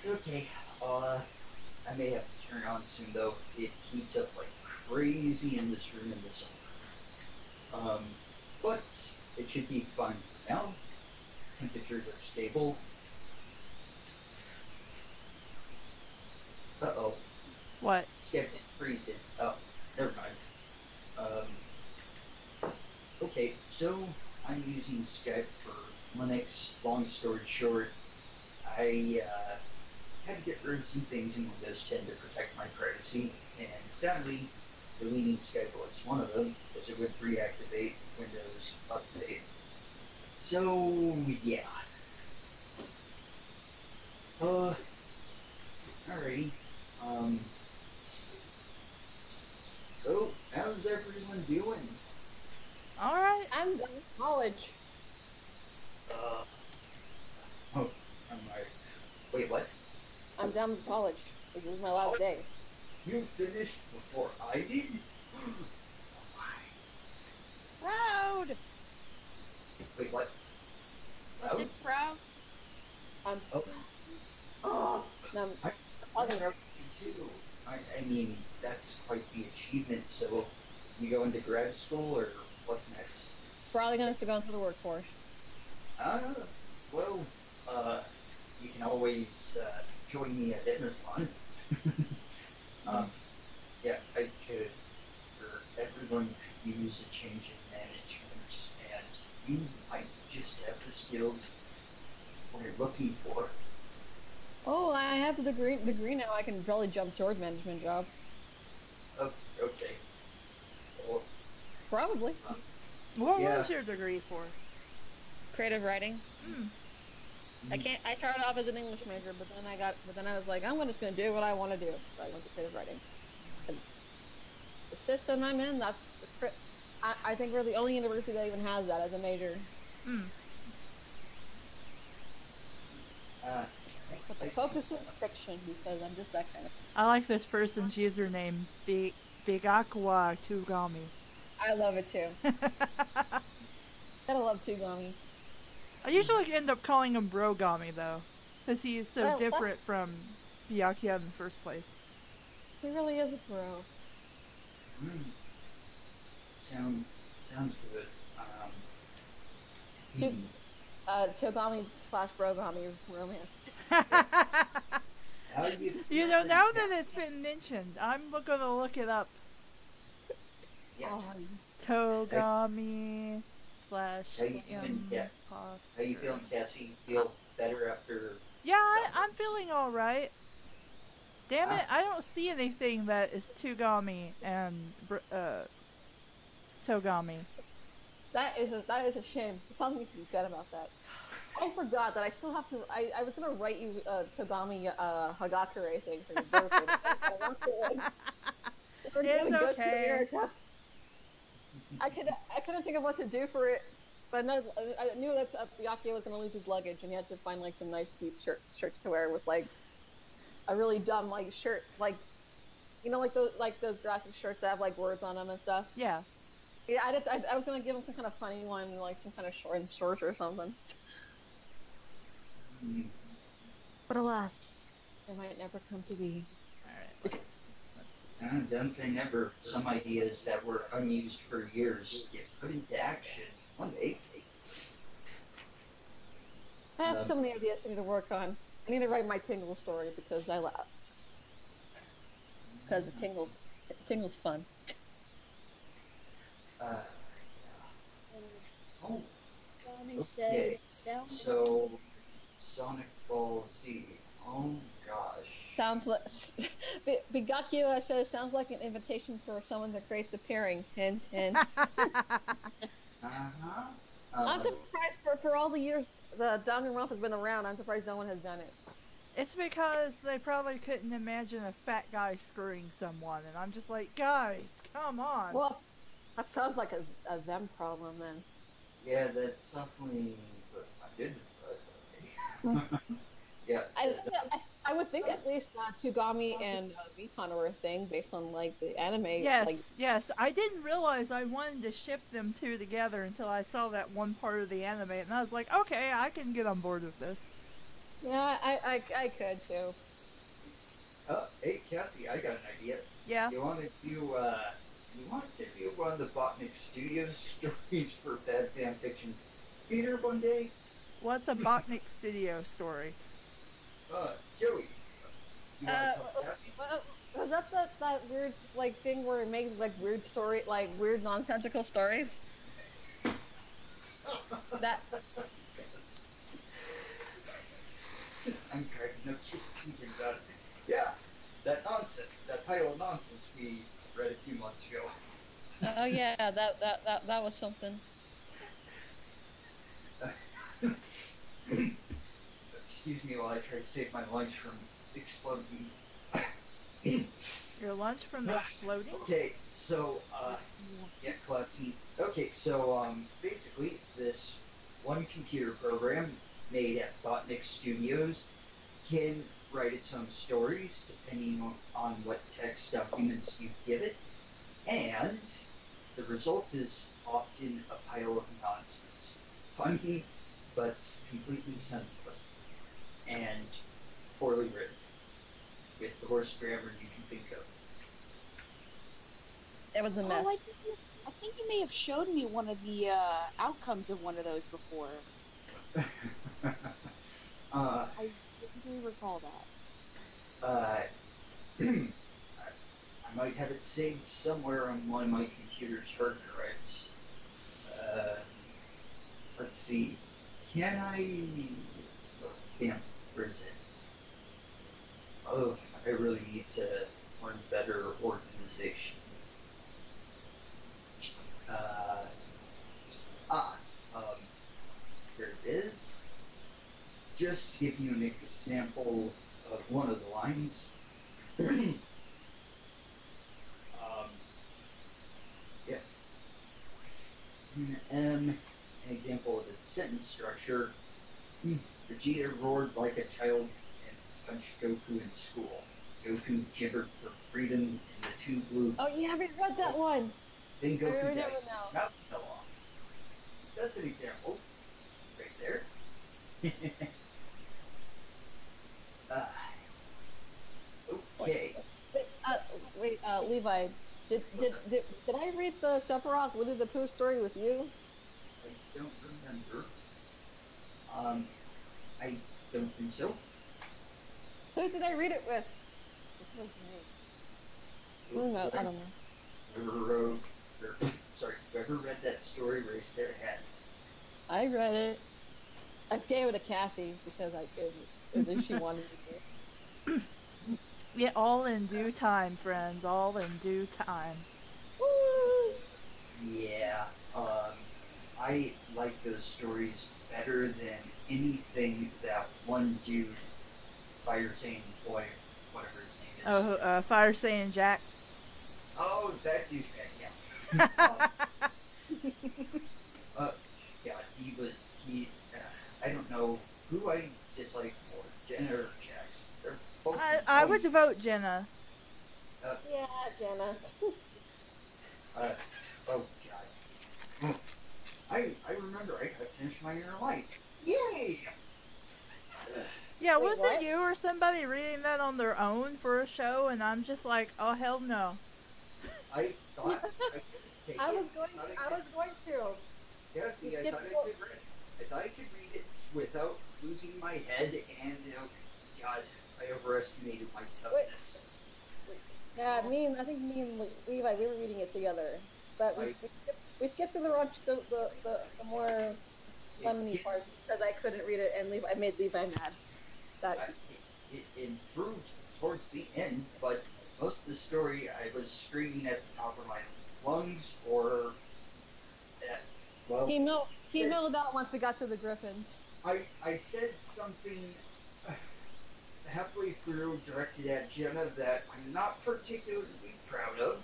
Okay, I may have to turn on soon though. It heats up like crazy in this room in the summer. But it should be fine for now. Temperatures are stable. Uh-oh. What? Skype didn't freeze it. Oh, never mind. Okay, so I'm using Skype for Linux. Long story short, I had to get rid of some things in Windows 10 to protect my privacy, and sadly, deleting Skype was one of them, because it would reactivate Windows Update. So, yeah. Alrighty. So, how's everyone doing? Alright. I'm done with college. Oh, I'm like, wait, what? I'm done with college. This is my last day. You finished before I did? Proud! Wait, what? I said proud. I'm. Oh, I'm I'm talking. too. I mean, that's quite the achievement. So, you go into grad school, or what's next? Probably going to go into the workforce. Well, you can always join me at Fitnesslon. Yeah, I could. For everyone could use a change in management, and you might just have the skills we're looking for. Oh, I have the degree now. I can probably jump toward management job. Oh, okay. Well, Probably. What Yeah. was your degree for? Creative writing. Hmm. I started off as an English major, but then I was like, I'm just gonna do what I want to do. So I went to creative writing. And the system I'm in, I think we're the only university that even has that as a major. Hmm. But the focus is fiction because I'm just that kind of. I like this person's username, Bigakwa Tugami. I love it too. Gotta love Tugami. I usually end up calling him Brogami though, because he is so Well, different from Byakuya in the first place. He really is a bro. Sounds good. Two- Togami / Brogami is romance. How you You know, now that it's been mentioned, I'm gonna look it up. Yeah. Togami / How you doing, Cat? How you feeling, Cassie? Feel better after? Yeah, I'm feeling alright. Damn it, I don't see anything that is Tugami and Togami. That is a shame. Something to be said about that. I forgot that I still have to. I was gonna write you Togami Hagakure thing for your birthday. We're It's gonna go to okay. America. I couldn't think of what to do for it, but I knew that Byakuya was gonna lose his luggage, and he had to find like some nice cheap shirts to wear with like a really dumb like shirt, like like those graphic shirts that have like words on them and stuff. Yeah. Yeah, I was gonna give him some kind of funny one, like some kind of short or something. But alas, it might never come to be. Alright, let's see. Don't say never. Some ideas that were unused for years get put into action one day. I have so many ideas I need to work on. I need to write my Tingle story because I laugh. Because Tingle's fun. Oh, Tommy okay. says, sounds So, Sonic Ball Z. Oh gosh. Sounds like Byakuya says sounds like an invitation for someone to create the pairing. Hint, hint. I'm surprised for all the years the Danganronpa has been around. I'm surprised no one has done it. It's because they probably couldn't imagine a fat guy screwing someone, and I'm just like, guys, come on. Well, that sounds like a them problem then. Yeah, that's definitely what I did. But, yeah. I would think at least Tugami and Mikon were a thing based on like the anime. Yes, yes. I didn't realize I wanted to ship them two together until I saw that one part of the anime, and I was like, okay, I can get on board with this. Yeah, I could too. Hey Cassie, I got an idea. Yeah. You wanted to do one of the Botnik Studios stories for Bad Fan Fiction Theater one day? What's a Botnik Studio story? Joey. You want to tell Cassie? Was that weird like thing where it makes like weird story, like weird nonsensical stories? That. I'm cracking up just thinking about it. Yeah, that pile of nonsense we read a few months ago. Oh yeah, that was something. Excuse me while I try to save my lunch from exploding. Your lunch from exploding? Okay, so, yeah, collapsing. Okay, so, basically, this one computer program made at Botnik Studios can write its own stories depending on what text documents you give it, and the result is often a pile of nonsense. Funny, but completely senseless, and poorly written, with the worst grammar you can think of. It was a mess. Oh, I think you may have showed me one of the outcomes of one of those before. I do recall that. I might have it saved somewhere on one of my computer's hard drives. Let's see. Can I... Oh, damn, where is it? Oh, I really need to learn better organization. Here it is. Just to give you an example of one of the lines. Yes. An example of its sentence structure. Vegeta roared like a child and punched Goku in school. Goku gibbered for freedom in the two blue. Oh, you haven't read that one. Then Goku died. remember His now. mouth fell off. That's an example. Right there. Okay. Wait, Levi, did I read the Sephiroth Winnie the Pooh story with you? I don't remember. I don't think so. Who did I read it with? I don't know. Whoever read that story raised their hand. I read it. I gave it to Cassie because she wanted to. Yeah, all in due time, friends. All in due time. Woo! Yeah, I like those stories better than anything that one dude, Fire Saiyan boy, whatever his name is. Oh, Fire Saiyan Jax. Oh, that douchebag, yeah. uh, God, I don't know who I dislike more, Jenna or Jax. They're both I would vote Jenna. Yeah, Jenna. uh, oh, God. I remember I finished my inner light. Yay! Yeah, Wait, was what? it you or somebody reading that on their own for a show? And I'm just like, oh hell no. I thought I could take I it. was going to. Yeah, see, I Skip thought I the- could read it. I thought I could read it without losing my head, and God, I overestimated my toughness. Yeah, I think me and Levi, we were reading it together, but we skipped to the more lemony parts because I couldn't read it, and I made Levi mad. It improved towards the end, but most of the story I was screaming at the top of my lungs, or He mellowed out once we got to the Griffins. I said something halfway through directed at Jenna that I'm not particularly proud of.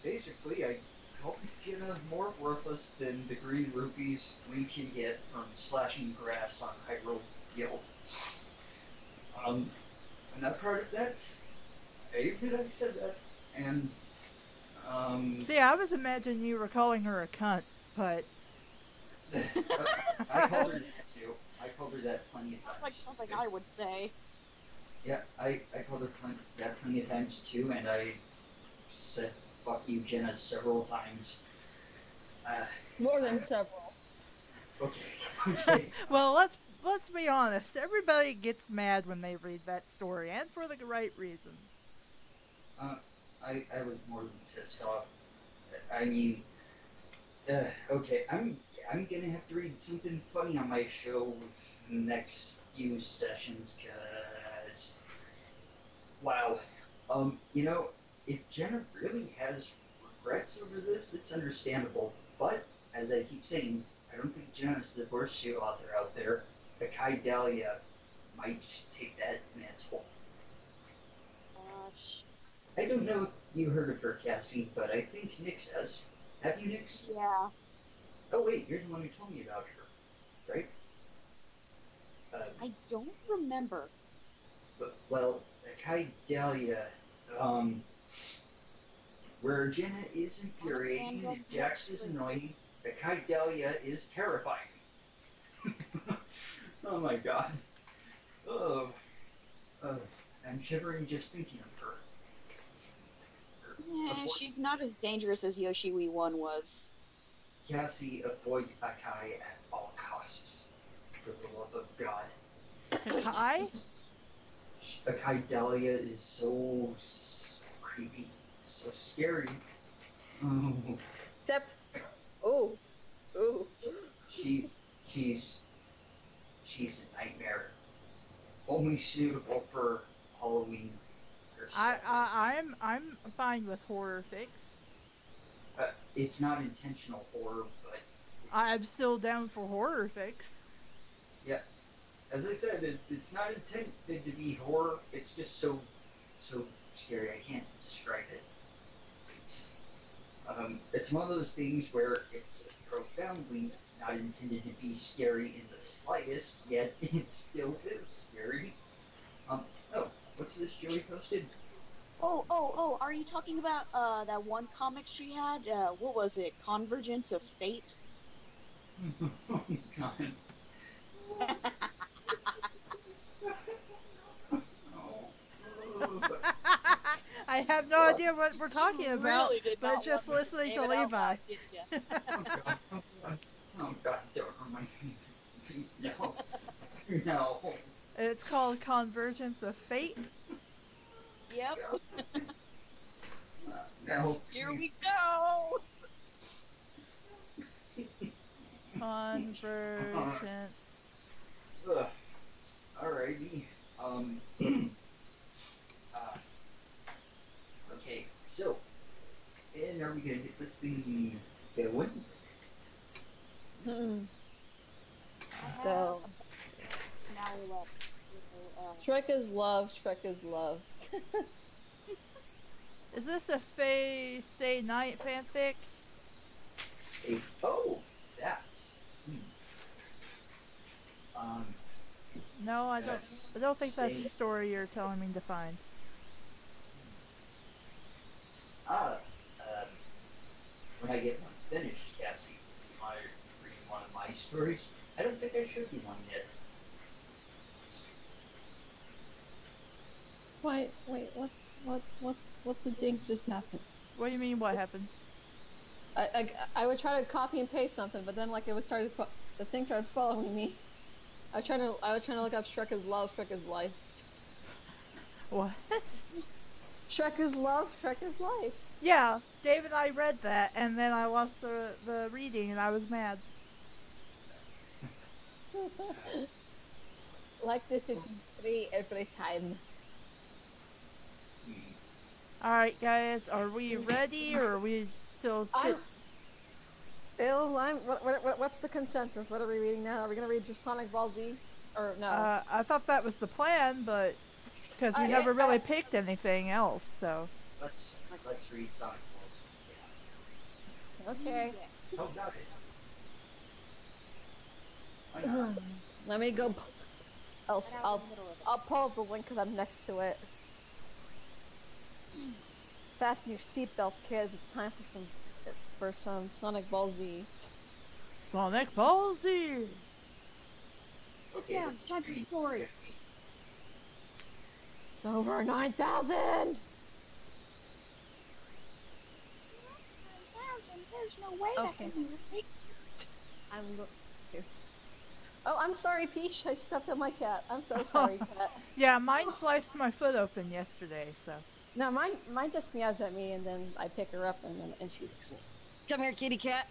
Basically, I called Jenna more worthless than the green rupees we can get from slashing grass on Hyrule Guild. I'm not proud of that. I admit I said that. And, See, I was imagining you were calling her a cunt, but I called her that too. I called her that plenty of times. Sounds like something I would say. Yeah, I called her that plenty of times too, and I said fuck you, Jenna, several times. More than several. Okay. well, let's be honest. Everybody gets mad when they read that story, and for the right reasons. I was more than pissed off. I mean, okay, I'm gonna have to read something funny on my show the next few sessions, cause wow, if Jenna really has regrets over this, it's understandable. But as I keep saying, I don't think Jenna's the worst shoe author out there. Akai Dahlia might take that mantle. Gosh. I don't know if you heard of her, Cassie, but I think Nyx has. Have you, Nyx? Yeah. Oh wait, you're the one who told me about her, right? I don't remember. Well, Akai Dahlia, where Jenna is infuriating and Jax is annoying, Akai Dahlia is terrifying. Oh my god. Oh, I'm shivering just thinking of her. Yeah, she's not as dangerous as Yoshiwi 1 was. Cassie, avoid Akai at all costs. For the love of God. Takai? Akai Dahlia is so creepy, so scary. Oh. Except, ooh. She's a nightmare. Only suitable for Halloween. I'm fine with horror fix. It's not intentional horror, but I'm still down for horror fix. yeah. As I said, it's not intended to be horror. It's just so scary. I can't describe it. It's one of those things where it's profoundly not intended to be scary in the slightest, yet it still is scary. What's this Joey posted? Oh, are you talking about that one comic she had? What was it? Convergence of Fate? Oh God. I have no idea what we're talking about, Really did but not just want me to listening to name it out Levi. loud, did ya? Oh God, don't remind me. Please, no. No. It's called Convergence of Fate. Yep. No. Here we go. Convergence. Ugh. Alrighty. Okay, so, and are we gonna get this thing going? So, Now we're left. Shrek is love, Shrek is love. Is this a Fae Stay Night fanfic? Oh, that's. Um, No, I don't. that's I don't think that's the Stay- story you're telling me to find. Ah, when I get one finished, Cassie, you mind reading one of my stories? I don't think I showed you one yet. Wait, what the dink just happened? What do you mean? What happened? I would try to copy and paste something, but then like the thing started following me. I was trying to look up Shrek is love, Shrek is life. What? Shrek is love, Shrek is life. Yeah, Dave and I read that, and then I lost the reading, and I was mad. Like this in 3 every time. Alright, guys, are we ready, or are we still Bill, what's the consensus? What are we reading now? Are we gonna read Sonic Ball Z? Or no? I thought that was the plan, but because we never really picked anything else, so. Let's read Sonic Balls. Okay. Oh, got it. Why not? Let me go. I'll pull up the link because I'm next to it. Fasten your seatbelts, kids. It's time for some Sonic Ball Z. Sonic Ball Z! Sit down, it's time for the story. It's over 9,000. There's no way that can be right. I'm sorry, Peach. I stepped on my cat. I'm so sorry, cat. Yeah, mine sliced my foot open yesterday, so. No, mine just meows at me, and then I pick her up, and she licks me. Come here, kitty cat.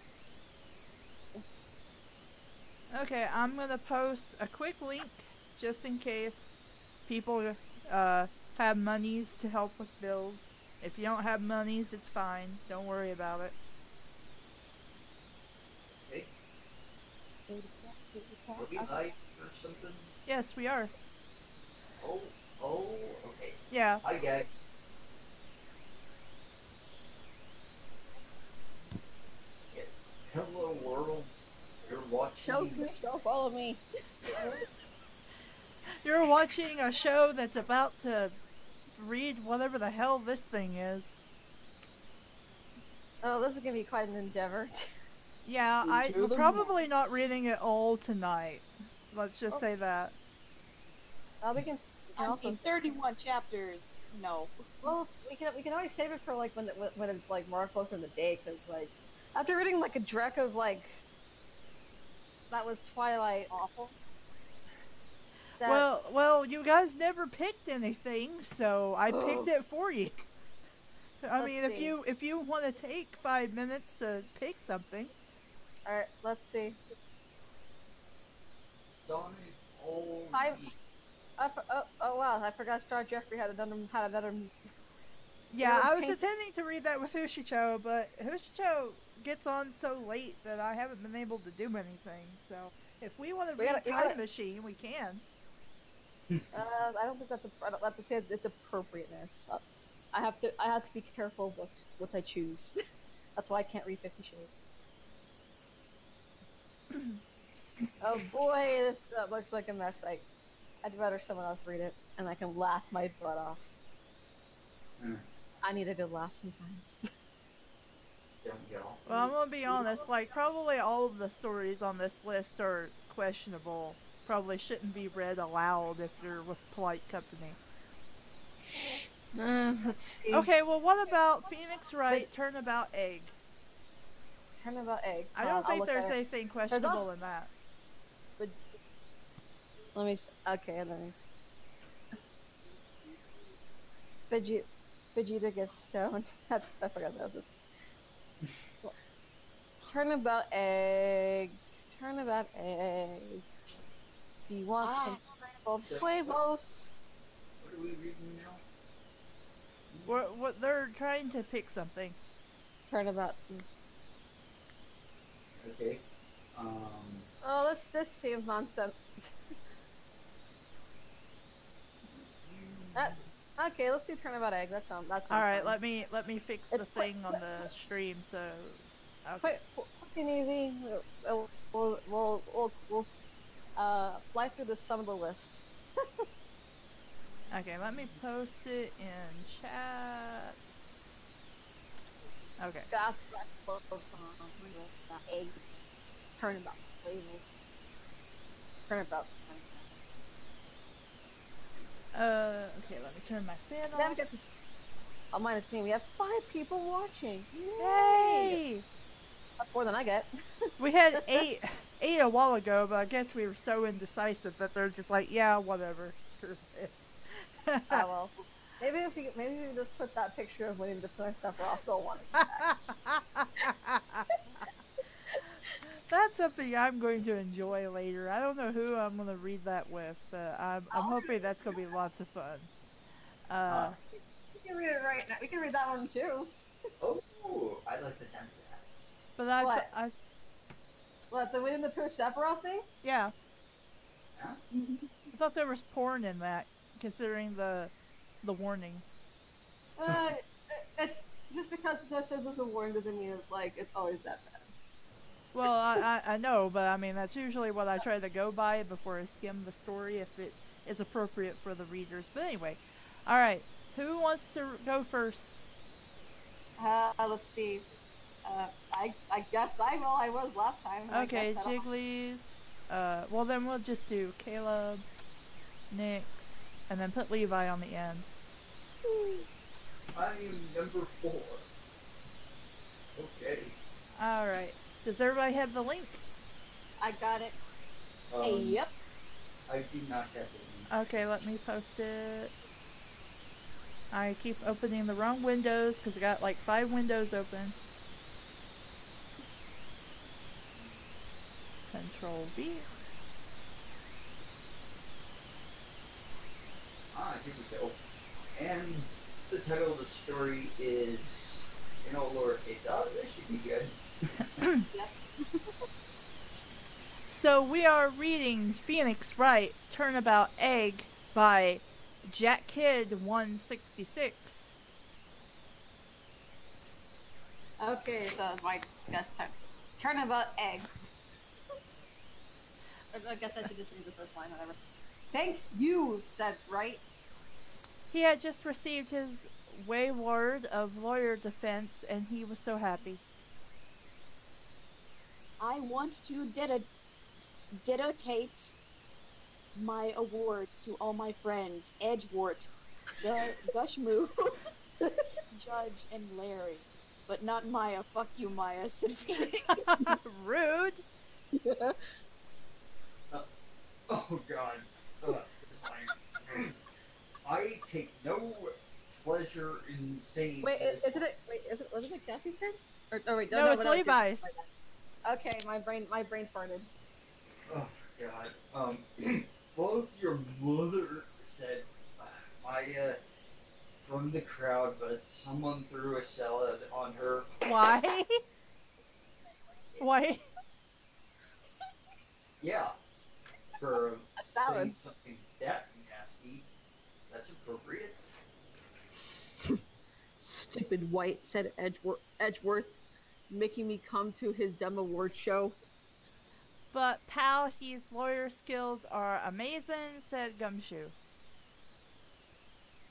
Okay, I'm gonna post a quick link just in case people have monies to help with bills. If you don't have monies, it's fine. Don't worry about it. Okay. Are we live or something? Yes, we are. Oh, okay. Yeah. Hi, guys. Yes. Hello, world. You're watching. Don't follow me. You're watching a show that's about to read whatever the hell this thing is. Oh, this is gonna be quite an endeavor. Yeah, Into I'm the probably not woods. reading it all tonight. Let's just say that. We can also. 31 chapters. No. Well, we can always save it for like when it's like more closer in the day, because like after reading like a dreck of like that was Twilight awful. Well, you guys never picked anything, so I picked it for you. I mean, Let's see. if you want to take 5 minutes to pick something. All right, let's see. Sonic all Oh wow, I forgot Star Jeffrey had another. Yeah, I was Pink- intending to read that with Hushicho, but Hushicho gets on so late that I haven't been able to do anything. So if we want to We read gotta- we Time gotta- Machine, we can. I don't think I don't have to say it's appropriateness. I have to be careful what I choose. That's why I can't read 50 Shades. Oh boy, this looks like a mess. I'd rather someone else read it, and I can laugh my butt off. I need a good laugh sometimes. Don't y'all? Well, I'm gonna be honest. Like, probably all of the stories on this list are questionable. Probably shouldn't be read aloud if you're with polite company. Let's see. Okay, well, what about Phoenix Wright, Turnabout Egg? Turnabout Egg. I don't I'll think look there's at it. anything questionable also- in that. Let me. Okay, let me. Vegeta gets stoned. I forgot that was it. Turnabout Egg. Turnabout Egg. Do you want some huevos? What are we reading now? What they're trying to pick something. Turnabout. Okay. Oh, this seems nonsense. Okay, let's do Turnabout Egg. That sounds All right, fine. let me fix the It's quick, thing on the stream. So, okay. quick and easy. We'll fly through some of the list. Okay, let me post it in chat. Okay. Gas black clothes on. Eggs. Turnabout flavor. Turnabout. Okay, let me turn my fan Then off. get this. Oh, minus me. We have 5 people watching. Yay! That's more than I get. We had eight a while ago, but I guess we were so indecisive that they're just like, yeah, whatever, screw this. Oh well. Maybe we just put that picture of Winnie the Pooh and stuff off. They'll want it back. That's something I'm going to enjoy later. I don't know who I'm going to read that with, but I'm hoping that's going to be lots of fun. We can read it right now. We can read that one too. Oh, I like the sound of that. But What, the Winnie the Pooh Sephiroth thing? Yeah. Huh? I thought there was porn in that, considering the warnings. Just because it says it's a warning doesn't mean it's always that bad. Well, I know, but I mean, that's usually what I try to go by before I skim the story, if it is appropriate for the readers. But anyway, alright, who wants to go first? Let's see. I guess I will. I was last time. Okay, Jiggly's. Well then we'll just do Caleb, Nyx, and then put Levi on the end. I am number 4. Okay. Alright. Does everybody have the link? I got it. Yep. I do not have the link. Okay, let me post it. I keep opening the wrong windows because I got like 5 windows open. Control V. Here we go. And the title of the story is in all lowercase. Oh, this should be good. So we are reading Phoenix Wright Turnabout Egg by Jack Kidd 166. Okay, so my discuss Turnabout Egg. I guess I should just read the first line, whatever. Thank you, said Wright. He had just received his wayward of lawyer defense, and he was so happy. I want to dedicate my award to all my friends, Edgewort, Gushmoo, Judge, and Larry. But not Maya. Fuck you, Maya, said Phoenix. Rude. Oh god. This line. I take no pleasure in saying Wait, this. was it Cassie's turn? Wait, No, it's Levi's. Okay, my brain farted. Oh god. Both your mother said Maya from the crowd, but someone threw a salad on her. Why? Why? Yeah. For A salad. saying something that nasty. That's appropriate. Stupid white, said Edgeworth, making me come to his dumb award show. But pal, his lawyer skills are amazing, said Gumshoe.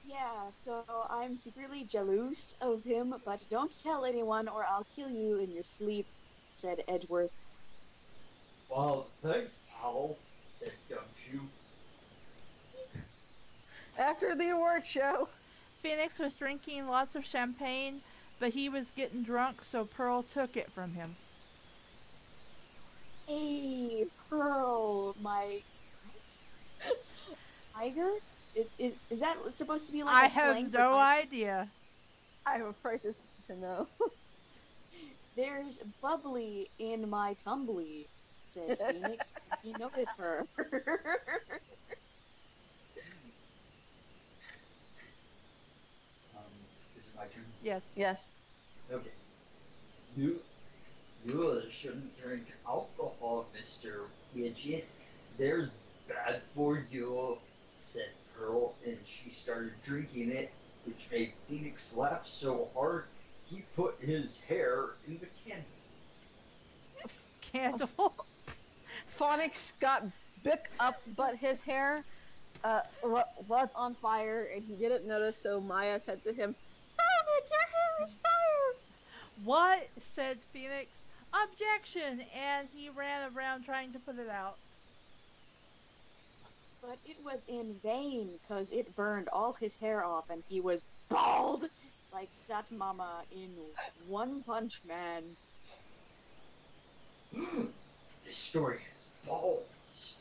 Yeah, so I'm secretly jealous of him, but don't tell anyone or I'll kill you in your sleep, said Edgeworth. Well, thanks, pal, said Gumshoe. After the award show. Phoenix was drinking lots of champagne, but he was getting drunk, so Pearl took it from him. Hey, Pearl, my tiger? Is that supposed to be like I a slang have for no tiger? idea. I'm afraid to know. There's bubbly in my tumbly, said Phoenix. You noticed her. Is it my turn? Yes. Yes. Okay. You shouldn't drink alcohol, Mr. Widget. There's bad for you, said Pearl, and she started drinking it, which made Phoenix laugh so hard he put his hair in the candles. Candles. Phonics got big up, but his hair was on fire, and he didn't notice. So Maya said to him, "Phonics, your hair is fire." What? Said Phoenix. Objection! And he ran around trying to put it out. But it was in vain, because it burned all his hair off and he was bald like Sat Mama in One Punch Man. This story has balls.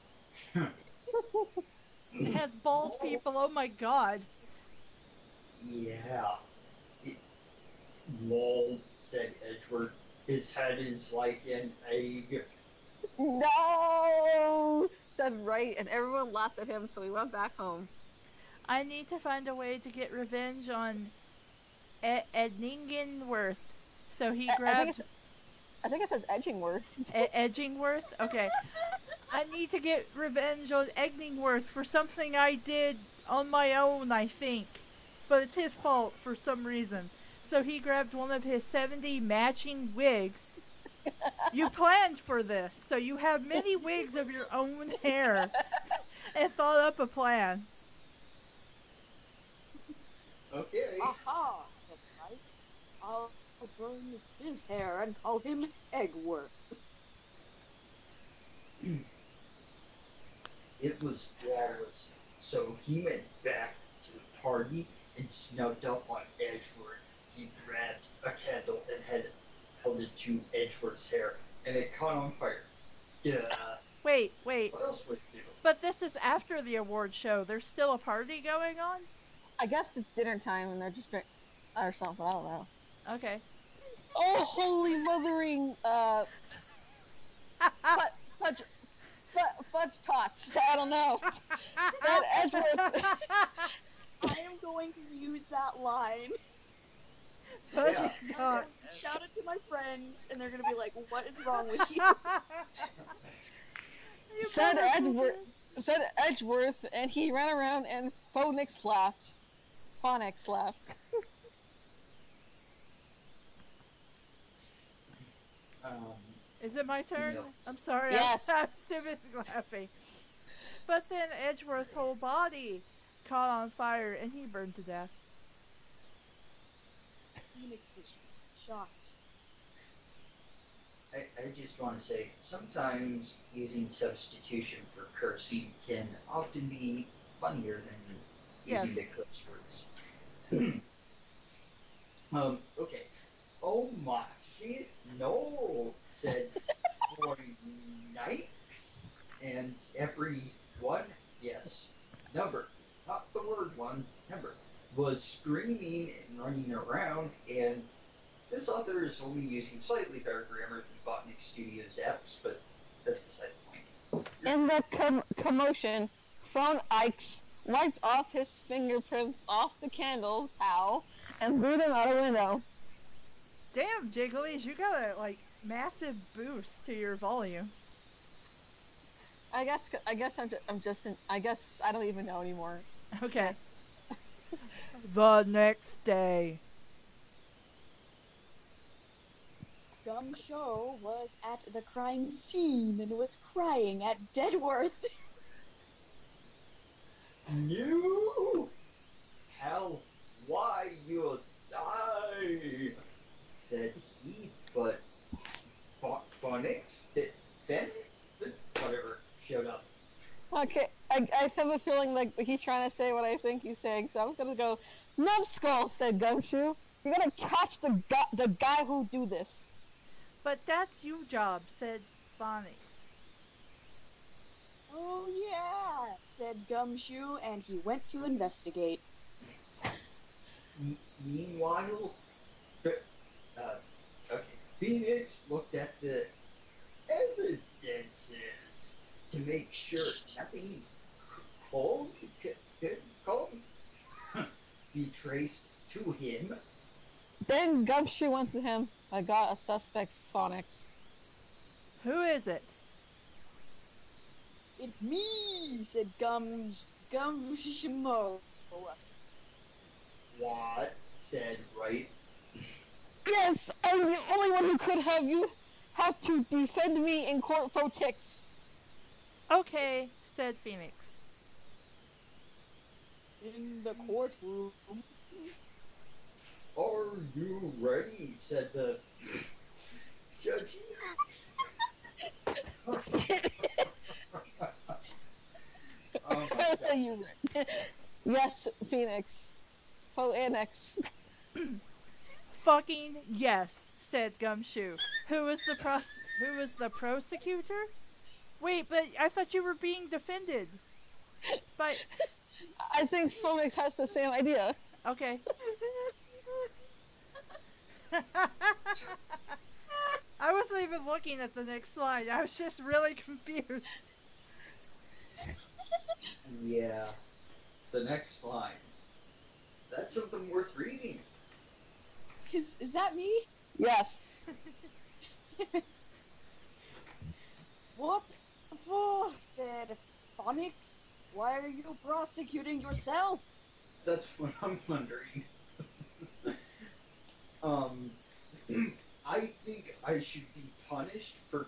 It has bald people, oh my god. Yeah. It, lol, said Edward. His head is like an egg. No, said Wright, and everyone laughed at him. So he went back home. I need to find a way to get revenge on Edningenworth. So he grabbed... I think it says Edgingworth. Edgingworth? Okay. I need to get revenge on Edgingworth for something I did on my own, I think. But it's his fault for some reason. So he grabbed one of his 70 matching wigs. You planned for this, so you have many wigs of your own hair and thought up a plan. Okay. Aha! That's right. I'll burn his hair and call him Eggworth. It was flawless, so he went back to the party and snugged up on Edgeworth. He grabbed a candle and held it to Edgeworth's hair, and it caught on fire. Duh. Wait. What else would you do? But this is after the award show. There's still a party going on? I guess it's dinner time, and they're just drinking or something. I don't know. Okay. Oh, holy mothering! Fudge tots. I don't know. That Edgeworth. I am going to use that line. Fudgy I'm tots. gonna shout it to my friends, and they're gonna be like, "What is wrong with you?" You Said better do Edgeworth. this. Said Edgeworth, and he ran around and Phonix laughed. Phonics laughed. Is it my turn? No. I'm sorry. Yes. I'm still busy laughing. But then Edgeworth's whole body caught on fire and he burned to death. Phoenix was shocked. I just want to say, sometimes using substitution for cursing can often be funnier than using Yes. the curse words. Okay. Oh my shit, no, said Nikes, and everyone, yes, number, not the word one, number, was screaming and running around, and this author is only using slightly better grammar than Botanic Studios apps, but that's beside the point. In the commotion, Phonix wiped off his fingerprints off the candles, and threw them out a window. Damn, Jigglies, you got a massive boost to your volume. I guess I'm just in. I guess I don't even know anymore. Okay. The next day. Gumshoe was at the crime scene and was crying at Deadworth. No! Hell, why you die? Said he, but Phonics, Ben, whatever, showed up. Okay, I have a feeling like he's trying to say what I think he's saying, so I'm gonna go. Numbskull, said Gumshoe. You're gonna catch the guy who do this. But that's your job, said Phonics. Oh yeah, said Gumshoe, and he went to investigate. Meanwhile, okay, Phoenix looked at the evidences to make sure nothing could be traced to him. Then Gumshoe went to him. I got a suspect, Phonics. Who is it? It's me, said Gumshimo. What? Said right. Yes, I'm the only one who could have to defend me in court politics. Okay, said Phoenix. In the courtroom. Are you ready? Said the judge. Oh my God. Yes, Phoenix. Phoenix. Fucking yes, said Gumshoe. Who was the prosecutor? Wait, but I thought you were being defended. But I think Phoenix has the same idea. okay. I wasn't even looking at the next slide. I was just really confused. Yeah. The next line. That's something worth reading. Is that me? Yes. What for? Said Phonics. Why are you prosecuting yourself? That's what I'm wondering. I think I should be punished for.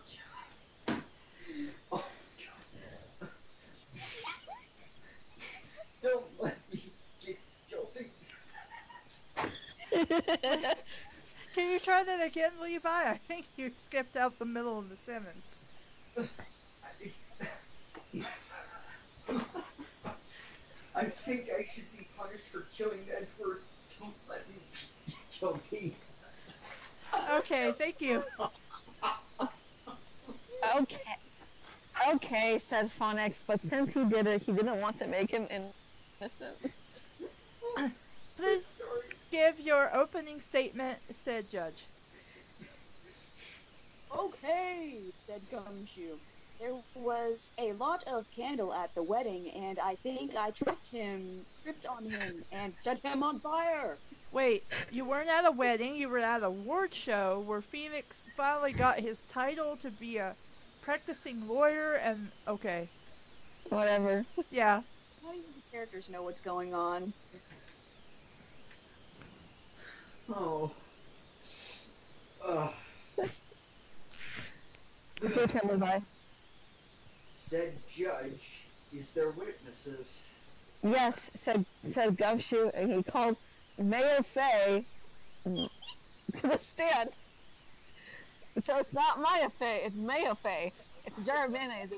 Oh God! Don't let me get guilty. Can you try that again, Levi? I think you skipped out the middle of the sentence. I think I should be punished for killing Edward. Don't let me get guilty. Okay, thank you. Okay, said Phonics, but since he did it, he didn't want to make him innocent. Please give your opening statement, said Judge. Okay, said Gumshoe. There was a lot of candle at the wedding, and I think I tripped on him, and set him on fire. Wait, you weren't at a wedding, you were at a award show where Phoenix finally got his title to be a practicing lawyer and... okay. Whatever. Yeah. Not even the characters know what's going on. Oh. It's your turn, Levi. Said judge, is there witnesses? Yes, said Gumshoe, and he called Mayor Fay to the stand. So it's not Maya Fay, it's Mayo Fay. It's a jar of mayonnaise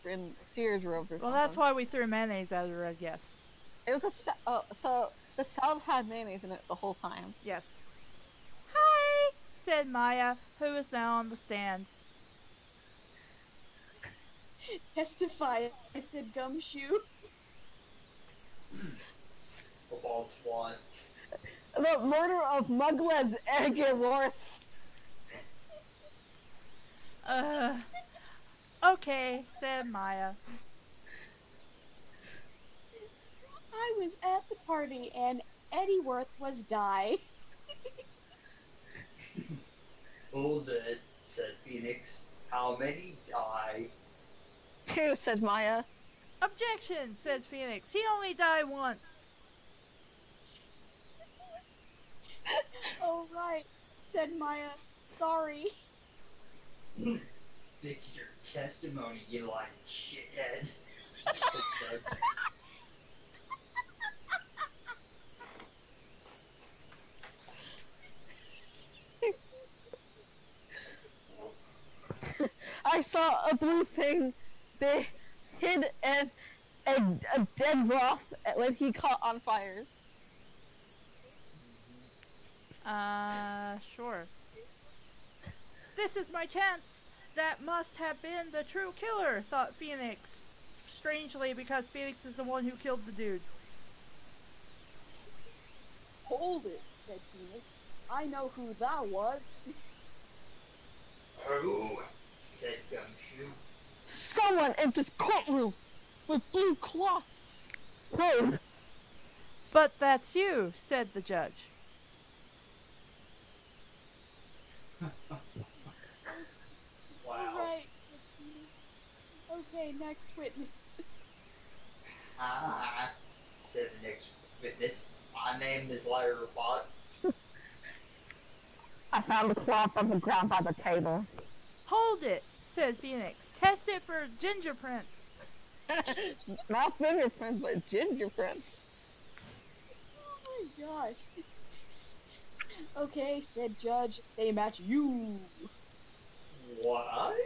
in Sears robes or something. Well, that's why we threw mayonnaise at her, I guess. It was so the salad had mayonnaise in it the whole time. Yes. Hi, said Maya, who is now on the stand. Testify, I said Gumshoe. About what? The murder of Mugles Eggeworth. Okay, said Maya. I was at the party, and Edgeworth was die. Hold it, said Phoenix. How many die? 2, said Maya. Objection, said Phoenix. He only died once. Oh, right, said Maya. Sorry. Fix your testimony, you lying shithead. I saw a blue thing. They hid a dead moth when he caught on fires. Sure. This is my chance. That must have been the true killer, thought Phoenix. Strangely, because Phoenix is the one who killed the dude. Hold it, said Phoenix. I know who that was. Who? Said Gumshoe. Someone in this courtroom with blue cloths. Robe. But that's you, said the judge. next witness. Ah, said the next witness. My name is Larry Robot. I found the cloth on the ground by the table. Hold it, said Phoenix. Test it for ginger prints. Not fingerprints, but ginger prints. Oh my gosh. Okay, said Judge, they match you. What?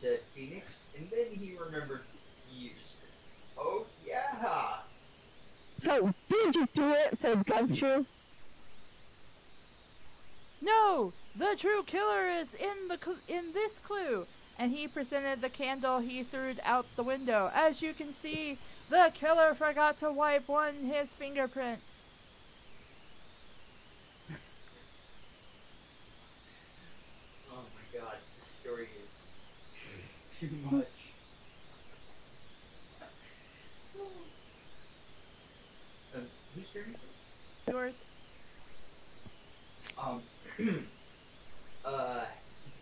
Said Phoenix, and then he remembered years. Oh yeah. So, did you do it? Said Gumshoe. No, the true killer is in this clue. And he presented the candle he threw out the window. As you can see, the killer forgot to wipe his fingerprints. Oh my god, this story is too much. Whose turn is it? Yours. Um,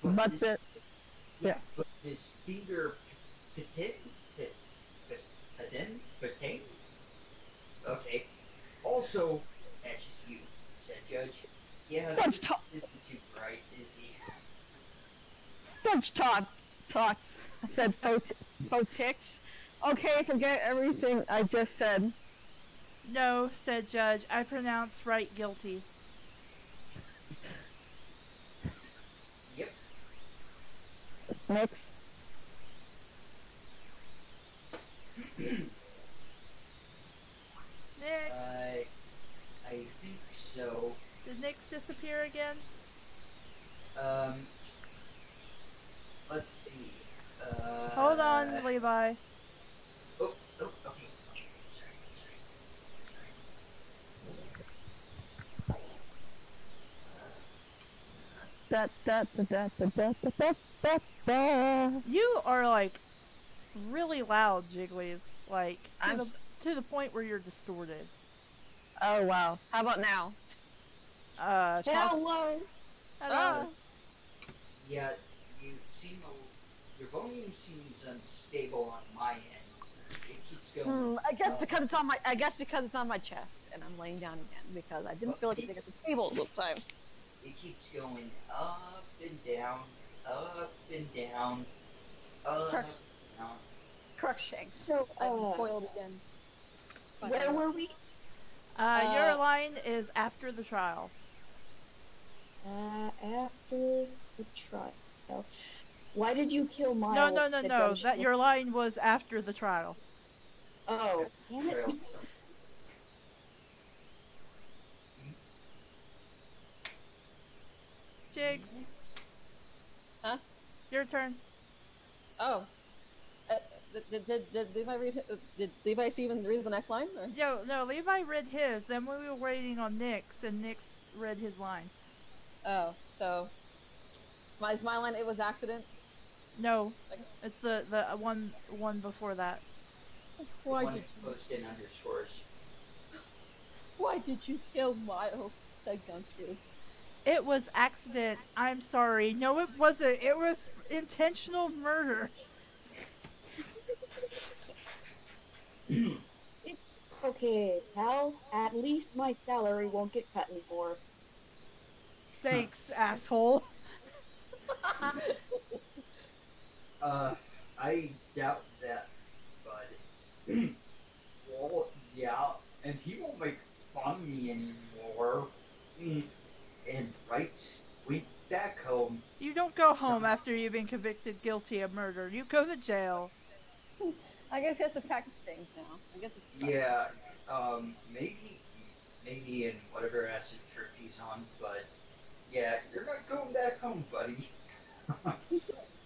But his, the- yeah. but his finger patin? Okay. Also matches you, said Judge. Yeah, Judge this isn't too bright, is he? Judge talks. I said photix. Okay, forget everything I just said. No, said Judge. I pronounce right guilty. Yep. Next. Nix. I think so. Did Nix disappear again? Um, let's see. Hold on, Levi. Oh, okay. Sorry. Da, da, da, da, da, da, da, da, da. You are like really loud, Jigglies. Like I'm to the point where you're distorted. Oh wow. How about now? Talk. Hello. Hello. Yeah, your volume seems unstable on my end. It keeps going. I guess because it's on my. I guess because it's on my chest, and I'm laying down again because I didn't feel like sitting at the table this time. It keeps going up and down, up and down, up Correct. and down. Correct, Shanks. So, I'm foiled again. where were we? Your line is after the trial. After the trial. Why did you kill Miles? No. said Judge That your line was after the trial. Oh, damn it. Trail stuff. Jigs. Huh? Your turn. Oh. Did Levi read? Did Levi even read the next line? Or? No, Levi read his. Then we were waiting on Nix, and Nix read his line. Oh, so is my line? It was accident. No, Okay. it's the one before that. Why One did post in underscores. you kill Miles? Said Gumshoe. It was accident. I'm sorry. No, it wasn't. It was intentional murder. It's okay, pal. At least my salary won't get cut anymore. Thanks, asshole. I doubt that, bud. Well, yeah, and he won't make fun of me anymore. And right, went back home. You don't go home after you've been convicted guilty of murder. You go to jail. I guess he has to practice things now. I guess it's Yeah, maybe in whatever acid trip he's on, but yeah, you're not going back home, buddy.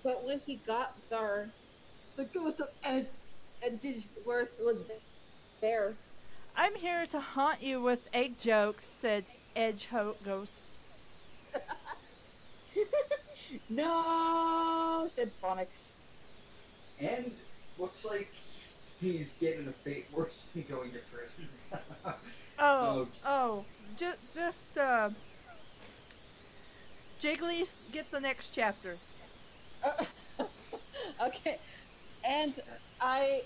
But when he got there, the ghost of Edgeworth was there. I'm here to haunt you with egg jokes, said Ghost. No, said Phonics. And looks like he's getting a fate worse than going to prison. Just Jiggly, get the next chapter. okay. And I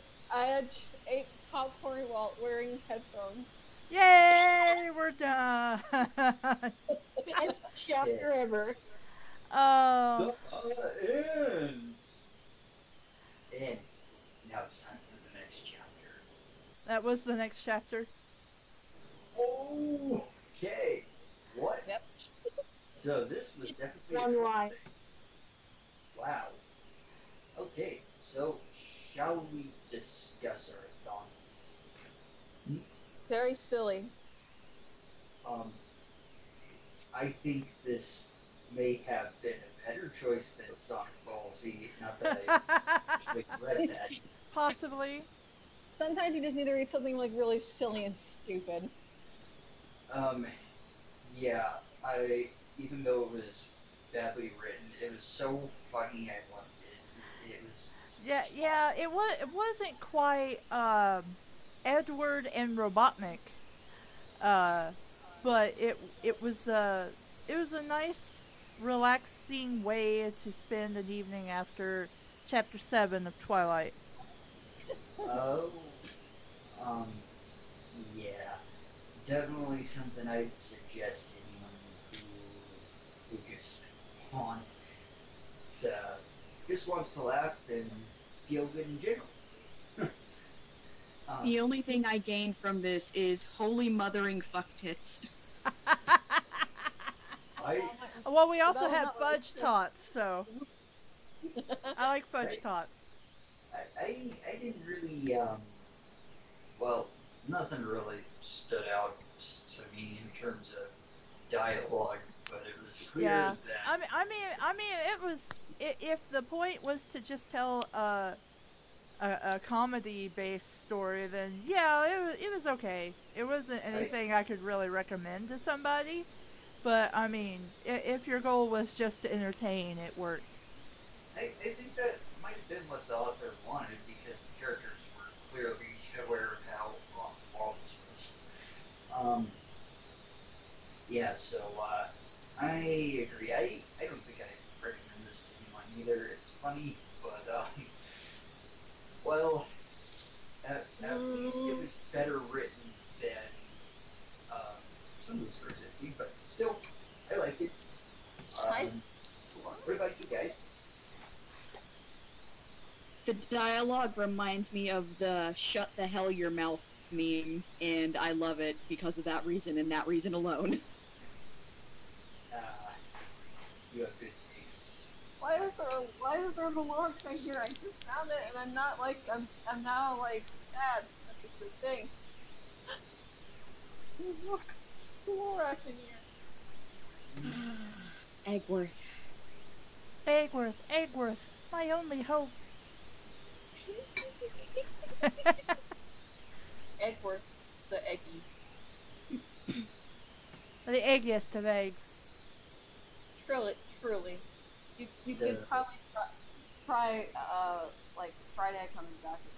ate popcorn while wearing headphones. Yay, we're done. Best chapter ever. Oh, The end. And now it's time for the next chapter. that was the next chapter. Okay. What? Yep. So this was definitely One line. Wow. Okay, so shall we discuss our thoughts? Very silly. Um, I think this may have been a better choice than Sonic Ball Z. Not that I actually read that. Possibly. Sometimes you just need to read something like really silly and stupid. Yeah, even though it was badly written, it was so funny. I loved it. It was Yeah. It wasn't quite Edward and Robotnik, uh, but it was a nice, relaxing way to spend an evening after Chapter 7 of Twilight. Oh, um, yeah, definitely something I'd suggest to anyone who just wants, just wants to laugh and feel good in general. The only thing I gained from this is holy mothering fuck tits. I Well, we also That was had not what fudge it tots, so I like fudge Right. tots. I didn't really well, nothing really stood out to me in terms of dialogue, but it was clear Yeah, that I mean, it was if the point was to just tell a comedy-based story, then yeah, it was okay. It wasn't anything I could really recommend to somebody, but I mean, if your goal was just to entertain, it worked. I think that might have been what the author wanted because the characters were clearly aware of how all this was. Yeah, so I agree. I don't think I recommend this to anyone either. It's funny, but well, at least it was better written than some of the stories I've seen, but still, I liked it. What about you guys? The dialogue reminds me of the shut the hell your mouth meme, and I love it because of that reason and that reason alone. Uh, you have good tastes. Why is there the lyrics right here? I just found it and I'm not like I'm now like sad that it's a thing. There's Lorax in here. Eggworth. Eggworth, my only hope. Eggworth, the eggy. The eggiest of eggs. Truly. You So- could probably try like Friday coming back or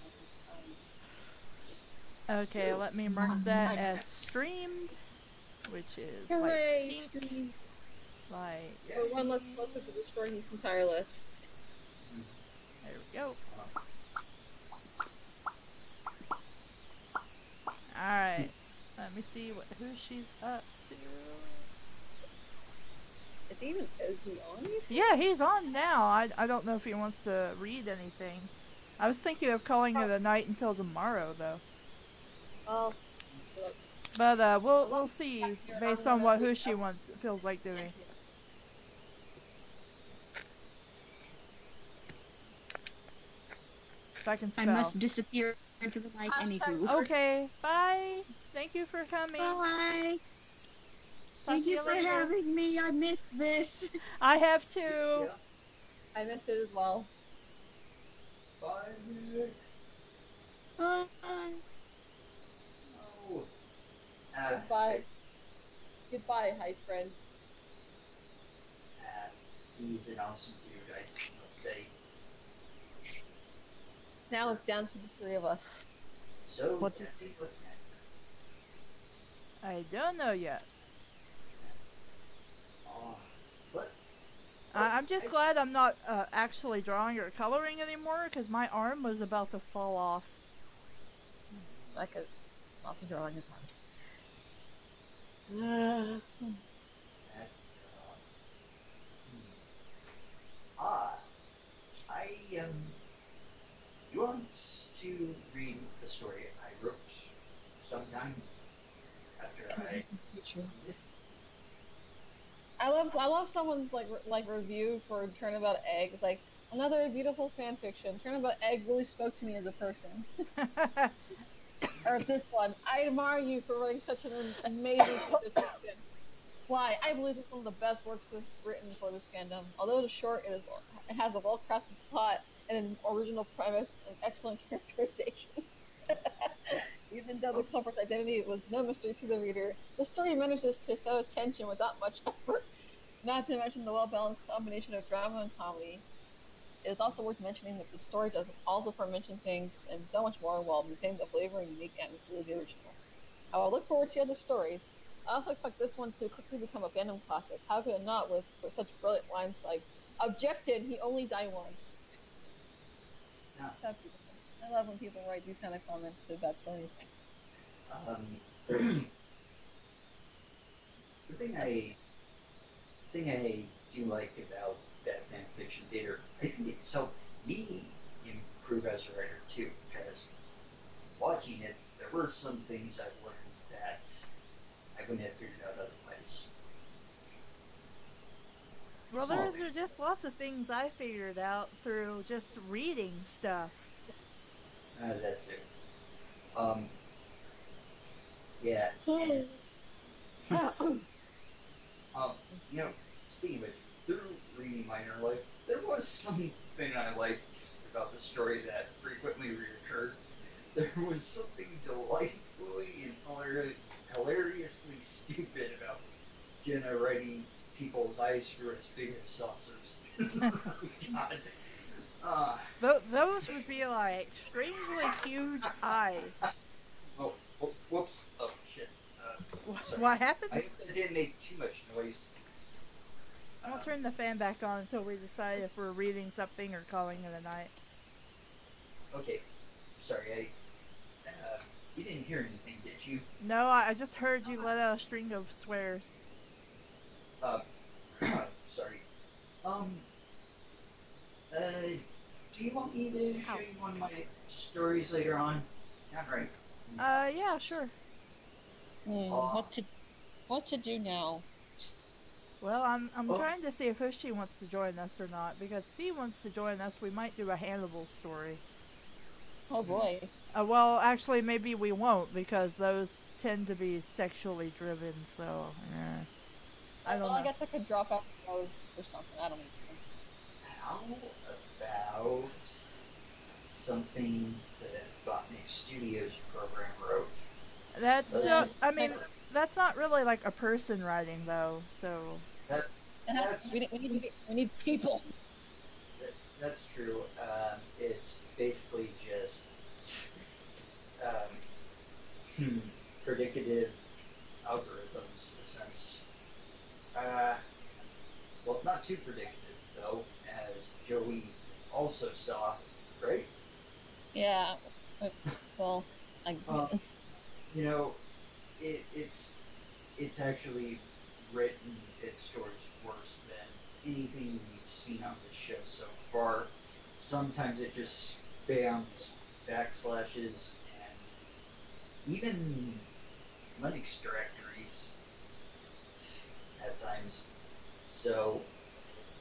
something. Okay, let me mark that as streamed, which is Hooray! like pink, like We're one less closer to destroying this entire list. there we go. Alright. Let me see who she's up to. Is he on? Yeah, he's on now. I don't know if he wants to read anything. I was thinking of calling it a night until tomorrow though. Well, But we'll see based on what who she feels like doing. If I can I spell. must disappear into the night anywho. Okay, bye. Thank you for coming. Bye. Talk Thank to you for later. having me. I missed this. I have too. I missed it as well. 5 minutes. Bye. No. Goodbye. Goodbye, hi friend. He's an awesome dude, I must say. Now it's down to the three of us. So, What- Jesse, what's next? I don't know yet. What? I I'm just glad I'm not actually drawing or coloring anymore, because my arm was about to fall off. Like a lots of drawing is hard. That's ah, I you want to read the story I wrote sometime after I. I love someone's like review for Turnabout Egg. It's like another beautiful fan fiction. Turnabout Egg really spoke to me as a person. Or this one, I admire you for writing such an amazing piece of fiction. Why? I believe it's one of the best works written for this fandom. Although it is short, it has a well-crafted plot and an original premise and excellent characterization. Even though the culprit's identity was no mystery to the reader, the story manages to establish tension without much effort, not to mention the well-balanced combination of drama and comedy. It is also worth mentioning that the story does all the aforementioned things and so much more while maintaining the flavor and unique atmosphere of the original. I will look forward to other stories. I also expect this one to quickly become a fandom classic. How could it not with such brilliant lines like, "Objected, he only died once." No. So beautiful. I love when people write these kind of comments to bad stories. The thing I do like about that fan fiction theater, I think it's helped me improve as a writer too, because watching it, there were some things I've learned that I wouldn't have figured out otherwise. Well, Small there are just lots of things I figured out through just reading stuff. That's it. Yeah. You know, speaking of which, through reading Minor Life, there was something I liked about the story that frequently reoccurred. There was something delightfully and hilariously stupid about Jenna writing people's eyes were as big as saucers. God. Those would be like extremely huge eyes. Oh, whoops. Oh, shit. Sorry. What happened? I hope that didn't make too much noise. I'll turn the fan back on until we decide if we're reading something or calling it a night. Okay. Sorry, you didn't hear anything, did you? No, I just heard you let out a string of swears. Sorry. Do you want me to show you one of my stories later on? Not right. Yeah, sure. What to do now? Well, I'm trying to see if Hushi wants to join us or not, because if he wants to join us, we might do a Hannibal story. Oh boy. Well, actually, maybe we won't, because those tend to be sexually driven, so, I don't know. I guess I could drop out those or something. I don't know. How about something that Botnik Studios program wrote? That's that's not really like a person writing, though, so... We need people. That's true. It's basically just predicative algorithms, in a sense. Well, not too predictive, though, as Joey also saw, right? Yeah. Well, you know, it's actually written its stories worse than anything we've seen on this show so far. Sometimes it just spams backslashes and even Linux directories at times. So,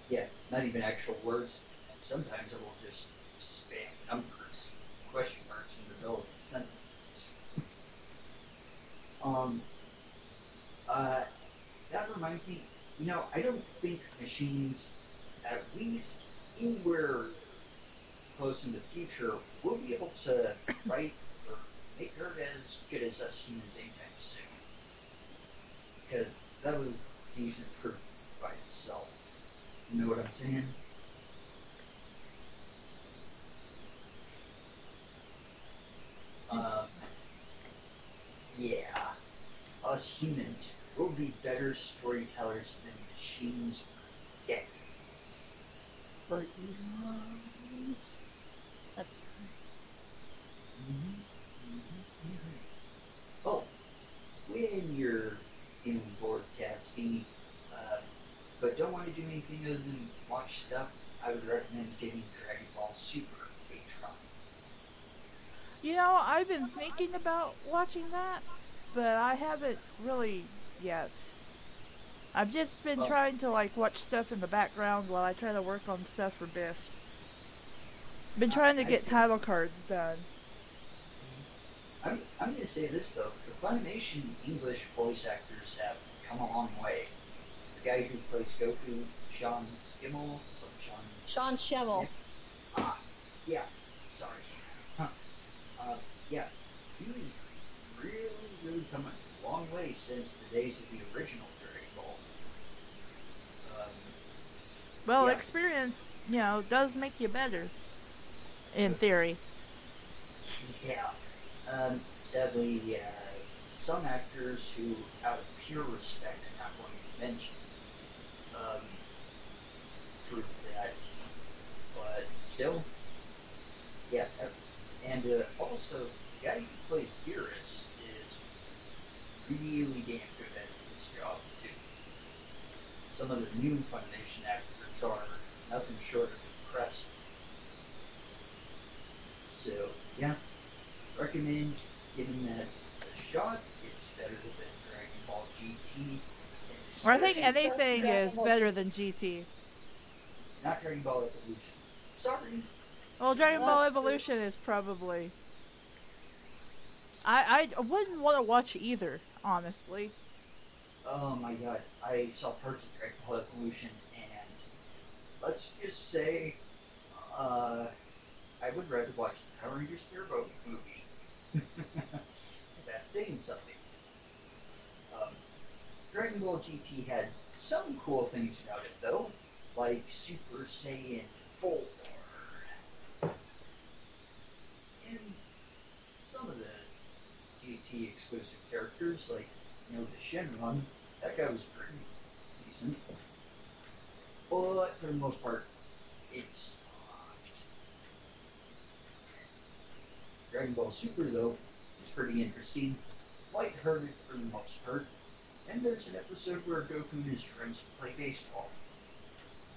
yeah, not even actual words. Sometimes it will just spam numbers, question marks in the middle of the sentences. That reminds me, I don't think machines, at least anywhere close in the future, will be able to write or make art as good as us humans anytime soon. Because that was decent proof by itself. You know what I'm saying? Yeah. Us humans will be better storytellers than machines for decades. For eons. That's Oh, when you're in broadcasting, but don't want to do anything other than watch stuff, I would recommend getting Dragon Ball Super a try. You know, I've been thinking about watching that, but I haven't really yet. I've just been Well, trying to like watch stuff in the background while I try to work on stuff for Biff. Been trying to I get see. title cards done. I'm going to say this though: the Funimation English voice actors have come a long way. The guy who plays Goku, Sean Skimmel, some Sean Schemmel. Ah, yeah, sorry. Huh. Yeah, he was really come a long way since the days of the original Dragon Ball. Um, Well, yeah, experience, does make you better, in theory. yeah. Sadly, some actors who, out of pure respect, I'm not going to mention, um, proved that. But still, yeah. And also, the guy who plays Beerus is really damn good at his job too. Some of the new Funimation actors are nothing short of impressive. So yeah, recommend giving that a shot. It's better than Dragon Ball GT, and Or I think especially anything is better than GT. not Dragon Ball Evolution. Sorry. Well, Dragon Ball Evolution is probably. I wouldn't want to watch either, honestly. Oh my god, I saw parts of Dragon Ball Evolution, and let's just say, I would rather watch the Power Rangers Turbo movie. That's saying something. Um, Dragon Ball GT had some cool things about it, though, like Super Saiyan 4. And some of the GT exclusive characters, like, the Shenron, that guy was pretty decent. But for the most part, it's sucked. Dragon Ball Super, though, is pretty interesting. Lighthearted for the most part. And there's an episode where Goku and his friends play baseball,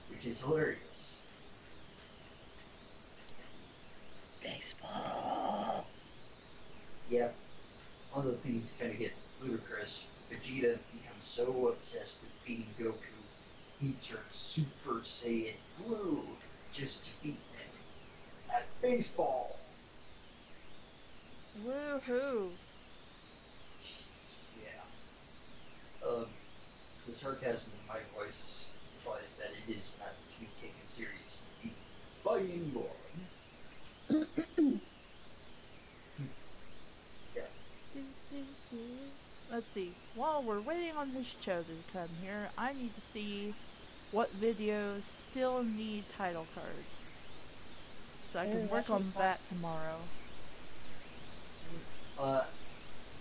which is hilarious. baseball. Yeah, one of the things kind of get ludicrous. Vegeta becomes so obsessed with beating Goku, he turns Super Saiyan Blue just to beat them at baseball. Woohoo! Yeah. The sarcasm in my voice implies that it is not to be taken seriously by anyone. Yeah. Let's see. While we're waiting on this show to come here, I need to see what videos still need title cards. So I can work on that tomorrow.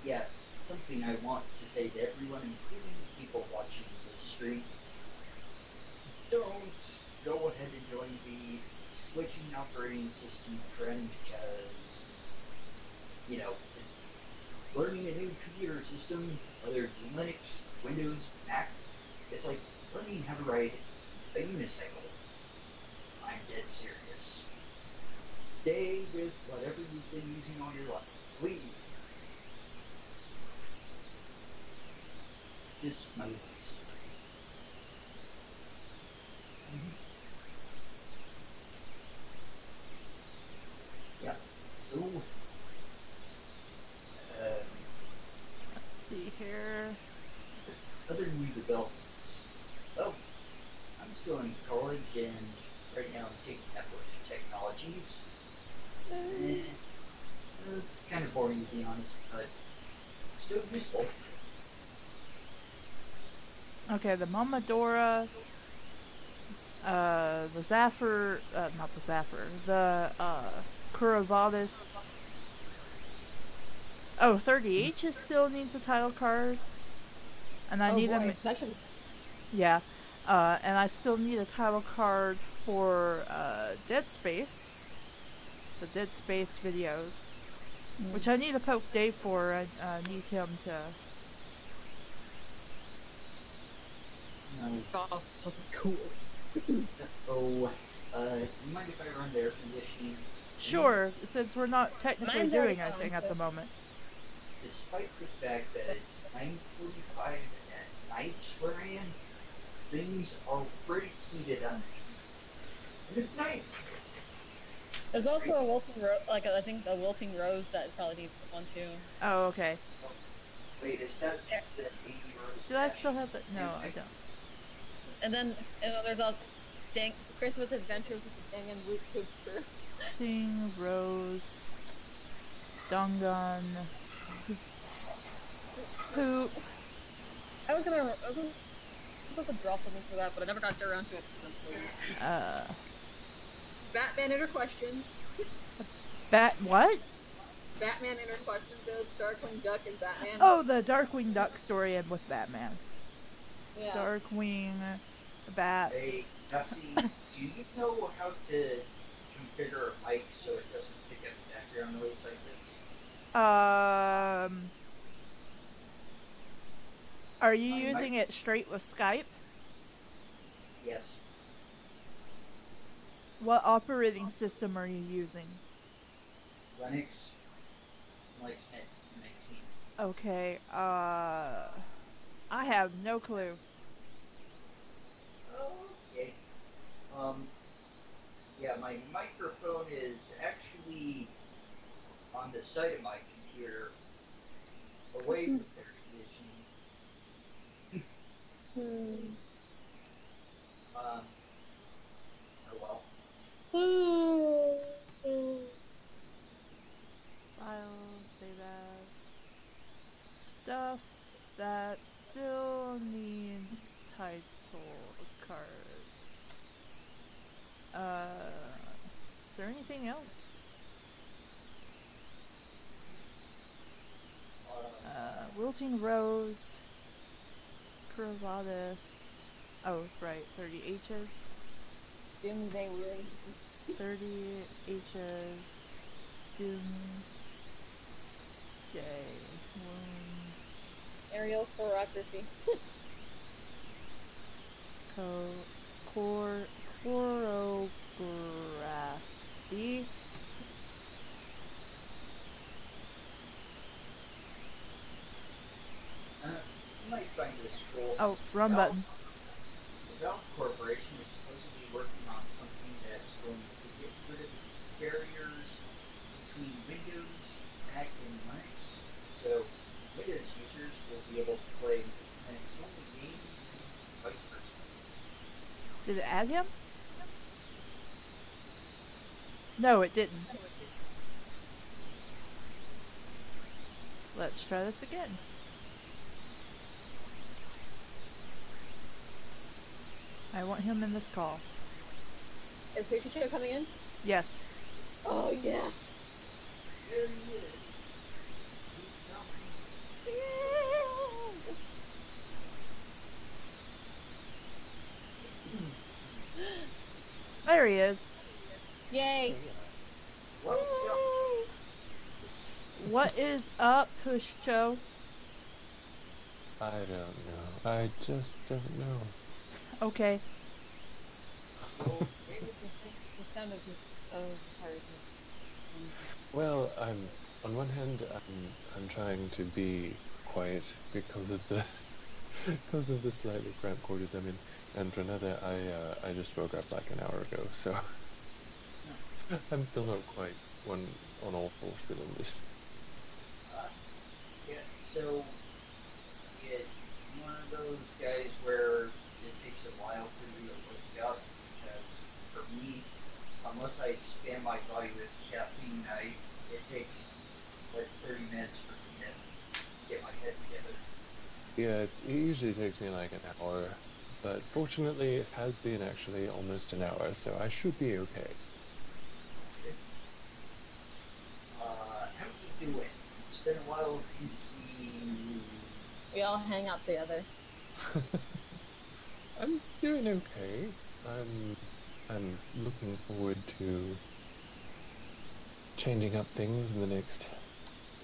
Yeah, something I want to say to everyone, including the people watching this stream. Don't go ahead and join the switching operating system trend because, learning a new computer system, whether it's Linux, Windows, Mac, it's like learning how to ride a unicycle. I'm dead serious. Stay with whatever you've been using all your life, please. Just my advice. Yeah. So, Let's see here. other new developments. Oh, I'm still in college and right now I'm taking network technologies. It's kind of boring to be honest, but still useful. Okay, the Momodora, the Zafir, not the Zafir, the, Kuravadis. Oh, 30 just still needs a title card. And I need boy, him. that should. Yeah. And I still need a title card for Dead Space, the Dead Space videos, which I need to poke Dave for. I need him to. Oh, something cool. Oh, you mind if I run the air conditioning? Sure, since we're not technically Mine's already doing anything on, at so- the moment. Despite the fact that it's 9:45 at night where I am, things are pretty heated up. And it's night. There's also a wilting rose, like I think a wilting rose that probably needs one too. Oh, okay. Wait, is that the 80 rose? Do I still have that? No, I don't. And then there's a dang Christmas Adventures with the Dang and Root Picture. Ting, Rose, Dongun, Poop. I was supposed to draw something for that, but I never got around to it. Batman Inner Questions. What? Batman Inner Questions, Darkwing Duck and Batman. Oh, the Darkwing Duck story and with Batman. Yeah. Darkwing, Bats. Hey, Nessie, do you know how to configure a mic so it doesn't pick up background noise like this? Are you using it straight with Skype? Yes. What operating system are you using? Linux, like 19. Okay, I have no clue. Okay. Yeah, my microphone is actually on the side of my computer, away from the air conditioning. Oh well. File, save as. Stuff that still needs title cards. Is there anything else? Wilting Rose, Crevatus. Oh, right, 30 H's. Doomsday Room. 30 H's. Dooms. J. Wound. Aerial chorography. Choreography. You might find this cool. Oh, run button. The Valve Corporation is supposedly working on something that's going to get rid of the barriers between Windows, Mac, and Linux. So Windows users will be able to play Linux-only games and vice versa. Did it add him? No, it didn't. Let's try this again. I want him in this call. Is Pikachu coming in? Yes. Oh, yes. There he is. He's coming. There he is. Yay. Welcome. What is up, Pushcho? I don't know. I just don't know. Okay. The sound of tiredness. Well, on one hand, I'm trying to be quiet because of the because of the slightly cramped quarters I'm in, and for another, I just woke up like an hour ago, so I'm still not quite on all four cylinders. Yeah, so it's one of those guys where it takes a while for you to wake up, because for me, unless I spam my body with caffeine, it takes like 30 minutes for me to get my head together. Yeah, it usually takes me like an hour, but fortunately it has been actually almost an hour, so I should be okay. How you doing? It's been a while since We all hang out together. I'm doing okay. I'm looking forward to changing up things in the next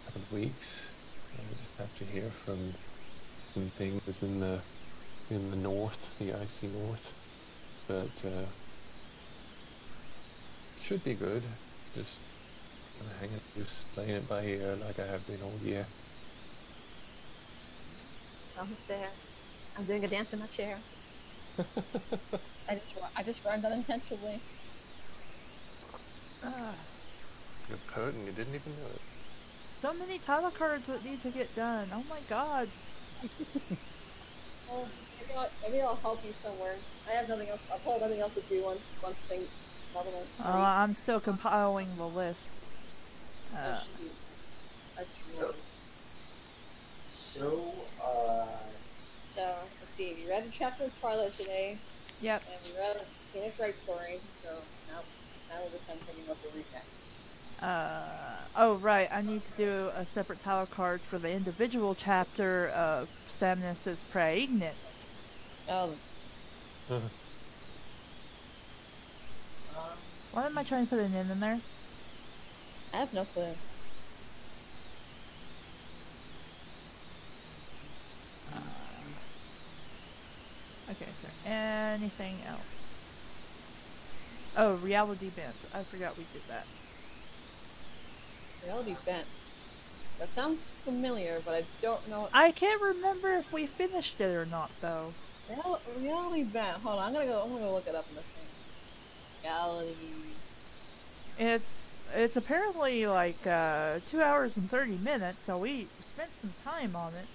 couple of weeks. I just have to hear from some things in the north, the icy north, but should be good. Just kind of hanging loose, playing it by ear like I have been all year. Someone's there. I'm doing a dance in my chair. I just rhymed unintentionally. You're potent, you didn't even know it. So many title cards that need to get done. Oh my god. Well, maybe I'll help you somewhere. I have nothing else. I'll probably have nothing else to do once things. I'm still compiling the list. That should be. So, So let's see. We read a chapter of Twilight today, Yep. and we read a Phoenix Wright story. So now we'll become thinking what to read next. Oh right, I need to do a separate title card for the individual chapter of Samnus' Pregnant. Oh, Why am I trying to put an N in there? I have no clue. Okay, so anything else? Oh, reality bent. I forgot we did that. Reality bent. That sounds familiar, but I don't know. I can't remember if we finished it or not, though. Reality bent. Hold on, I'm gonna go look it up in the thing. Reality. It's apparently like 2 hours and 30 minutes, so we spent some time on it.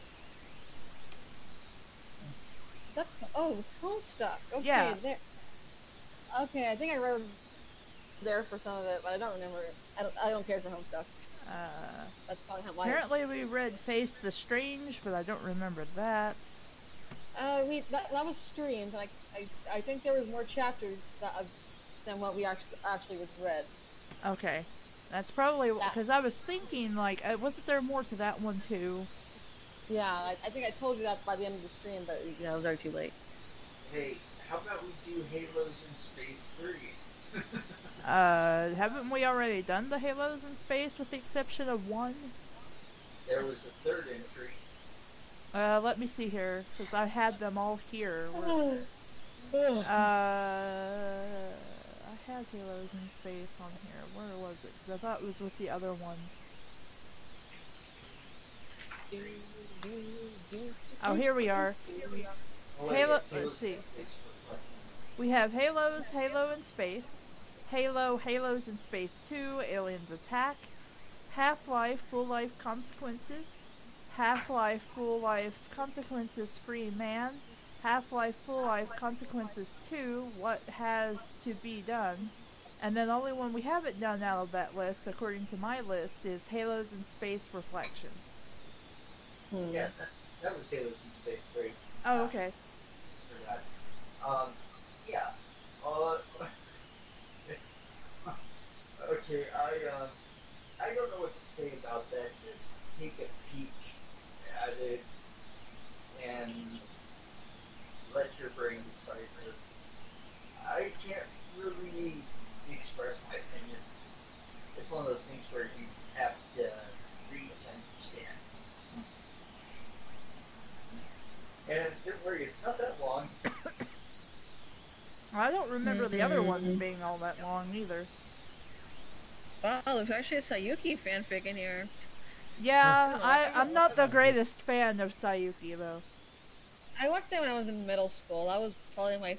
Oh, it was Homestuck. Okay, Yeah. there. Okay, I think I wrote there for some of it, but I don't remember it. I don't care for Homestuck. That's probably how. Apparently we read Face the Strange, but I don't remember that. That was streamed. Like I think there was more chapters than what we actually was read. Okay, that's probably because I was thinking like, wasn't there more to that one too? Yeah, I think I told you that by the end of the stream, but it was already too late. hey, how about we do Halos in Space 3? Haven't we already done the Halos in Space with the exception of one? There was a third entry. Let me see here, because I had them all here. I had Halos in Space on here. Where was it? Because I thought it was with the other ones. Oh, here we are. Oh, Let's see. We have Halos, Halo in Space, Halos in Space 2, Aliens Attack, Half-Life, Full Life Consequences, Half-Life, Full Life Consequences Free Man, Half-Life, Full Life Consequences 2, What Has to Be Done, and then the only one we haven't done out of that list, according to my list, is Halos in Space Reflection. Yeah, that was Halos in Space 3. Oh, okay. Forgot. Yeah. Okay, I don't know what to say about that. Just take a peek at it and let your brain decipher it. I can't really express my opinion. It's one of those things where you have to read to understand. And don't worry, it's not that long. I don't remember the other ones being all that long either. Wow, there's actually a Sayuki fanfic in here. Yeah, I'm not the greatest fan of Sayuki though. I watched that when I was in middle school. That was probably my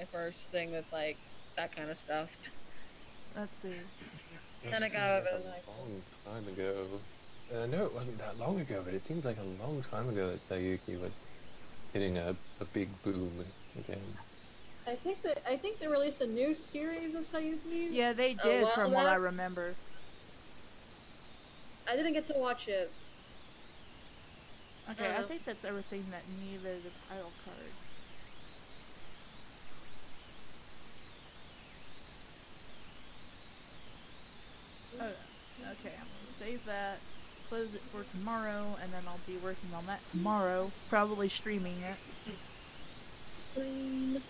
first thing with like that kind of stuff. Let's see. Then I got over it. A long time ago. I know it wasn't that long ago, but it seems like a long time ago that Sayuki was hitting a big boom again. I think they released a new series of Sayuki. Yeah, they did from what I remember. I didn't get to watch it. Okay, I think that's everything that needed a title card. Oh, okay, I'm gonna save that, close it for tomorrow, and then I'll be working on that tomorrow. Probably streaming it. Dream.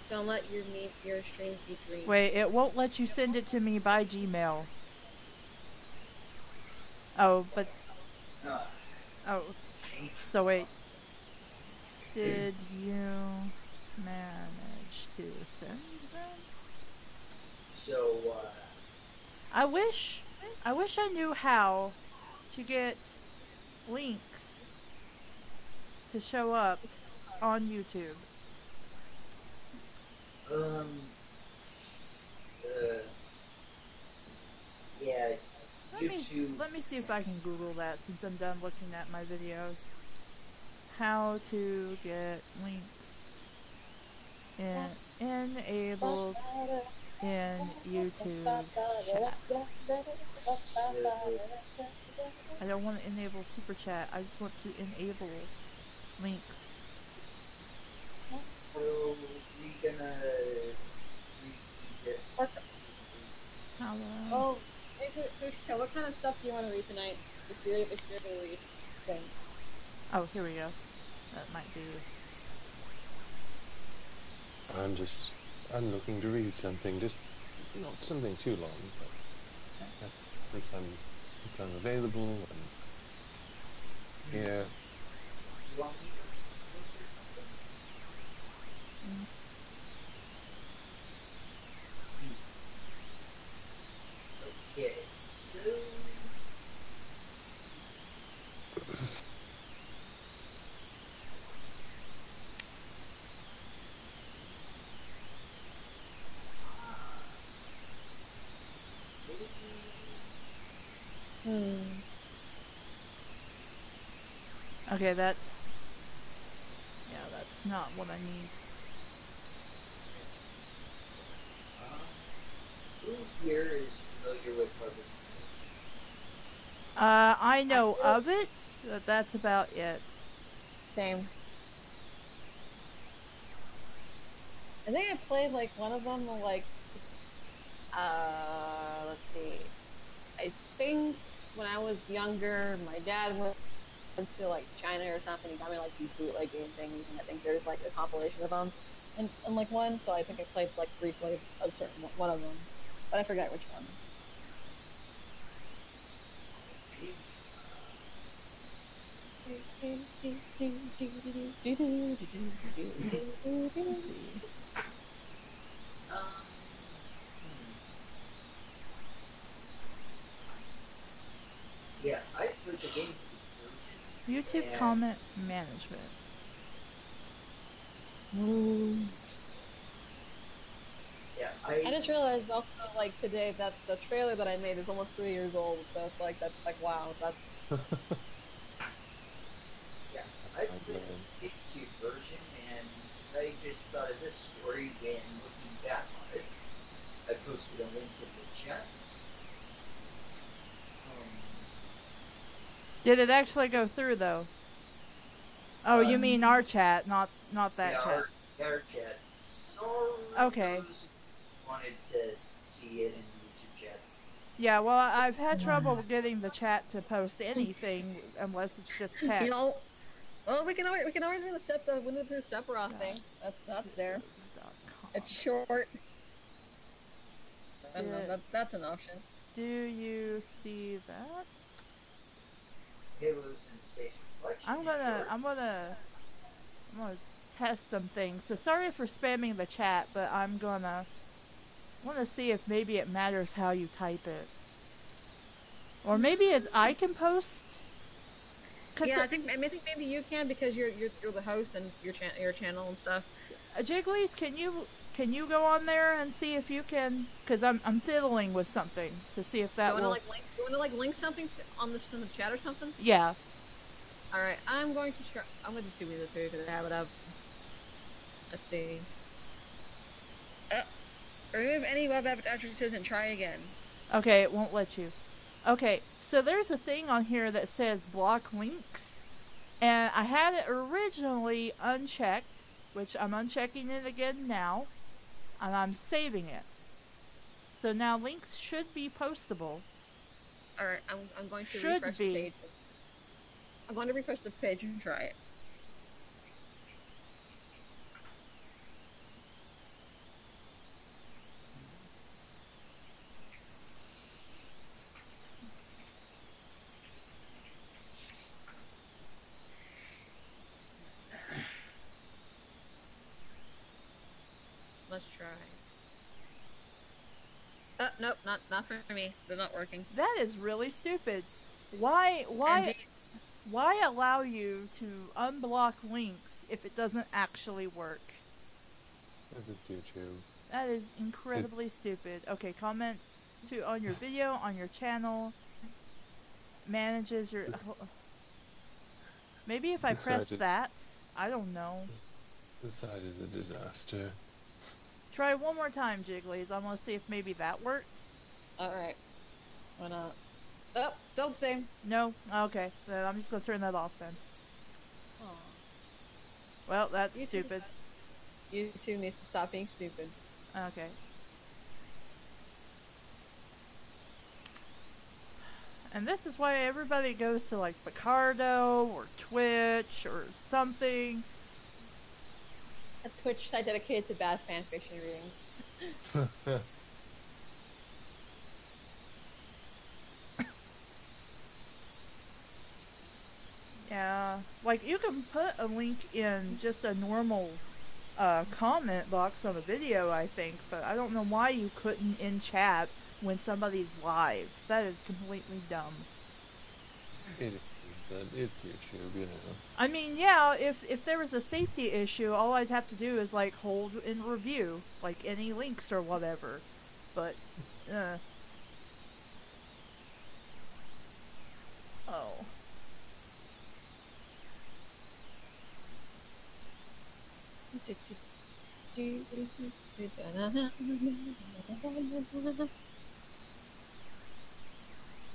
Don't let your streams be dreams. Wait, it won't let you send it to me by Gmail. Oh, but Uh, oh, so wait. Did you manage to send them? so, I wish I knew how to get links to show up on YouTube. uh, yeah, YouTube. Let me see if I can Google that since I'm done looking at my videos. How to get links enabled in YouTube chat. I don't want to enable super chat. I just want to enable links. So, we're gonna read it. How Oh, hey, Kushka, what kind of stuff do you want to read tonight? If you're gonna read things. Oh, here we go. That might be. I'm looking to read something, just not something too long, but since I'm available and yeah. You want me to look for something? Okay, so... Okay, that's not what I need. Who here is familiar with harvest? I know of it, but that's about it. Same. I think I played like one of them, like, let's see. I think when I was younger, my dad went to like China or something. He got me like these bootlegging things, and I think there's like a compilation of them, and like one. So I think I played like briefly a certain one of them, but I forget which one. Let's see. Yeah, I played the game version. YouTube and- comment management. Yeah, I just realized also like today that the trailer that I made is almost 3 years old. So it's like that's like wow, that's Yeah, I played the GameCube version, and I just thought of this story when looking back on it. I posted a link in the chat. Did it actually go through though? Oh, you mean our chat, not that yeah, chat. our chat. Sorry, Okay. those who wanted to see it in YouTube chat. Yeah, well, I've had trouble getting the chat to post anything unless it's just text. you know. Well, we can always reset the window through Sephiroth thing. That's there. It's short. I don't know. That's an option. Do you see that? Halos and Space Reflection. I'm gonna test some things. So sorry for spamming the chat, but I'm gonna want to see if maybe it matters how you type it, or maybe it's I can post. Yeah, I think maybe you can because you're the host and it's your channel and stuff. Jiggly's, can you go on there and see if you can? Because I'm fiddling with something to see if that will. You want to link something on this in the chat or something? Yeah. All right, I'm going to try. I'm gonna just do either two because I have it up. Let's see. Remove any web addresses and try again. Okay, it won't let you. Okay, so there's a thing on here that says block links, and I had it originally unchecked, which I'm unchecking it again now, and I'm saving it. So now links should be postable. Alright, I'm going to Should refresh be. the page. I'm going to refresh the page and try it. Let's try. Nope, not for me. They're not working. That is really stupid. Indeed. Why allow you to unblock links if it doesn't actually work? If it's YouTube. That is incredibly stupid. Okay, comments on your video, on your channel, manages your... Maybe if I press that, I don't know. The site is a disaster. Try one more time, Jigglies. I want to see if maybe that worked. Alright. Why not? Oh, still the same. No? Okay, then I'm just going to turn that off then. Aw. Well, that's stupid. YouTube needs to stop being stupid. Okay. And this is why everybody goes to like Picardo or Twitch or something. A Twitch site dedicated to bad fanfiction readings. Yeah, like you can put a link in just a normal comment box on a video, I think, but I don't know why you couldn't in chat when somebody's live. That is completely dumb. It is, but it's YouTube, you know. I mean, yeah, if there was a safety issue, all I'd have to do is like hold and review, like any links or whatever. But, oh.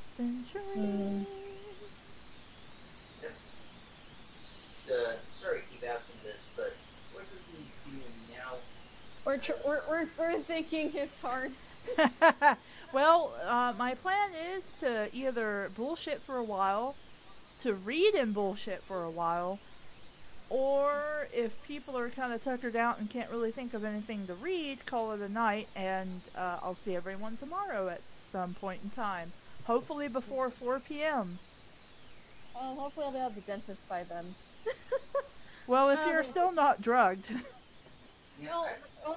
Centuries. Sorry to keep asking this, but what are we doing now? We're thinking it's hard. Well, my plan is to either bullshit for a while, to read and bullshit for a while, or if people are kind of tuckered out and can't really think of anything to read, call it a night, and I'll see everyone tomorrow at some point in time. Hopefully before 4 p.m. Well, hopefully I'll be at the dentist by then. Well, if you're still not drugged. Well,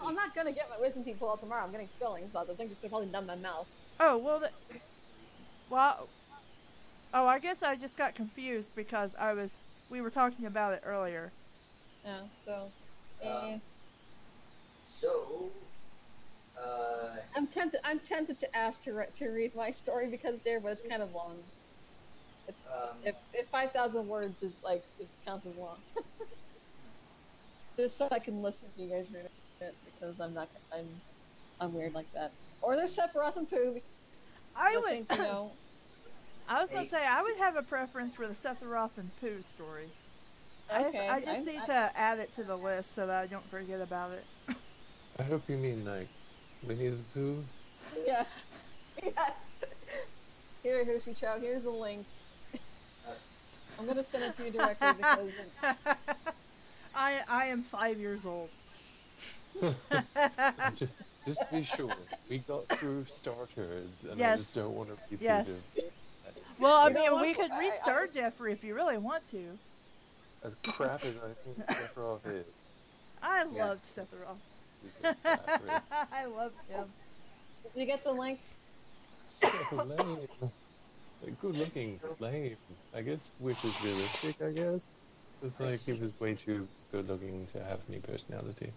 I'm not gonna get my wisdom teeth pulled out tomorrow. I'm getting fillings, so I think it's gonna probably numb my mouth. Oh, well, oh, I guess I just got confused because we were talking about it earlier. Yeah, so, So, I'm tempted to ask to read my story because but it's kind of long. It's if 5,000 words is counts as long. Just so I can listen to you guys read it because I'm weird like that. Or there's Sephiroth and Pooh. I think, you know. I was gonna say I would have a preference for the Sephiroth and Pooh story. Okay. I just need to add it to the list so that I don't forget about it. I hope you mean like Winnie the Pooh. Yes. Yes. Here, Hushicho, here's a link. I'm gonna send it to you directly because I am 5 years old. Just to be sure, we got through starters, and I Yes. just don't want to be Yes. through Well, I You know mean, what? we could restart Jeffrey if you really want to. as crap as I think Sephiroth is. I loved Sephiroth. He's just crap, really. I loved him. did you get the link? So lame. Good looking, lame. I guess which is realistic, I guess. It's like he was way too good looking to have any personality.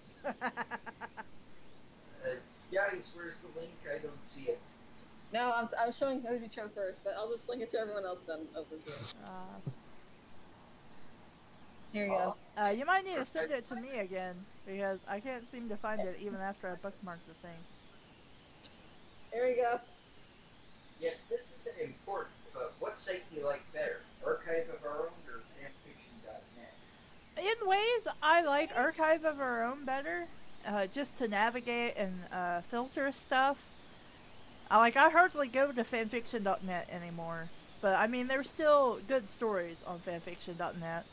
guys, where's the link? I don't see it. No, I was showing Hoshicho first, but I'll just link it to everyone else then. Over here. Here you go. You might need to send it to me again because I can't seem to find it even after I bookmarked the thing. Here we go. Yeah, this isn't important, but what site do you like better? Archive of Our Own or fanfiction.net? In ways, I like Archive of Our Own better, just to navigate and filter stuff. I hardly go to fanfiction.net anymore, but I mean, there's still good stories on fanfiction.net.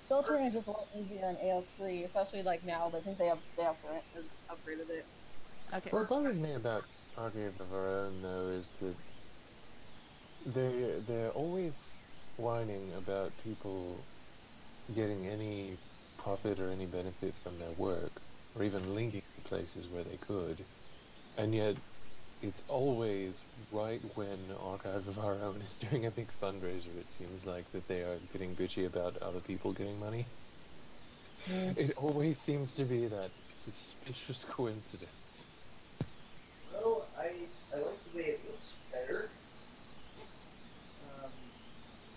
Filtering is just a lot easier in AO3, especially like now. I think they upgraded it. Okay. What bothers me about Archive of Our Own, though, is that they're always whining about people getting any profit or any benefit from their work, or even linking to places where they could. And yet, it's always right when Archive of Our Own is doing a big fundraiser, it seems like, that they are getting bitchy about other people getting money. It always seems to be that suspicious coincidence. Well, I like the way it looks better.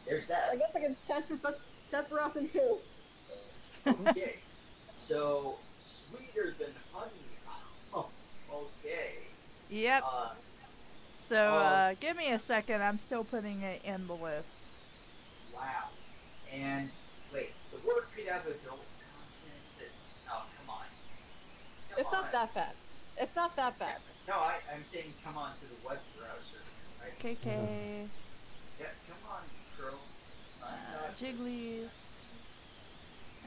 There's that. I guess I can consensus. Let's Sephiroth and who? Okay. So, sweeter than honey. Oh, okay. Yep. Uh, So, give me a second. I'm still putting it in the list. wow. And, wait, the word could have adult content that... Oh, come on. Come It's on. not that bad. It's not that bad. No, I'm saying come on to the web browser. Right? KK. Yeah, come on, Crow. I'm not... Jigglies.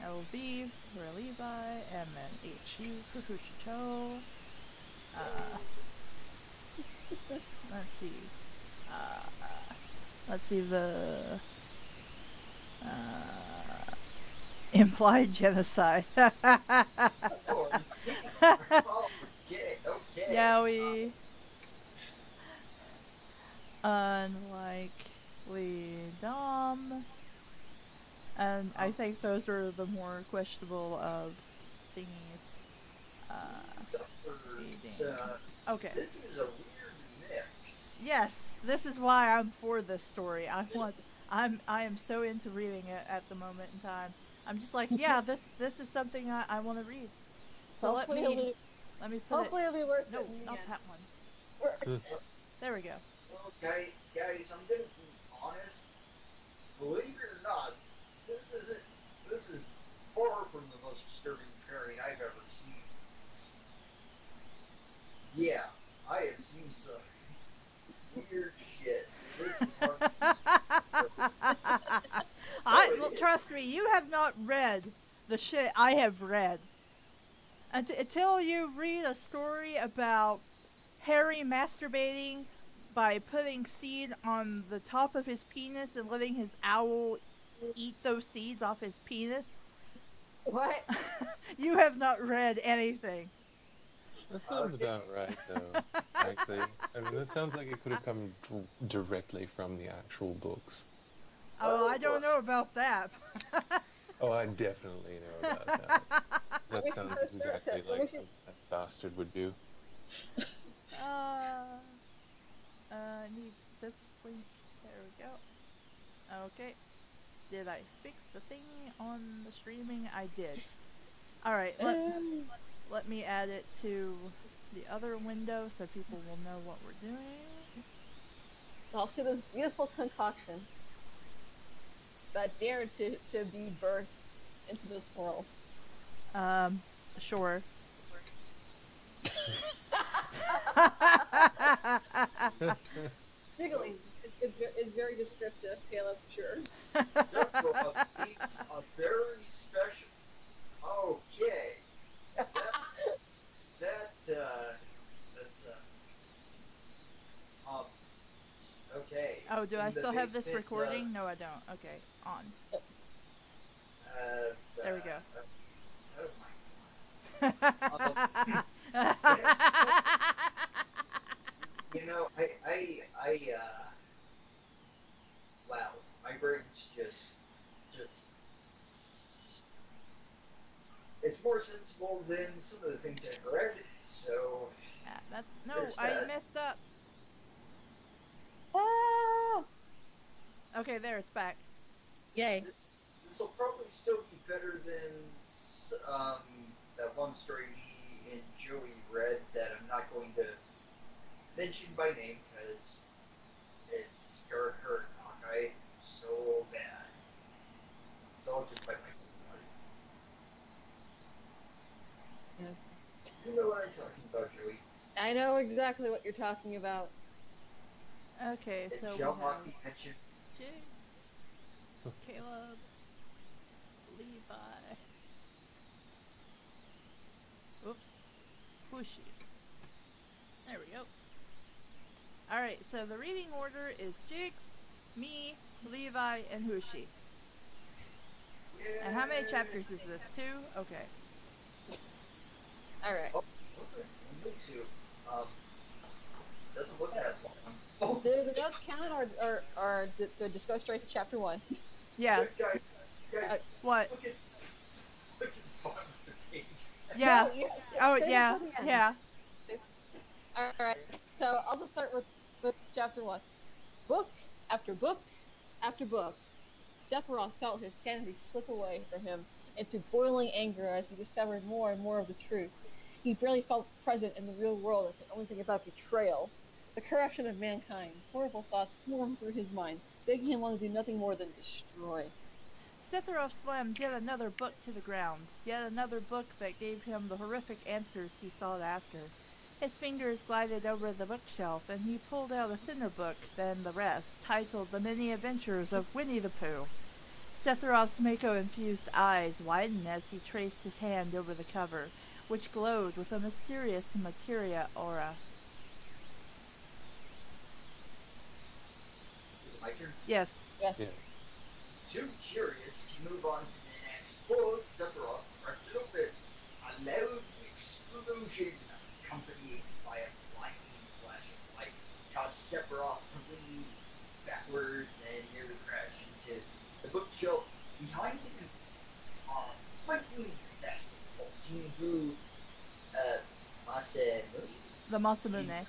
LV for Levi. And then HU for Kushicho. Let's see. Let's see the implied genocide. Of course. Oh, okay. Yowie. Unlikely Dom. And I think those are the more questionable of thingies. Okay. This is a weird mix. Yes, this is why I'm for this story. I am so into reading it at the moment in time. I'm just like, yeah, this is something I want to read. So let me put Hopefully it'll be worth no, it. in the not end. that one. There we go. Well, guys, I'm gonna be honest. Believe it or not, this is far from the most disturbing pairing I've ever seen. Yeah, I have seen some weird shit. This is hard to Trust me, you have not read the shit I have read. Until you read a story about Harry masturbating by putting seed on the top of his penis and letting his owl eat those seeds off his penis. What? You have not read anything. That sounds about right, though. Actually, I mean, that sounds like it could have come directly from the actual books. Oh, I don't know about that. Oh, I definitely know about that. That sounds exactly like something that bastard would do. Need this link. There we go. Okay. Did I fix the thing on the streaming? I did. Alright, let me add it to the other window so people will know what we're doing. I'll see this beautiful concoction that dared to be birthed into this world. Sure. Giggling is very descriptive, Caleb, sure. Sephiroth eats a very special. Okay. That's okay. Oh, do I In the still have this basement, recording? No, I don't. Okay, on. There we go. Oh my god. You know, wow, my brain's just, it's more sensible than some of the things I've read, so... Yeah, no, there's I that. messed up. Ah! Okay, there, it's back. Yay. This will probably still be better than, that one story me and Joey read that I'm not going to mention by name, because it's scared her Hawkeye so bad. So I'll just bite my tongue. You know what I'm talking about, Joey. I know exactly what you're talking about. Okay, It so we shall have not be mentioned. Jigs, Caleb, Levi. Oops. Pushy. There we go. Alright, so the reading order is Jigs, me, Levi, and Hushi. And how many chapters is this? 2? Okay. Alright. Oh, okay. Me too. Doesn't look that long. Oh, Do the notes count, or to just go straight to chapter 1? Yeah. guys, What? look at the bottom of the page. Yeah. No, Oh, save it yeah. till the end. Yeah. Alright, so I'll just start with chapter 1. Book after book after book, Sephiroth felt his sanity slip away from him into boiling anger as he discovered more and more of the truth. He barely felt present in the real world and could only think about betrayal. The corruption of mankind, horrible thoughts swarmed through his mind, making him want to do nothing more than destroy. Sephiroth slammed yet another book to the ground, yet another book that gave him the horrific answers he sought after. His fingers glided over the bookshelf, and he pulled out a thinner book than the rest, titled The Many Adventures of Winnie the Pooh. Sephiroth's Mako-infused eyes widened as he traced his hand over the cover, which glowed with a mysterious materia aura. Is it my turn? Yes. Yes. Yeah. Too curious to move on to the next book, Sephiroth crushed it open. A loud explosion, accompanied by a blinding flash of light, caused Sephiroth to lean backwards and nearly crash into the bookshelf behind him. Lightning festival seen through Masamune. The Masamune.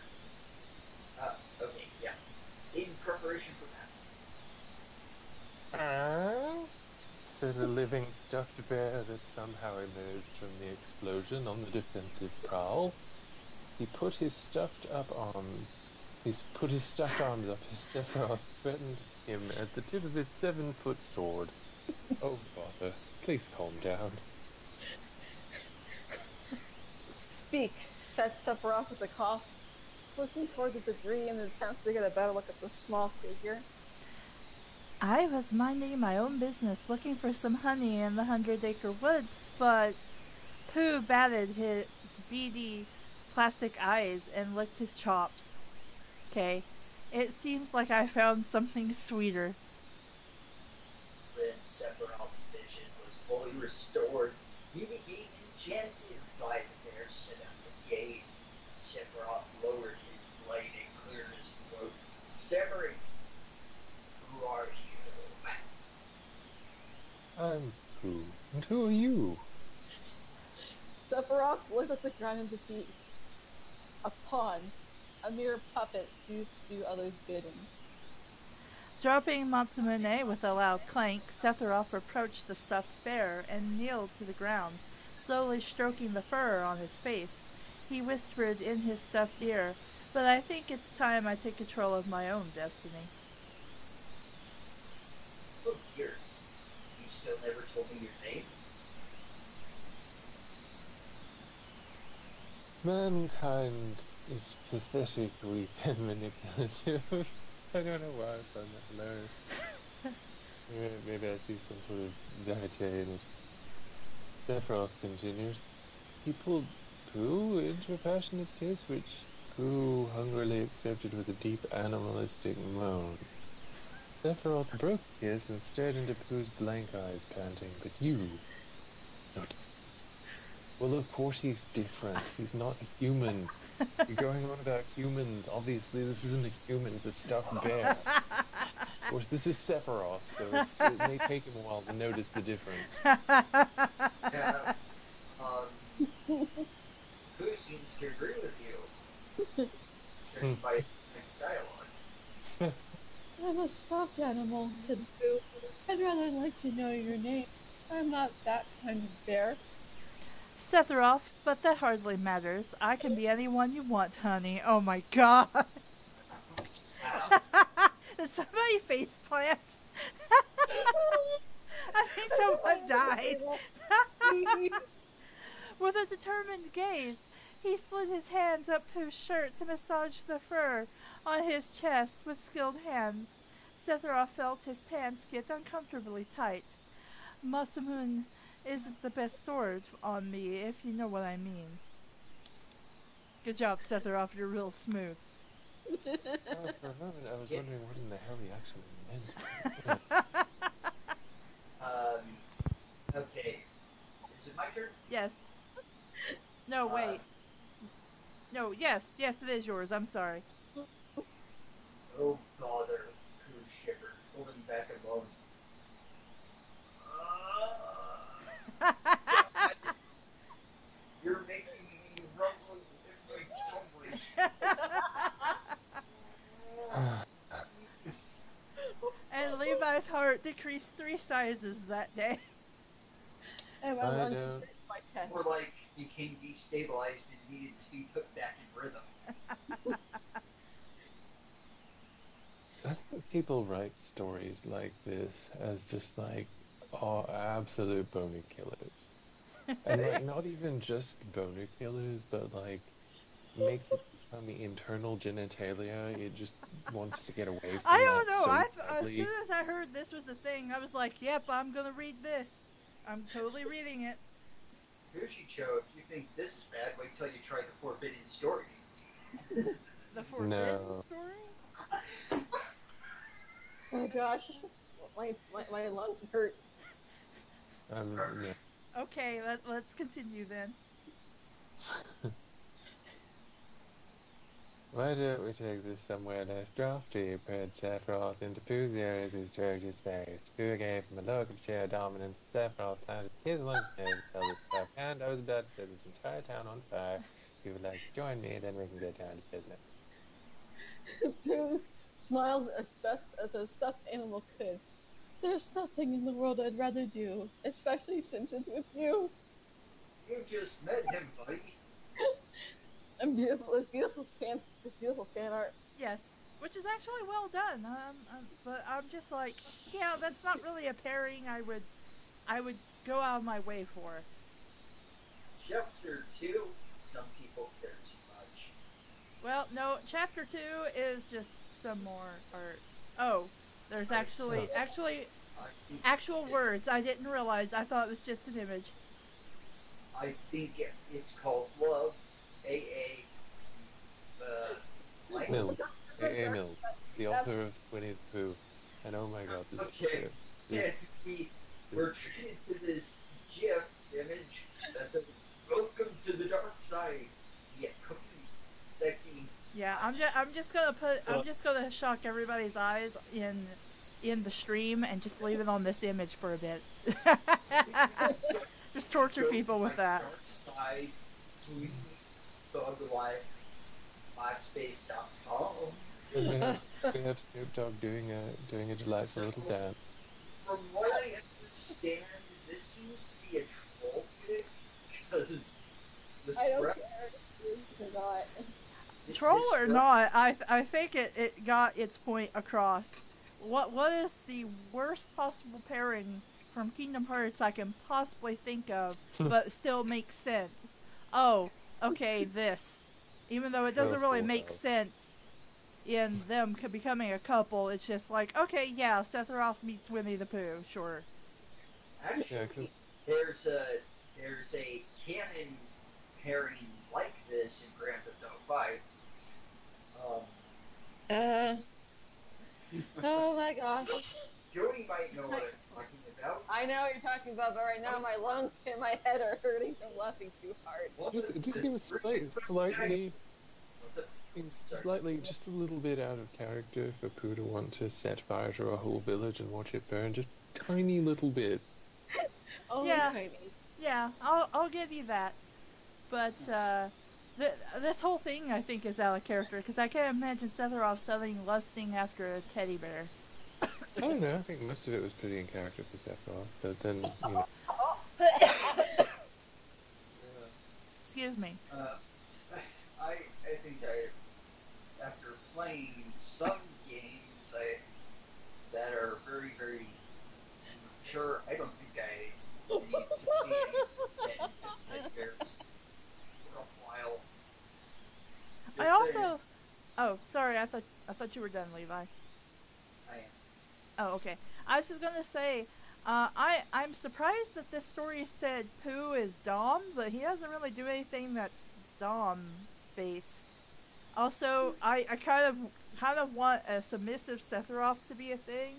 Okay, yeah. In preparation for that. Said a living stuffed bear that somehow emerged from the explosion on the defensive prowl. He put his stuffed arms up as Sephiroth threatened him at the tip of his 7-foot sword. Oh, bother. Please calm down. Speak, said Sephiroth with a cough, squinting toward the debris in an attempt to get a better look at the small figure. I was minding my own business, looking for some honey in the 100-acre woods, but Pooh batted his beady plastic eyes and licked his chops. Okay, it seems like I found something sweeter. When Sephiroth's vision was fully restored, he became enchanted by the bear's seductive gaze. Sephiroth lowered his blade and cleared his throat, stammering, "Who are you?" I'm Pooh. And who are you? Sephiroth looked at the ground in defeat. A pawn, a mere puppet used to do others' biddings. Dropping Masamune with a loud clank, Sephiroth approached the stuffed bear and kneeled to the ground, slowly stroking the fur on his face. He whispered in his stuffed ear, "But I think it's time I take control of my own destiny." Look here. You still never told me your name? Mankind is pathetic, weak, and manipulative. I don't know why I find that hilarious. Maybe I see some sort of verite in it. Sephiroth continued. He pulled Pooh into a passionate kiss, which Pooh hungrily accepted with a deep animalistic moan. Sephiroth broke the kiss and stared into Pooh's blank eyes, panting, "But you..." Well, of course he's different. He's not a human. You're going on about humans. Obviously, this isn't a human. It's a stuffed bear. Of course, this is Sephiroth, so it may take him a while to notice the difference. Yeah. Pooh seems to agree with you. Judging by its next dialogue. I'm a stuffed animal, said Pooh. I'd rather like to know your name. I'm not that kind of bear. Sephiroth, but that hardly matters. I can be anyone you want, honey. Oh my god. Did somebody face plant? I think someone died. With a determined gaze, he slid his hands up Pooh's shirt to massage the fur on his chest with skilled hands. Sephiroth felt his pants get uncomfortably tight. Masamune isn't the best sword on me, if you know what I mean. Good job, Sephiroth. You're real smooth. For a moment, I was wondering what in the hell he actually meant. Okay. Is it my turn? Yes. No, wait. No, yes, it is yours. I'm sorry. Oh bother, who shivered, pulling back a moment. God, you're making me rumble in my tummy. And Levi's heart decreased 3 sizes that day. And my I lungs don't. hurt my chest. More like became destabilized and needed to be put back in rhythm. I think people write stories like this as just like, oh, absolute boner killers. And like, not even just boner killers, but like, makes it become internal genitalia. It just wants to get away from I that don't know. so As badly. soon as I heard this was a thing, I was like, yep, I'm gonna read this. I'm totally reading it. Cho, if you think this is bad, wait till you try the Forbidden Story. The Forbidden No. Story? Oh gosh, my lungs hurt. No. Okay, let's continue then. Why don't we take this somewhere less drafty? Put Sephiroth into Pooh's areas as George's face. Pooh gave him a look of sheer dominance. Sephiroth planted his lunch name to tell this stuff, and I was about to set this entire town on fire. If you would like to join me, then we can get down to business. Pooh smiled as best as a stuffed animal could. There's nothing in the world I'd rather do, especially since it's with you. You just met him, buddy. And beautiful fan art. Yes, which is actually well done. But I'm just like, yeah, that's not really a pairing I would go out of my way for. Chapter 2, some people care too much. Well, no, chapter 2 is just some more art. Oh, there's actually actual words. I didn't realize. I thought it was just an image. I think it's called Love, AA, like... Milk. A.A. Milk. The author of Winnie the Pooh. And oh my god, this Okay, is yes, we're treated to this GIF image that says, "Welcome to the dark side." Yeah, cookies, sexy. Yeah, I'm just gonna shock everybody's eyes in the stream and just leave it on this image for a bit. Just torture people with that. Dark side, tweet, thug life, myspace.com. we have Snoop Dogg doing a delightful little dance. From what I understand, this seems to be a troll pic because the I don't spread. care if it is or not. Troll or not, I think it got its point across. What is the worst possible pairing from Kingdom Hearts I can possibly think of, but still makes sense? Oh, okay, this. Even though it doesn't really make sense in them becoming a couple, it's just like, okay, yeah, Sephiroth meets Winnie the Pooh, sure. Actually, there's a canon pairing like this in Grand Theft Auto 5. Oh my gosh. Jody might know what I'm talking about. I know what you're talking about, but right now my lungs and my head are hurting from laughing too hard. It just seems slightly, just a little bit out of character for Pooh to want to set fire to a whole village and watch it burn. Just tiny little bit. Oh, Yeah. tiny. Yeah, I'll give you that. But this whole thing I think is out of character because I can't imagine Sephiroth suddenly lusting after a teddy bear. I don't know. I think most of it was pretty in character for Sephiroth, but then you know. Excuse me. I think after playing some games that are very, very mature, I don't think I need to see any teddy bears for a while. I also. Oh, sorry. I thought you were done, Levi. I am. Oh, okay. I was just gonna say, I'm surprised that this story said Pooh is Dom, but he doesn't really do anything that's Dom based. Also, I kind of want a submissive Sephiroth to be a thing.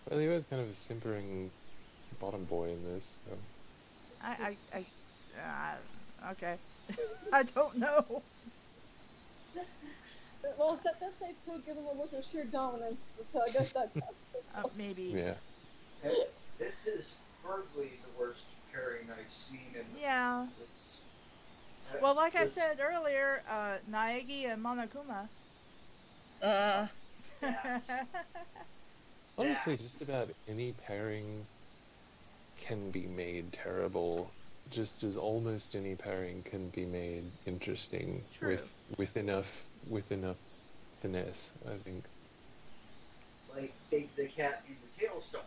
Well, he was kind of a simpering bottom boy in this. So. I Okay. I don't know. Well, except that say could give him a look of sheer dominance, so I guess that counts. Maybe. Yeah. This is hardly the worst pairing I've seen in Yeah. this. Well, like I this- said earlier, Naegi and Monokuma. Uh, Honestly, Yeah. just about any pairing can be made terrible, just as almost any pairing can be made interesting True. with enough finesse, I think. Like Big the Cat in the Tail Stall.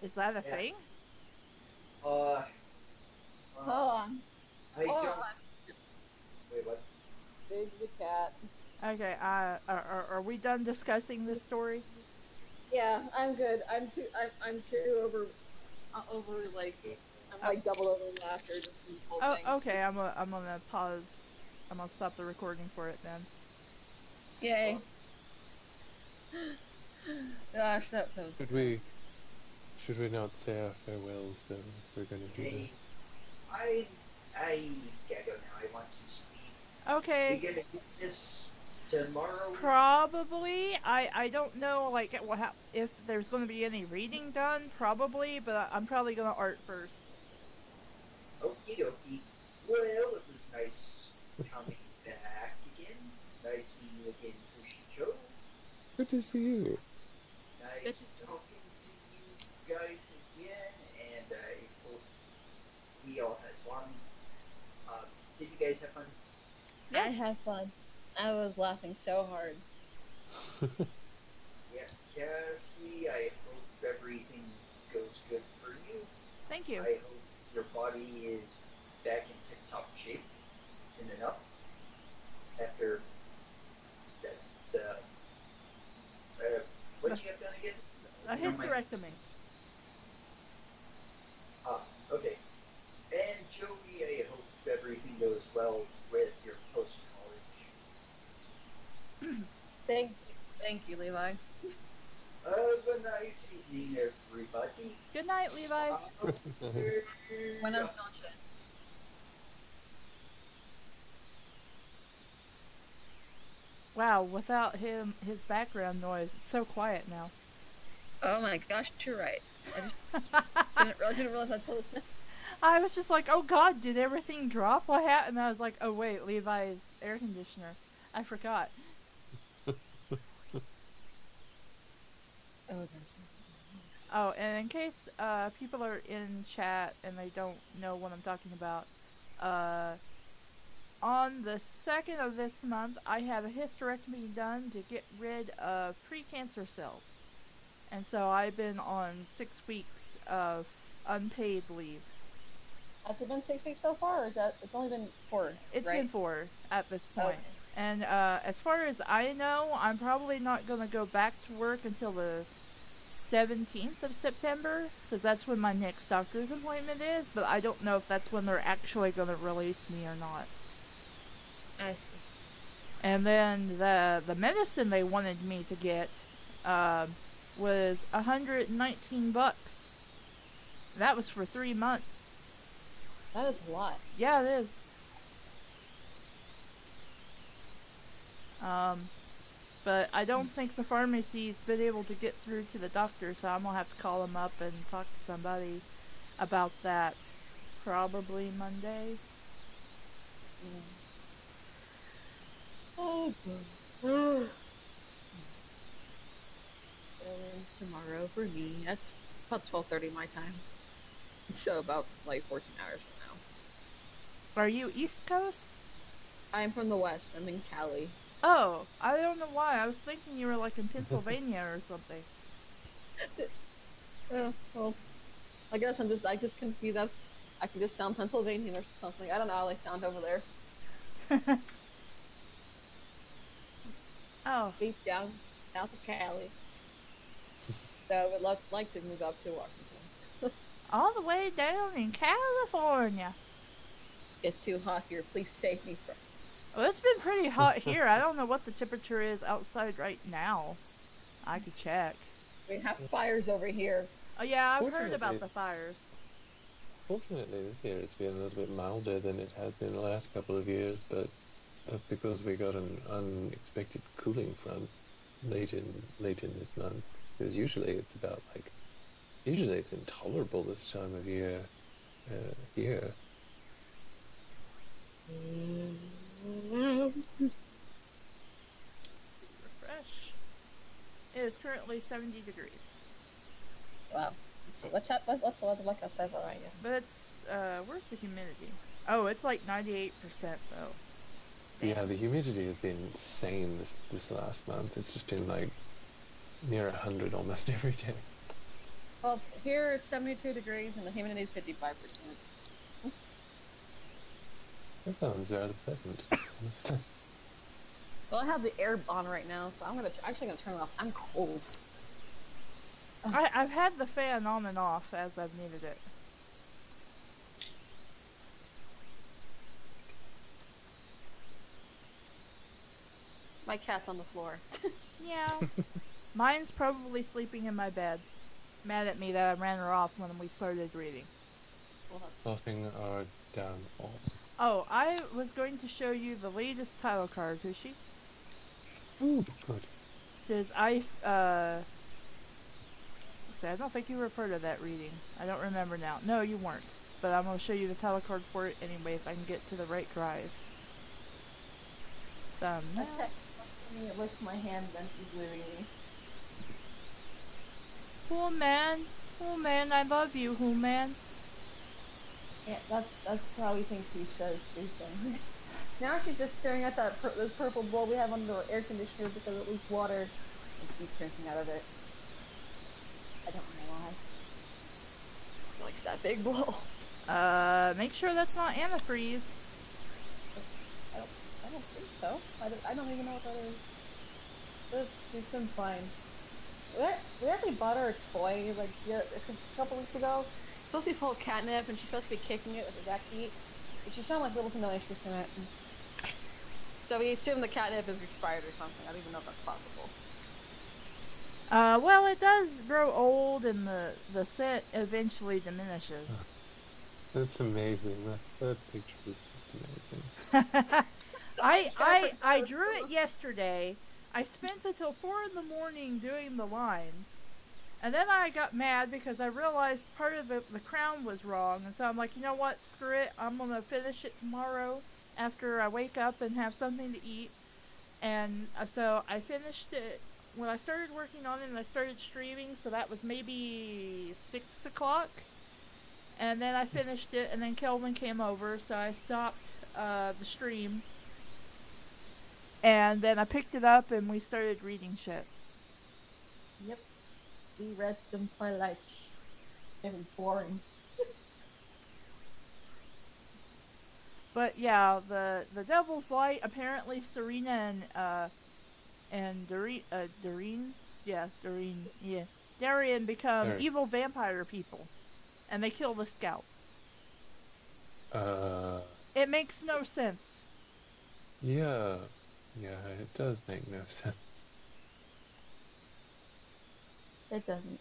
Is that a Yeah. thing? uh, Hold on. I Hold don't. on. Wait, what? Big the cat. Okay. Are we done discussing this story? Yeah, I'm good. I'm too over like I'm like double over laughter just from this whole Oh, thing. okay. I'm gonna pause. I'm gonna stop the recording for it then. yay. Gosh, that was Should we not say our farewells then? If we're gonna do Hey, that. I gotta go now. I want to sleep. Okay. You're gonna do this tomorrow? Probably. I don't know like if there's going to be any reading done. Probably, but I'm probably going to art first. Okie dokie. Well, it was nice coming back again. Nice seeing you again, Kushicho. Good to see you. Nice talking to you guys again, and I hope we all had fun. Did you guys have fun? Yes. I had fun. I was laughing so hard. Yeah, Cassie, I hope everything goes good for you. Thank you. I hope your body is back in tip-top shape soon enough. After that, what did you have done again? A Never mind. hysterectomy. Okay. And Joey, I hope everything goes well with your post-college. Thank you, Levi. Have a nice evening, everybody. Good night, Levi. Buenas noches. Wow, without his background noise, it's so quiet now. Oh my gosh, you're right. I just didn't realize I told us. I was just like, oh god, did everything drop? What happened? And I was like, oh wait, Levi's air conditioner. I forgot. Oh, Oh, and in case people are in chat and they don't know what I'm talking about, on the 2nd of this month, I have a hysterectomy done to get rid of pre-cancer cells. And so I've been on 6 weeks of unpaid leave. Has it been 6 weeks so far, or is that it's only been 4? It's right? been 4 at this point. Okay. And as far as I know, I'm probably not going to go back to work until the 17th of September, because that's when my next doctor's appointment is, but I don't know if that's when they're actually going to release me or not. I see. And then the medicine they wanted me to get was $119. That was for 3 months. That is a lot. Yeah, it is. But I don't think the pharmacy's been able to get through to the doctor, so I'm gonna have to call them up and talk to somebody about that. Probably Monday. Oh, boy. It's tomorrow for me at about 12:30 my time. So about like 14 hours from now. Are you East Coast? I'm from the West. I'm in Cali. Oh, I don't know why. I was thinking you were like in Pennsylvania or something. Well, I guess I just confused that. I can just sound Pennsylvanian or something. I don't know how they sound over there. Oh, Deep down south of Cali. So I would like to move up to Washington. all the way down in California. It's too hot here. Please save me from. Well, it's been pretty hot here. I don't know what the temperature is outside right now. I could check. We have fires over here. Oh yeah, I've heard about Fortunately- the fires. Fortunately, this year it's been a little bit milder than it has been the last couple of years, but that's because we got an unexpected cooling front late in this month. Because usually it's about like usually it's intolerable this time of year here. Refresh. It is currently 70 degrees. Wow. Let's see. What's the weather like outside right now? But it's, where's the humidity? Oh, it's like 98% though. Yeah, the humidity has been insane this last month. It's just been like near 100 almost every day. Well, here it's 72 degrees and the humidity is 55%. That sounds rather pleasant. Well, I have the air on right now, so I'm actually gonna turn it off. I'm cold. I've had the fan on and off as I've needed it. My cat's on the floor. Yeah. Mine's probably sleeping in my bed. Mad at me that I ran her off when we started reading. Plotting our downfall. Oh, I was going to show you the latest title card, Hushi. Ooh, good. Because I don't think you were part of that reading. I don't remember now. No, you weren't. But I'm going to show you the title card for it anyway if I can get to the right drive. I kept putting it with my hand, then she's leaving me. Cool man, I love you, cool man. Yeah, that's how he thinks he says things. Now she's just staring at that this purple bowl we have under the air conditioner because it leaks water, and she's drinking out of it. I don't know why. She likes that big bowl. Make sure that's not antifreeze. I don't think so. I don't even know what that is. She seems fine. We actually bought her a toy like a couple weeks ago. It's supposed to be full of catnip, and she's supposed to be kicking it with her back feet. But she's showing like little to no interest in it. So we assume the catnip is expired or something. I don't even know if that's possible. Well, it does grow old, and the scent eventually diminishes. That's amazing. That picture is just amazing. I drew it yesterday. I spent until 4 in the morning doing the lines. And then I got mad because I realized part of the crown was wrong. And so I'm like, you know what? Screw it. I'm going to finish it tomorrow after I wake up and have something to eat. And so I finished it when I started working on it, and I started streaming. So that was maybe 6 o'clock. And then I finished it, and then Kelvin came over. So I stopped the stream. And then I picked it up and we started reading shit. Yep. We read some Twilight. It was boring. But yeah, the Devil's Light, apparently Serena and Darian become evil vampire people. And they kill the scouts. It makes no sense. Yeah. Yeah, it does make no sense. It doesn't.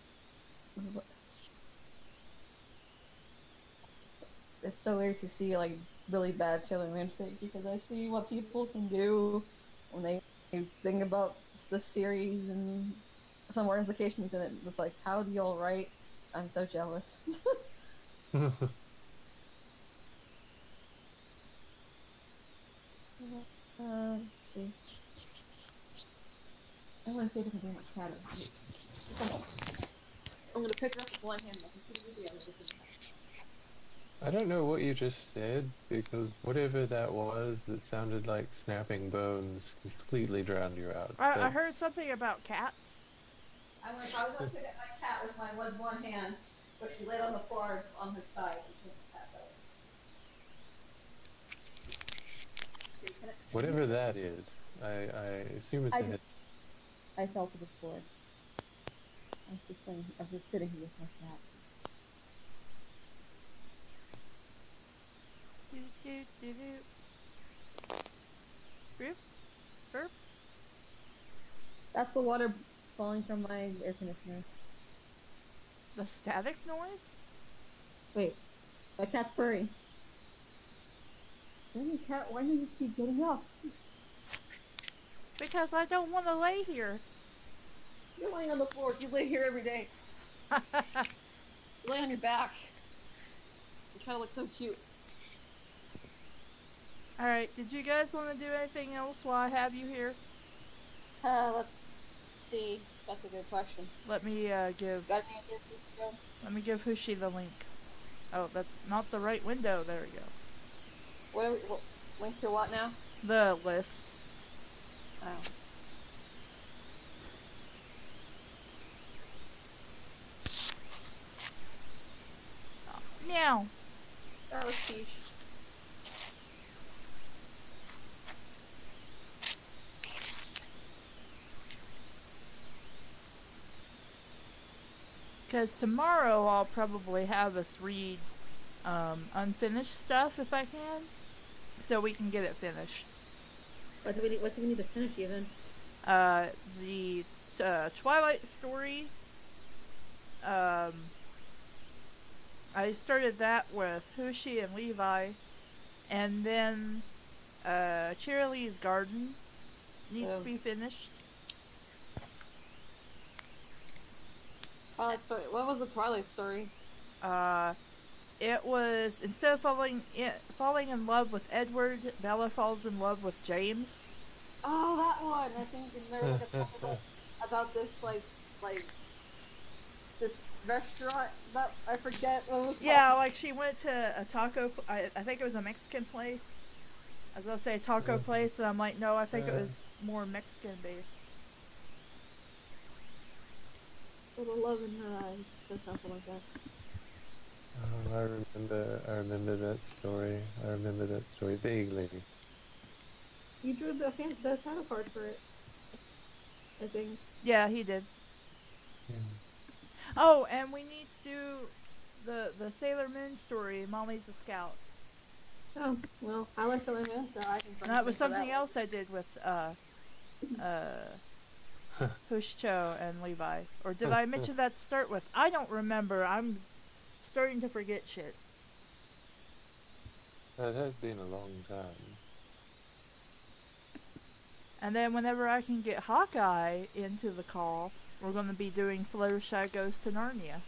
It's so weird to see like really bad Sailor Moon fic because I see what people can do when they think about the series and some more implications, and it was like, how do y'all write? I'm so jealous. Let's see. I want to see if I can do my cat. I'm gonna pick it up with one hand. I don't know what you just said, because whatever that was that sounded like snapping bones completely drowned you out. I heard something about cats. I was gonna pick up my cat with my one hand, but she laid on the floor on her side. Whatever that is, I assume it's a hit. I fell to the floor. I was just sitting here with my cat. Burp. Burp. That's the water falling from my air conditioner. The static noise? Wait. The cat's furry. Dang cat, why do you keep getting up? Because I don't want to lay here. You're laying on the floor. You lay here every day. You lay on your back. You try to look so cute. Alright, did you guys want to do anything else while I have you here? Let's see. That's a good question. Let me give Got any ideas, Joe? Let me give Hushi the link. Oh, that's not the right window. There we go. What are we? Link to what now? The list. Oh. Meow. That was Peach. Because tomorrow I'll probably have us read unfinished stuff if I can, so we can get it finished. What do we need to finish even? The Twilight story. I started that with Hushi and Levi, and then Cheerilee's Garden needs to be finished. Twilight story. What was the Twilight story? It was, instead of falling in love with Edward, Bella falls in love with James. Oh, that one. I think there was a talk about this like this restaurant that I forget what it was called. Yeah, like she went to a taco. I think it was a Mexican place. I was gonna say taco place, and I'm like, no, I think it was more Mexican based. Little love in her eyes, or something like that. Oh, I remember that story. I remember that story vaguely. You drew the title card for it, I think. Yeah, he did. Yeah. Oh, and we need to do the Sailor Moon story. Mommy's a Scout. Oh, well, I like Sailor Moon, so I can. And that was something else I did with Pushcho and Levi. Or did I mention that to start with? I don't remember. I'm starting to forget shit. It has been a long time. And then whenever I can get Hawkeye into the call, we're going to be doing Fluttershy Goes to Narnia.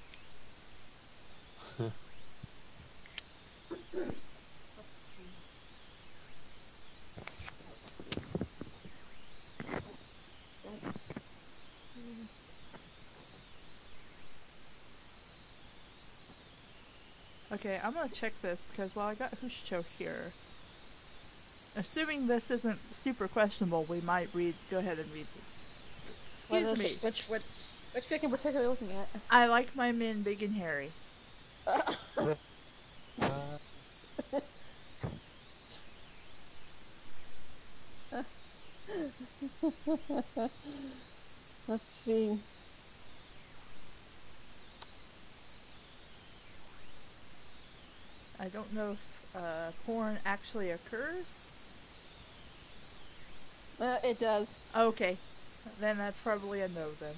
Okay, I'm gonna check this because while I got Hushcho here, assuming this isn't super questionable, we might go ahead and read it. Excuse me. Which pick in particular are you looking at? I like my men big and hairy. Let's see. I don't know if porn actually occurs. It does. Okay, then that's probably a no then.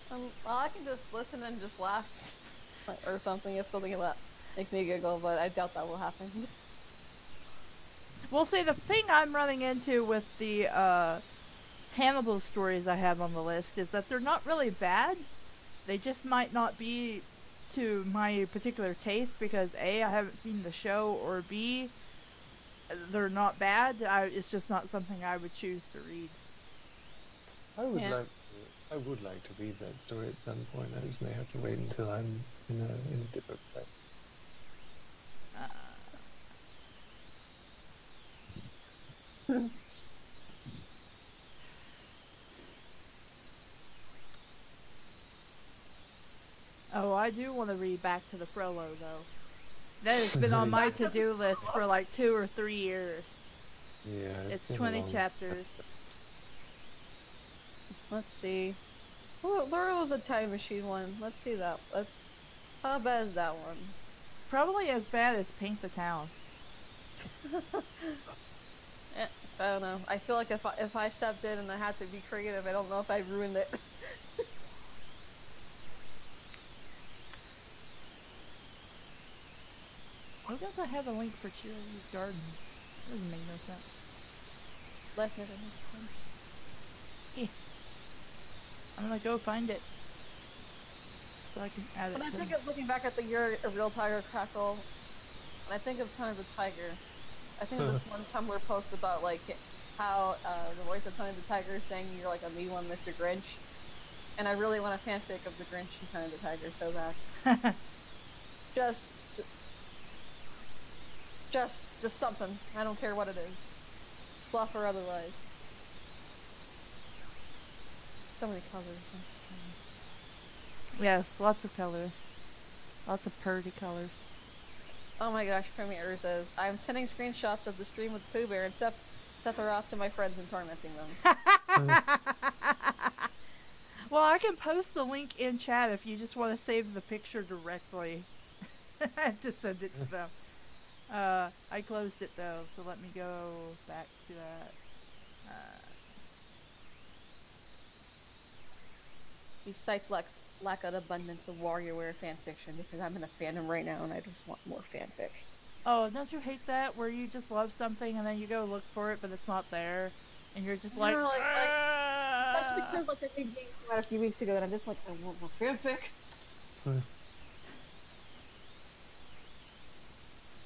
Well, I can just listen and just laugh, or something if something that makes me giggle, but I doubt that will happen. We'll see, the thing I'm running into with the Hannibal stories I have on the list is that they're not really bad. They just might not be to my particular taste because A, I haven't seen the show, or B, they're not bad. It's just not something I would choose to read. I would like to read that story at some point. I just may have to wait until I'm in a different place. Oh, I do want to read Back to the Frollo, though. That has been on my to-do list for like 2 or 3 years. Yeah, It's 20 chapters. Let's see. Well, there was a Time Machine one. Let's see that. How bad is that one? Probably as bad as Paint the Town. I don't know. I feel like if I stepped in and I had to be creative, I don't know if I ruined it. Why don't I have a link for Cheerilee's garden? That doesn't make no sense. Life never makes sense. I'm gonna go find it. So I can add it When I to... think of looking back at the year of Real Tiger Crackle, and I think of Tony the Tiger, I think of this one Tumblr post about, like, how the voice of Tony the Tiger is saying you're like a me one Mr. Grinch. And I really want a fanfic of the Grinch and Tony the Tiger so bad. Just something. I don't care what it is. Fluff or otherwise. So many colors. That's funny. Yes, lots of colors. Lots of pretty colors. Oh my gosh, Premier says, I'm sending screenshots of the stream with Pooh Bear and Sephiroth to my friends and tormenting them. Well, I can post the link in chat if you just want to save the picture directly. I have to send it to them. I closed it though, so let me go back to that. These sites lack an abundance of WarioWare fanfiction because I'm in a fandom right now and I just want more fanfic. Oh, don't you hate that? Where you just love something and then you go look for it, but it's not there, and you're just like, especially because like the big game came out a few weeks ago, and I'm just like, I want more fanfic.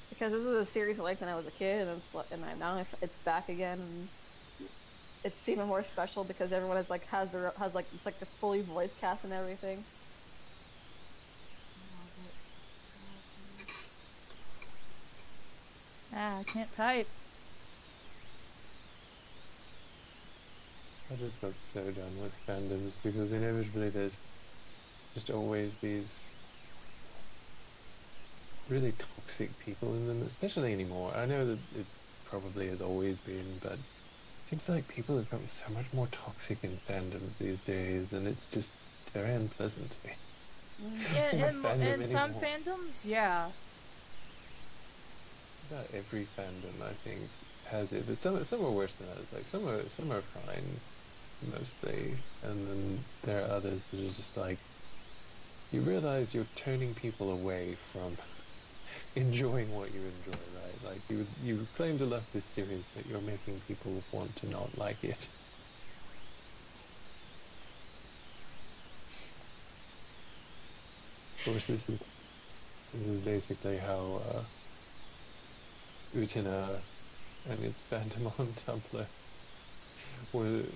Because this is a series I liked when I was a kid, and now it's back again, and it's even more special because everyone has it's like the fully voice cast and everything. I can't type. I just got so done with fandoms because inevitably there's just always these really toxic people in them, especially anymore. I know that it probably has always been, but it seems like people have gotten so much more toxic in fandoms these days, and it's just very unpleasant to me. In some fandoms, yeah. About every fandom, I think, has it, but some are worse than others. Like some are fine, mostly, and then there are others that are just like, you realize you're turning people away from enjoying what you enjoy, right? Like you claim to love this series, but you're making people want to not like it. Of course, this is basically how Utena and its fandom on Tumblr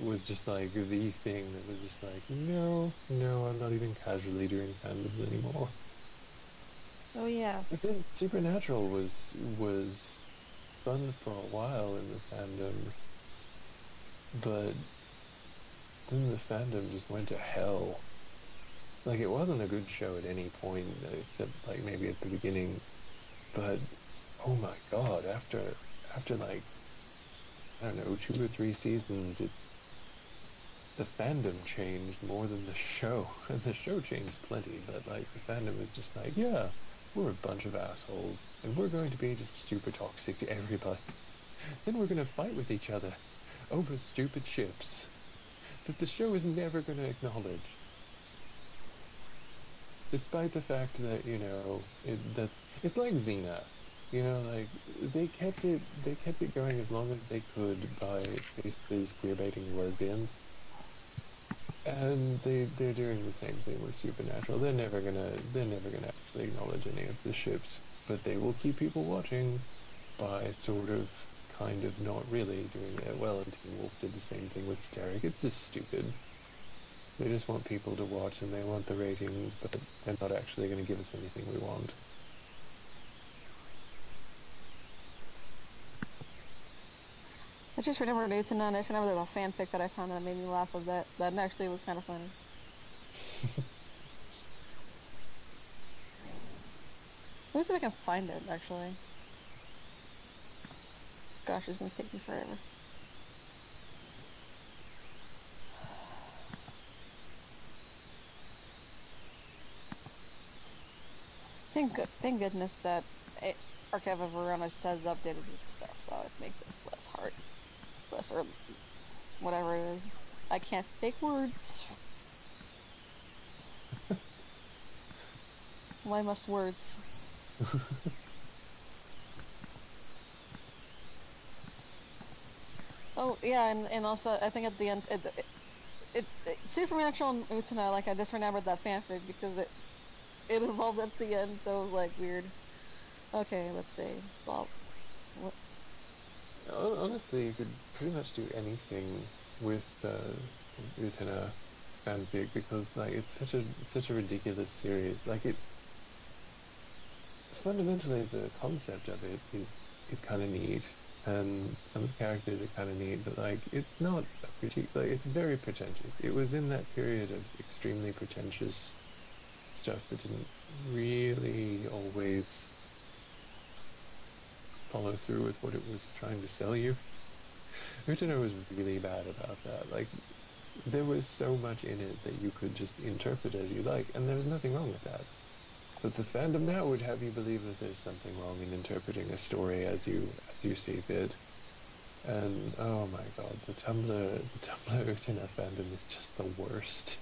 was just like the thing that was just like, no, I'm not even casually doing fandoms anymore. Oh yeah. But then Supernatural was fun for a while in the fandom, but then the fandom just went to hell. Like, it wasn't a good show at any point, except like maybe at the beginning, but oh my god, after like, I don't know, 2 or 3 seasons, the fandom changed more than the show. And the show changed plenty, but like the fandom was just like, yeah, we're a bunch of assholes, and we're going to be just super toxic to everybody. Then we're going to fight with each other over stupid ships that the show is never going to acknowledge. Despite the fact that, you know, that it's like Xena. You know, like, they kept it going as long as they could by basically queerbaiting lesbians. And they're doing the same thing with Supernatural. They're never gonna actually acknowledge any of the ships, but they will keep people watching by sort of, kind of, not really doing it well. And Teen Wolf did the same thing with Steric. It's just stupid. They just want people to watch and they want the ratings, but they're not actually going to give us anything we want. I just remembered Utena, and I just remembered a fanfic that I found that made me laugh of that. That actually was kind of funny. Let me see if I can find it, actually. Gosh, it's gonna take me forever. Thank goodness that Archive of Verona has updated its stuff, so it makes this less hard. Or whatever it is. I can't speak words. Why must words? Oh yeah, and also I think at the end it Supernatural and Utena, like I just remembered that fanfic because it evolved at the end, so it was like weird. Okay, let's see. Well, what? Honestly, you could pretty much do anything with Utena fanfic because like it's such a ridiculous series. Like it fundamentally the concept of it is kind of neat, and some of the characters are kind of neat, but like it's not like it's very pretentious. It was in that period of extremely pretentious stuff that didn't really always follow through with what it was trying to sell you. Utena was really bad about that. Like there was so much in it that you could just interpret as you like, and there was nothing wrong with that. But the fandom now would have you believe that there's something wrong in interpreting a story as you see fit. And oh my god, the Tumblr Utena fandom is just the worst.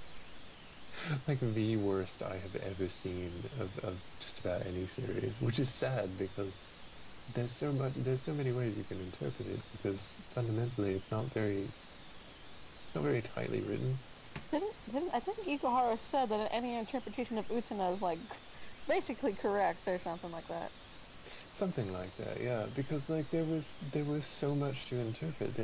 Like the worst I have ever seen of just about any series, which is sad because there's so many ways you can interpret it, because fundamentally it's not very tightly written. Didn't I think Ikuhara said that any interpretation of Utena is like basically correct or something like that. Something like that, yeah. Because like there was so much to interpret.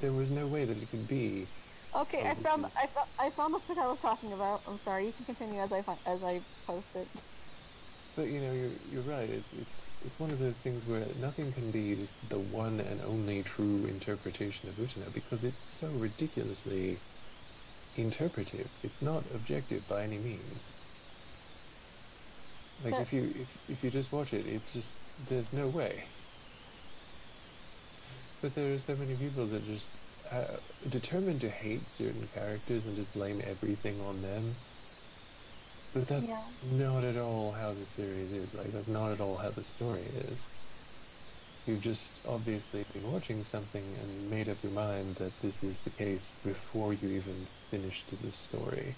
There was no way that it could be. Okay, I found the thing I was talking about. I'm sorry. You can continue as I post it. But you know, you're right. It's one of those things where nothing can be just the one and only true interpretation of Utena, because it's so ridiculously interpretive. It's not objective by any means. Like if you just watch it, it's just there's no way. But there are so many people that just determined to hate certain characters and just blame everything on them. But that's not at all how the series is. Like that's not at all how the story is. You've just obviously been watching something and made up your mind that this is the case before you even finished this story.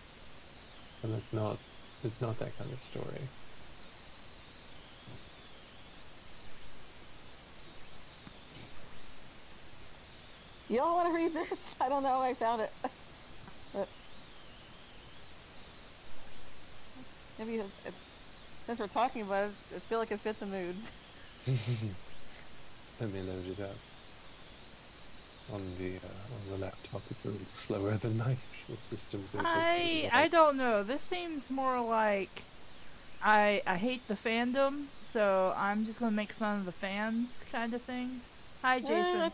And it's not that kind of story. Y'all want to read this? I don't know. I found it. But maybe since we're talking about it, I feel like it fits the mood. Let me load it up. On the laptop, it's a little slower than my usual system. So I don't know. This seems more like I hate the fandom, so I'm just gonna make fun of the fans kind of thing. Hi, Jason.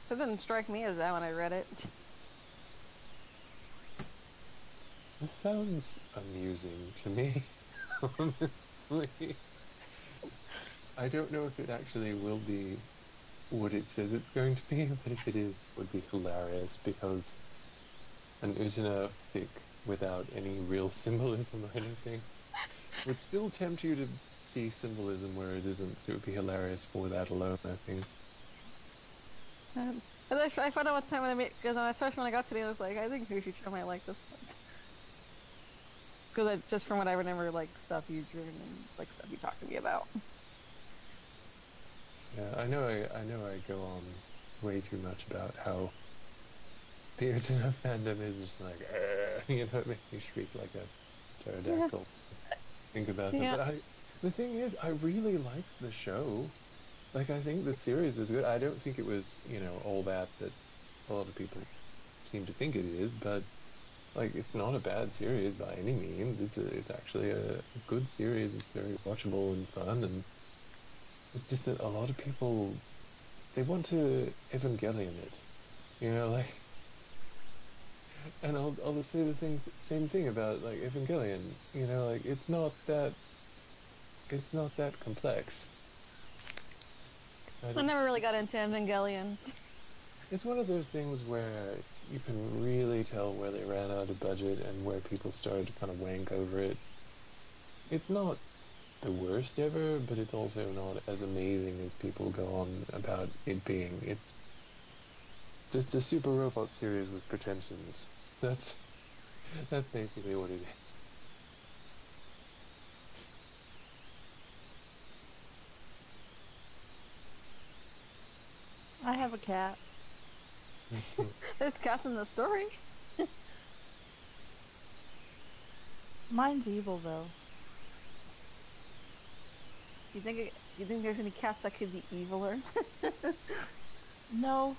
It didn't strike me as that when I read it. This sounds amusing to me, honestly. I don't know if it actually will be what it says it's going to be, but if it is, it would be hilarious, because an Utena fic without any real symbolism or anything would still tempt you to see symbolism where it isn't. It would be hilarious for that alone, I think. I found out what time when I got today, I was like, I think Future might like this one. Because just from what I remember, like stuff you've driven and like stuff you talked to me about. Yeah, I know I go on way too much about how the Utena fandom is just like, you know, it makes me shriek like a pterodactyl. Think about it. But the thing is, I really liked the show. Like, I think the series was good. I don't think it was, you know, all that a lot of people seem to think it is, but like, it's not a bad series by any means. It's actually a good series. It's very watchable and fun, and it's just that a lot of people, they want to Evangelion it, you know, like, and I'll say the same thing about like Evangelion, you know, like it's not that complex. I never really got into Evangelion. It's one of those things where you can really tell where they ran out of budget and where people started to kind of wank over it. It's not the worst ever, but it's also not as amazing as people go on about it being. It's just a super robot series with pretensions. That's basically what it is. I have a cat. There's cats in the story. Mine's evil though. You think there's any cats that could be eviler? No.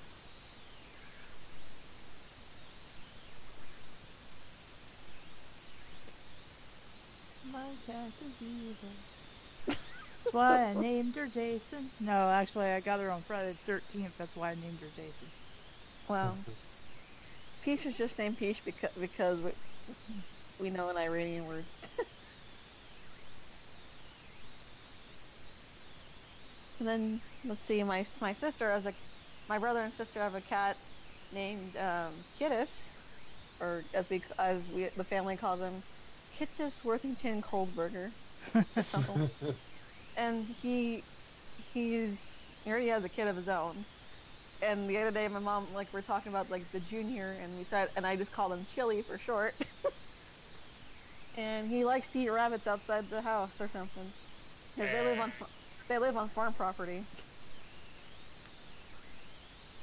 My cat is evil. That's why I named her Jason. No, actually, I got her on Friday the 13th. That's why I named her Jason. Wow. Peach was just named Peach because we know an Iranian word. And then let's see, my sister has my brother and sister have a cat named Kittis, or as we the family calls him, Kittis Worthington Coldburger or something. And he already has a kid of his own. And the other day, my mom, we're talking about the junior, and I just called him Chili for short. And he likes to eat rabbits outside the house or something, because they live on farm property.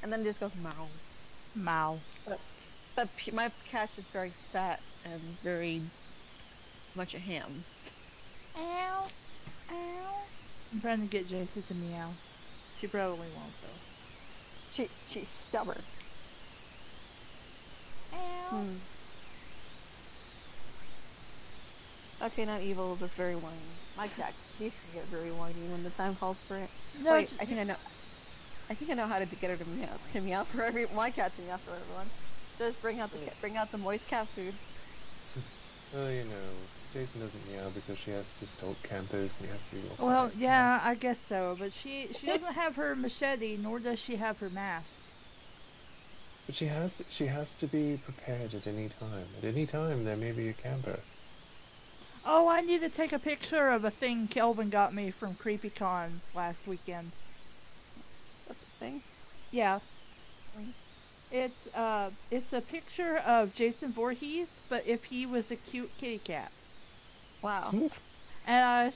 And then he just goes meow. Mao. But my cat's just very fat and very much a ham. Ow. Ow. I'm trying to get Jason to meow. She probably won't though. She's stubborn. Ow. Okay, not evil, just very whiny. My cat, he can get very whiny when the time calls for it. No, Wait, I think I know how to get her to meow for my cat to meow for everyone. Just bring out the moist cat food. Well, Jason doesn't meow because she has to stalk campers and you have to be well, yeah, I guess so, but she doesn't have her machete, nor does she have her mask. But she has to be prepared at any time. At any time, there may be a camper. Oh, I need to take a picture of a thing Kelvin got me from CreepyCon last weekend. What's the thing? Yeah. It's a picture of Jason Voorhees, but if he was a cute kitty cat. Wow. And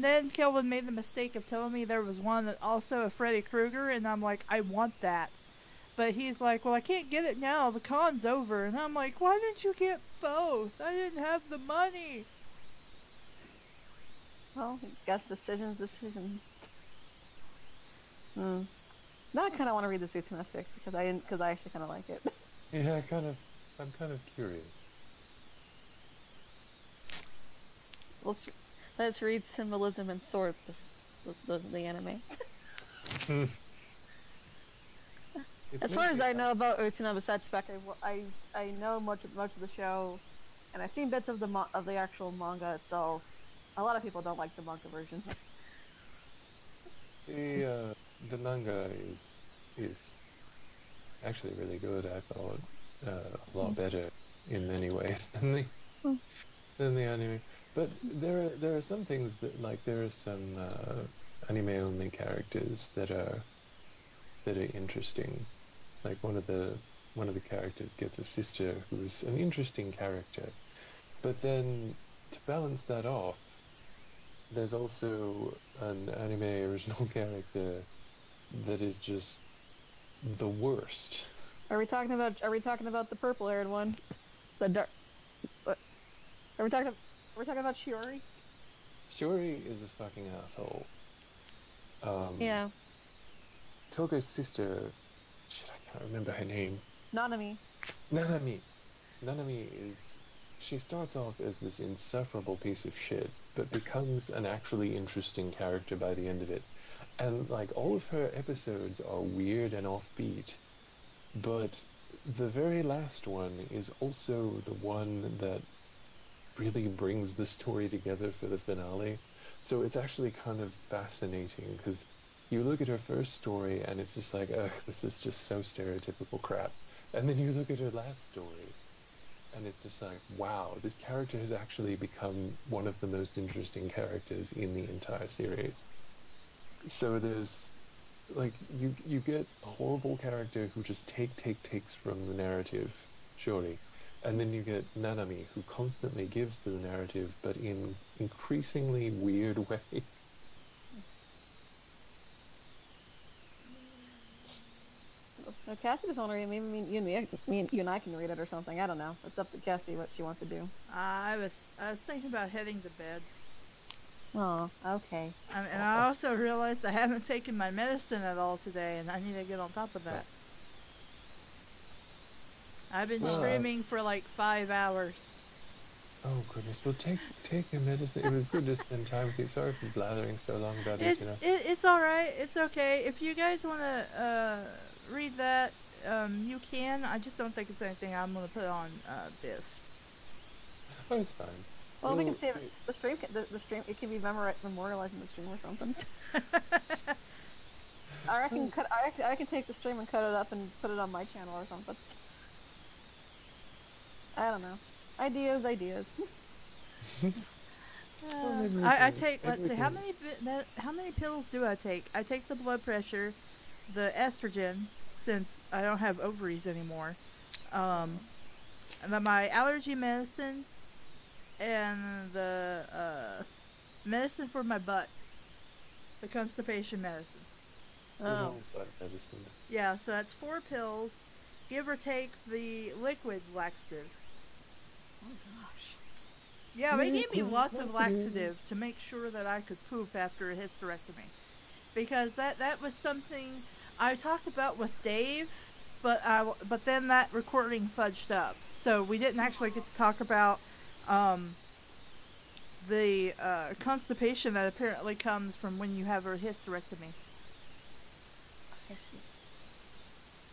then Kelvin made the mistake of telling me there was one that also a Freddy Krueger, and I'm like, I want that. But he's like, well, I can't get it now. The con's over. And I'm like, why didn't you get both? I didn't have the money. Well, guess decisions. Now I kind of want to read the Suits Mythic because I actually kind of like it. Yeah, I'm kind of curious. Let's read Symbolism and Swords, the anime. As far as I know about Utena, besides spec, I know much of the show, and I've seen bits of the actual manga itself. A lot of people don't like the manga version. The manga is actually really good. I thought a lot better in many ways than the anime. But there are some things that there are some anime only characters that are interesting. Like one of the characters gets a sister who's an interesting character, but then to balance that off, there's also an anime original character that is just the worst. Are we talking about the purple-haired one? The dark. What? Are we talking about Shiori? Shiori is a fucking asshole. Yeah. Toga's sister. Shit, I can't remember her name. Nanami. Nanami is. She starts off as this insufferable piece of shit, but becomes an actually interesting character by the end of it. And all of her episodes are weird and offbeat, but the very last one is also the one that really brings the story together for the finale. So it's actually kind of fascinating, because you look at her first story and it's just like, ugh, this is just so stereotypical crap. And then you look at her last story and it's just like, wow, this character has actually become one of the most interesting characters in the entire series. So there's, you get a horrible character who just takes from the narrative, surely. And then you get Nanami, who constantly gives to the narrative, but in increasingly weird ways. If Cassie doesn't want to read, maybe you and I can read it or something. I don't know. It's up to Cassie what she wants to do. I was thinking about heading to bed. Oh, okay. And I also realized I haven't taken my medicine at all today, and I need to get on top of that. I've been streaming for like 5 hours. Oh goodness! Well, take your medicine. It was good to spend time with you. Sorry for blathering so long about it. You know. It's all right. It's okay. If you guys want to read that, you can. I just don't think it's anything I'm gonna put on BIF. Oh, it's fine. Well, we can save the stream. The stream. It can be memorialized in the stream or something. I can take the stream and cut it up and put it on my channel or something. I don't know. Ideas. I take. Let's see. How many pills do I take? I take the blood pressure, the estrogen, since I don't have ovaries anymore, and then my allergy medicine, and the medicine for my butt, the constipation medicine. Oh. Butt medicine. Yeah, so that's 4 pills, give or take the liquid laxative. Oh gosh. Yeah, they gave me lots of laxative to make sure that I could poop after a hysterectomy. Because that was something I talked about with Dave, but then that recording fudged up. So we didn't actually get to talk about the constipation that apparently comes from when you have a hysterectomy. I see.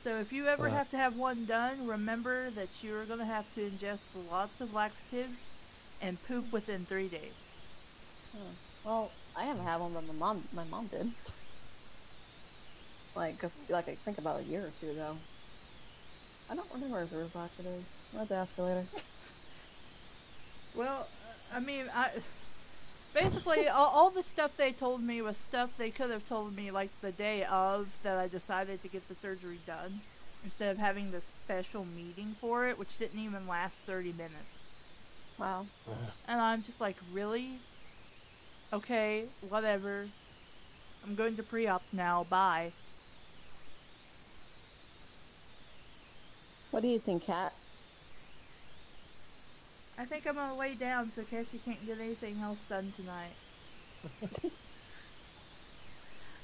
So if you ever have to have one done, remember that you're going to have to ingest lots of laxatives and poop within 3 days. Well, I haven't had one, but my mom did. Like I think about a year or 2 ago. I don't remember if there was laxatives. I'll have to ask her later. Well, I mean, basically all the stuff they told me was stuff they could have told me like the day of that I decided to get the surgery done, instead of having this special meeting for it, which didn't even last 30 minutes. Wow. And I'm just like, really? Okay, whatever. I'm going to pre-op now, bye. What do you think, Kat? I think I'm gonna lay down so Cassie can't get anything else done tonight.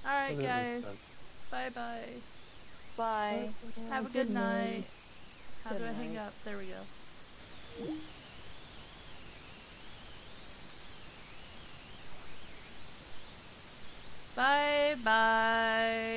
Alright, guys. Bye-bye. Bye. Have a good night. How Good do I hang night. up? There we go. Bye-bye.